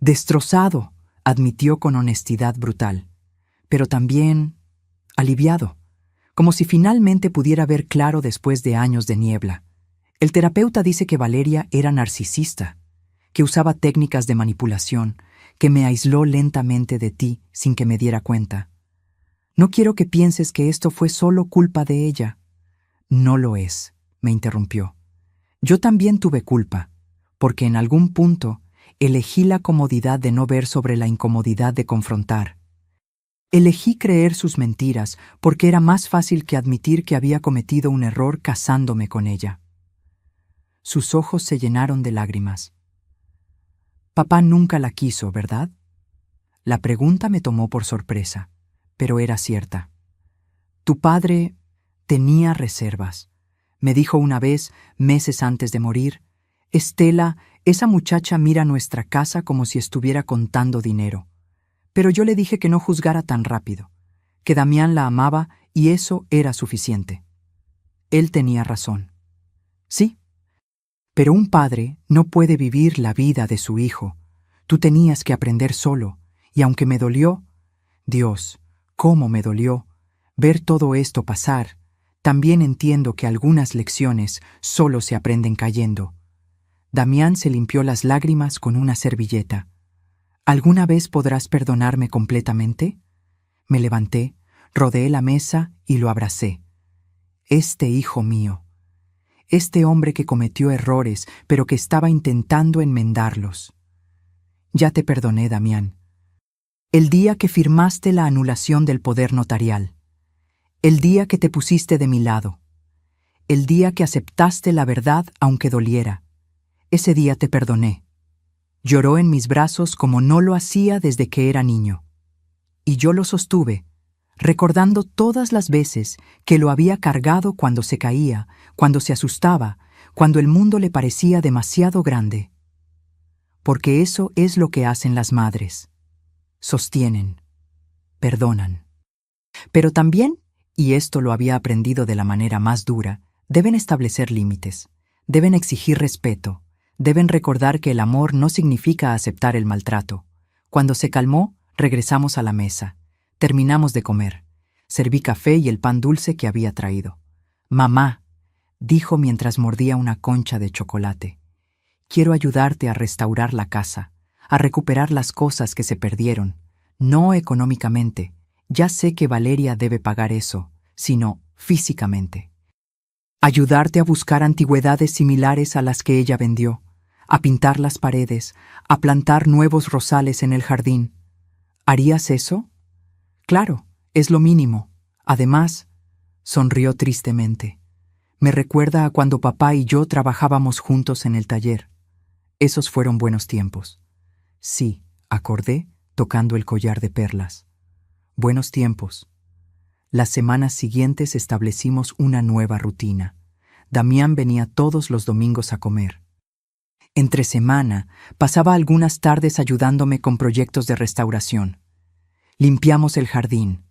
«Destrozado», admitió con honestidad brutal, pero también aliviado, como si finalmente pudiera ver claro después de años de niebla. El terapeuta dice que Valeria era narcisista, que usaba técnicas de manipulación, que me aisló lentamente de ti sin que me diera cuenta. No quiero que pienses que esto fue solo culpa de ella». «No lo es», me interrumpió. «Yo también tuve culpa, porque en algún punto elegí la comodidad de no ver sobre la incomodidad de confrontar. Elegí creer sus mentiras porque era más fácil que admitir que había cometido un error casándome con ella». Sus ojos se llenaron de lágrimas. Papá nunca la quiso, ¿verdad? La pregunta me tomó por sorpresa, pero era cierta. Tu padre tenía reservas. Me dijo una vez, meses antes de morir, Estela, esa muchacha mira nuestra casa como si estuviera contando dinero. Pero yo le dije que no juzgara tan rápido, que Damián la amaba y eso era suficiente. Él tenía razón. Sí, pero un padre no puede vivir la vida de su hijo. Tú tenías que aprender solo, y aunque me dolió, Dios, cómo me dolió, ver todo esto pasar, también entiendo que algunas lecciones solo se aprenden cayendo. Damián se limpió las lágrimas con una servilleta. ¿Alguna vez podrás perdonarme completamente? Me levanté, rodeé la mesa y lo abracé. Este hijo mío. Este hombre que cometió errores, pero que estaba intentando enmendarlos. Ya te perdoné, Damián. El día que firmaste la anulación del poder notarial. El día que te pusiste de mi lado. El día que aceptaste la verdad aunque doliera. Ese día te perdoné. Lloró en mis brazos como no lo hacía desde que era niño. Y yo lo sostuve, recordando todas las veces que lo había cargado cuando se caía, cuando se asustaba, cuando el mundo le parecía demasiado grande. Porque eso es lo que hacen las madres. Sostienen, perdonan. Pero también, y esto lo había aprendido de la manera más dura, deben establecer límites, deben exigir respeto, deben recordar que el amor no significa aceptar el maltrato. Cuando se calmó, regresamos a la mesa. Terminamos de comer. Serví café y el pan dulce que había traído. Mamá, dijo mientras mordía una concha de chocolate, quiero ayudarte a restaurar la casa, a recuperar las cosas que se perdieron, no económicamente. Ya sé que Valeria debe pagar eso, sino físicamente. Ayudarte a buscar antigüedades similares a las que ella vendió, a pintar las paredes, a plantar nuevos rosales en el jardín. ¿Harías eso? Claro, es lo mínimo. Además, sonrió tristemente. Me recuerda a cuando papá y yo trabajábamos juntos en el taller. Esos fueron buenos tiempos. Sí, acordé, tocando el collar de perlas. Buenos tiempos. Las semanas siguientes establecimos una nueva rutina. Damián venía todos los domingos a comer. Entre semana, pasaba algunas tardes ayudándome con proyectos de restauración. Limpiamos el jardín.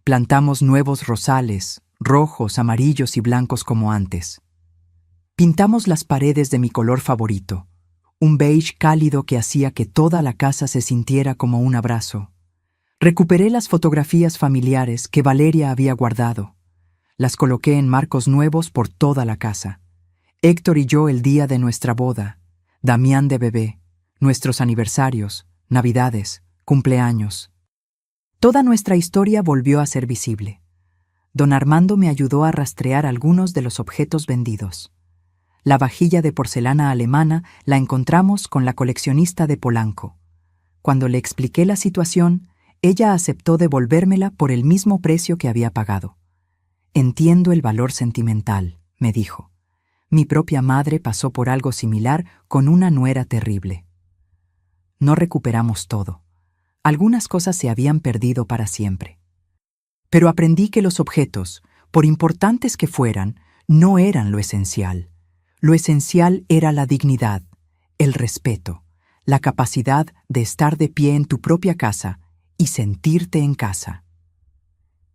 Plantamos nuevos rosales, rojos, amarillos y blancos como antes. Pintamos las paredes de mi color favorito, un beige cálido que hacía que toda la casa se sintiera como un abrazo. Recuperé las fotografías familiares que Valeria había guardado. Las coloqué en marcos nuevos por toda la casa. Héctor y yo el día de nuestra boda, Damián de bebé, nuestros aniversarios, navidades, cumpleaños. Toda nuestra historia volvió a ser visible. Don Armando me ayudó a rastrear algunos de los objetos vendidos. La vajilla de porcelana alemana la encontramos con la coleccionista de Polanco. Cuando le expliqué la situación, ella aceptó devolvérmela por el mismo precio que había pagado. Entiendo el valor sentimental, me dijo. Mi propia madre pasó por algo similar con una nuera terrible. No recuperamos todo. Algunas cosas se habían perdido para siempre. Pero aprendí que los objetos, por importantes que fueran, no eran lo esencial. Lo esencial era la dignidad, el respeto, la capacidad de estar de pie en tu propia casa y sentirte en casa.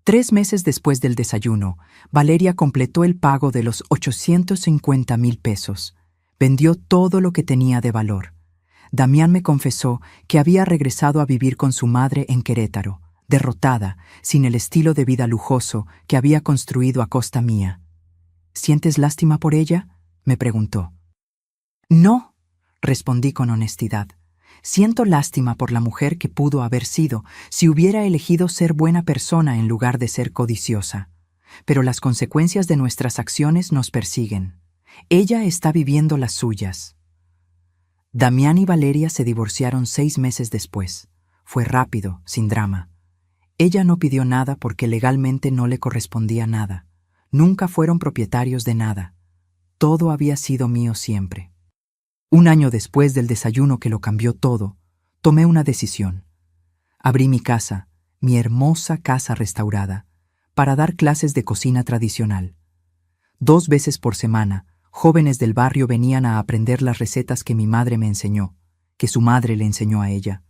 3 meses después del desayuno, Valeria completó el pago de los 850,000 pesos. Vendió todo lo que tenía de valor. Damián me confesó que había regresado a vivir con su madre en Querétaro, derrotada, sin el estilo de vida lujoso que había construido a costa mía. ¿Sientes lástima por ella?, me preguntó. No, respondí con honestidad. Siento lástima por la mujer que pudo haber sido si hubiera elegido ser buena persona en lugar de ser codiciosa. Pero las consecuencias de nuestras acciones nos persiguen. Ella está viviendo las suyas. Damián y Valeria se divorciaron 6 meses después. Fue rápido, sin drama. Ella no pidió nada porque legalmente no le correspondía nada. Nunca fueron propietarios de nada. todo había sido mío siempre. Un año después del desayuno que lo cambió todo, tomé una decisión. Abrí mi casa, mi hermosa casa restaurada, para dar clases de cocina tradicional. 2 veces por semana, jóvenes del barrio venían a aprender las recetas que mi madre me enseñó, que su madre le enseñó a ella.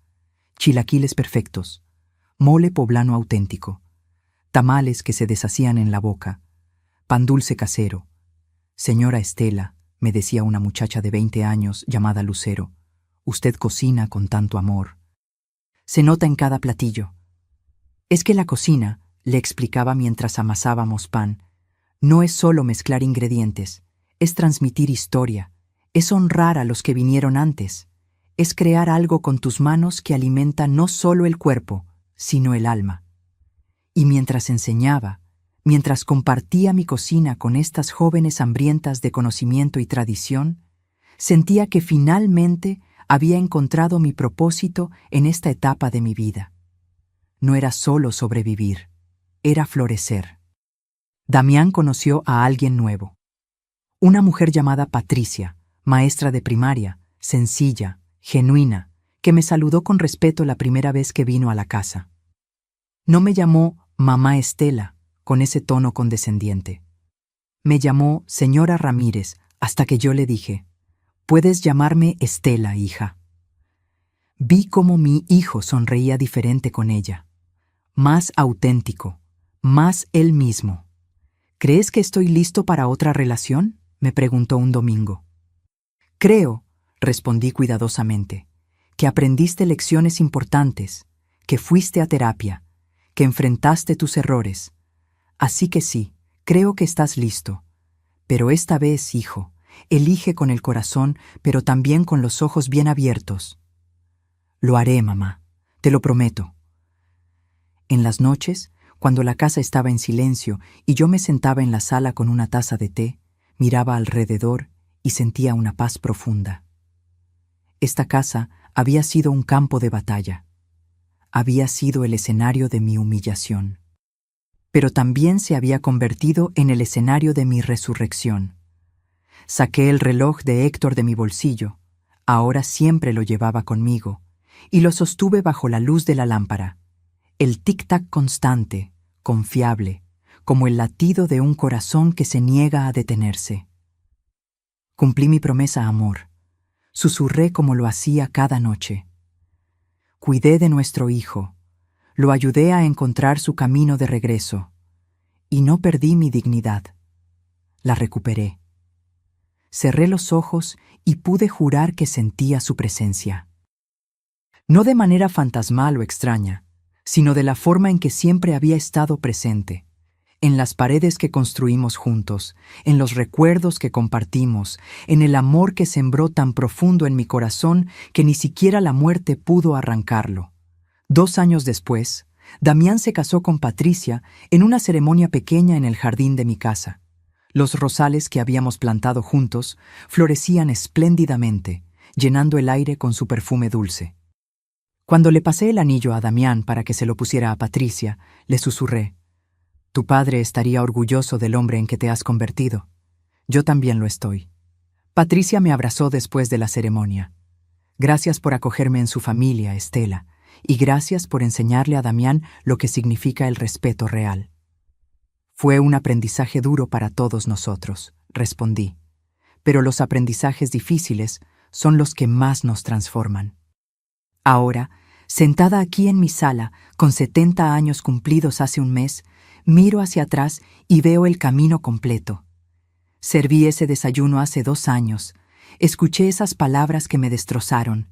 Chilaquiles perfectos, mole poblano auténtico, tamales que se deshacían en la boca, pan dulce casero. Señora Estela, me decía una muchacha de 20 años llamada Lucero, usted cocina con tanto amor. Se nota en cada platillo. Es que la cocina, le explicaba mientras amasábamos pan, no es solo mezclar ingredientes, es transmitir historia, es honrar a los que vinieron antes, es crear algo con tus manos que alimenta no solo el cuerpo, sino el alma. Y mientras enseñaba, mientras compartía mi cocina con estas jóvenes hambrientas de conocimiento y tradición, sentía que finalmente había encontrado mi propósito en esta etapa de mi vida. No era solo sobrevivir, era florecer. Damián conoció a alguien nuevo. Una mujer llamada Patricia, maestra de primaria, sencilla, genuina, que me saludó con respeto la primera vez que vino a la casa. No me llamó Mamá Estela, con ese tono condescendiente. Me llamó Señora Ramírez, hasta que yo le dije, «Puedes llamarme Estela, hija». Vi cómo mi hijo sonreía diferente con ella. Más auténtico, más él mismo. «¿Crees que estoy listo para otra relación?», me preguntó un domingo. «Creo», respondí cuidadosamente, «que aprendiste lecciones importantes, que fuiste a terapia, que enfrentaste tus errores. Así que sí, creo que estás listo. Pero esta vez, hijo, elige con el corazón, pero también con los ojos bien abiertos». «Lo haré, mamá, te lo prometo». En las noches, cuando la casa estaba en silencio y yo me sentaba en la sala con una taza de té, miraba alrededor y sentía una paz profunda. Esta casa había sido un campo de batalla. Había sido el escenario de mi humillación. Pero también se había convertido en el escenario de mi resurrección. Saqué el reloj de Héctor de mi bolsillo, ahora siempre lo llevaba conmigo, y lo sostuve bajo la luz de la lámpara. El tic-tac constante, confiable, como el latido de un corazón que se niega a detenerse. Cumplí mi promesa, amor. Susurré como lo hacía cada noche. Cuidé de nuestro hijo, lo ayudé a encontrar su camino de regreso, y no perdí mi dignidad. La recuperé. Cerré los ojos y pude jurar que sentía su presencia. No de manera fantasmal o extraña, sino de la forma en que siempre había estado presente, en las paredes que construimos juntos, en los recuerdos que compartimos, en el amor que sembró tan profundo en mi corazón que ni siquiera la muerte pudo arrancarlo. 2 años después, Damián se casó con Patricia en una ceremonia pequeña en el jardín de mi casa. Los rosales que habíamos plantado juntos florecían espléndidamente, llenando el aire con su perfume dulce. Cuando le pasé el anillo a Damián para que se lo pusiera a Patricia, le susurré: «Tu padre estaría orgulloso del hombre en que te has convertido. Yo también lo estoy». Patricia me abrazó después de la ceremonia. «Gracias por acogerme en su familia, Estela, y gracias por enseñarle a Damián lo que significa el respeto real». «Fue un aprendizaje duro para todos nosotros», respondí, «pero los aprendizajes difíciles son los que más nos transforman». Ahora, sentada aquí en mi sala, con 70 años cumplidos hace un mes, miro hacia atrás y veo el camino completo. Serví ese desayuno hace 2 años. Escuché esas palabras que me destrozaron.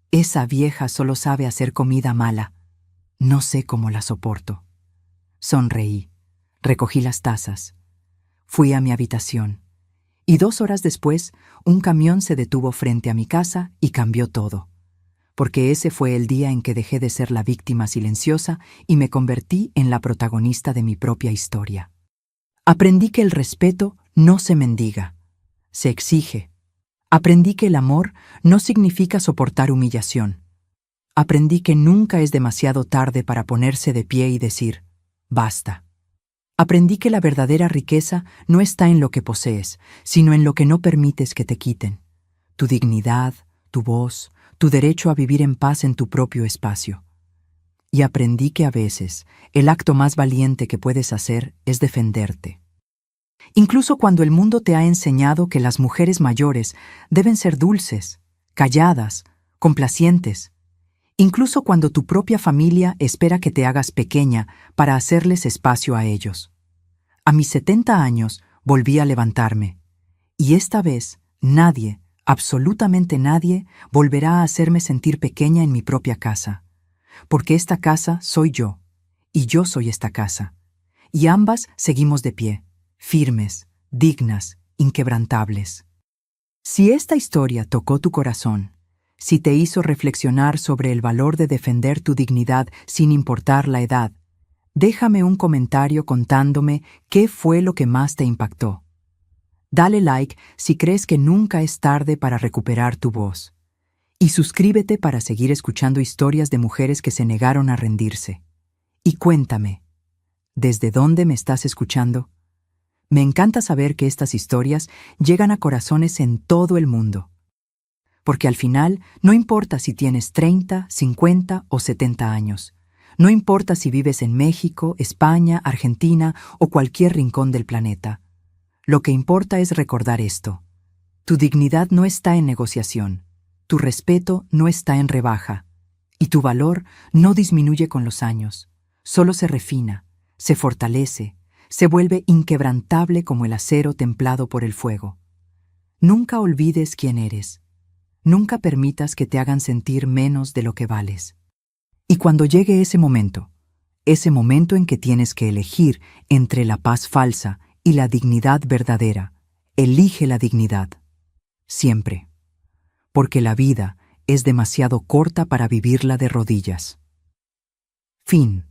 Esa vieja solo sabe hacer comida mala. No sé cómo la soporto. Sonreí. Recogí las tazas. Fui a mi habitación. Y 2 horas después, un camión se detuvo frente a mi casa y cambió todo. Porque ese fue el día en que dejé de ser la víctima silenciosa y me convertí en la protagonista de mi propia historia. Aprendí que el respeto no se mendiga, se exige. Aprendí que el amor no significa soportar humillación. Aprendí que nunca es demasiado tarde para ponerse de pie y decir, basta. Aprendí que la verdadera riqueza no está en lo que posees, sino en lo que no permites que te quiten. Tu dignidad, tu voz, tu derecho a vivir en paz en tu propio espacio. Y aprendí que a veces el acto más valiente que puedes hacer es defenderte. Incluso cuando el mundo te ha enseñado que las mujeres mayores deben ser dulces, calladas, complacientes, incluso cuando tu propia familia espera que te hagas pequeña para hacerles espacio a ellos. A mis 70 años volví a levantarme, y esta vez nadie, absolutamente nadie, volverá a hacerme sentir pequeña en mi propia casa, porque esta casa soy yo, y yo soy esta casa, y ambas seguimos de pie, firmes, dignas, inquebrantables. Si esta historia tocó tu corazón, si te hizo reflexionar sobre el valor de defender tu dignidad sin importar la edad, déjame un comentario contándome qué fue lo que más te impactó. Dale like si crees que nunca es tarde para recuperar tu voz. Y suscríbete para seguir escuchando historias de mujeres que se negaron a rendirse. Y cuéntame, ¿desde dónde me estás escuchando? Me encanta saber que estas historias llegan a corazones en todo el mundo. Porque al final, no importa si tienes 30, 50 o 70 años. No importa si vives en México, España, Argentina o cualquier rincón del planeta. Lo que importa es recordar esto. Tu dignidad no está en negociación. Tu respeto no está en rebaja. Y tu valor no disminuye con los años. Solo se refina, se fortalece, se vuelve inquebrantable como el acero templado por el fuego. Nunca olvides quién eres. Nunca permitas que te hagan sentir menos de lo que vales. Y cuando llegue ese momento en que tienes que elegir entre la paz falsa y la dignidad verdadera, elige la dignidad. Siempre. Porque la vida es demasiado corta para vivirla de rodillas. Fin.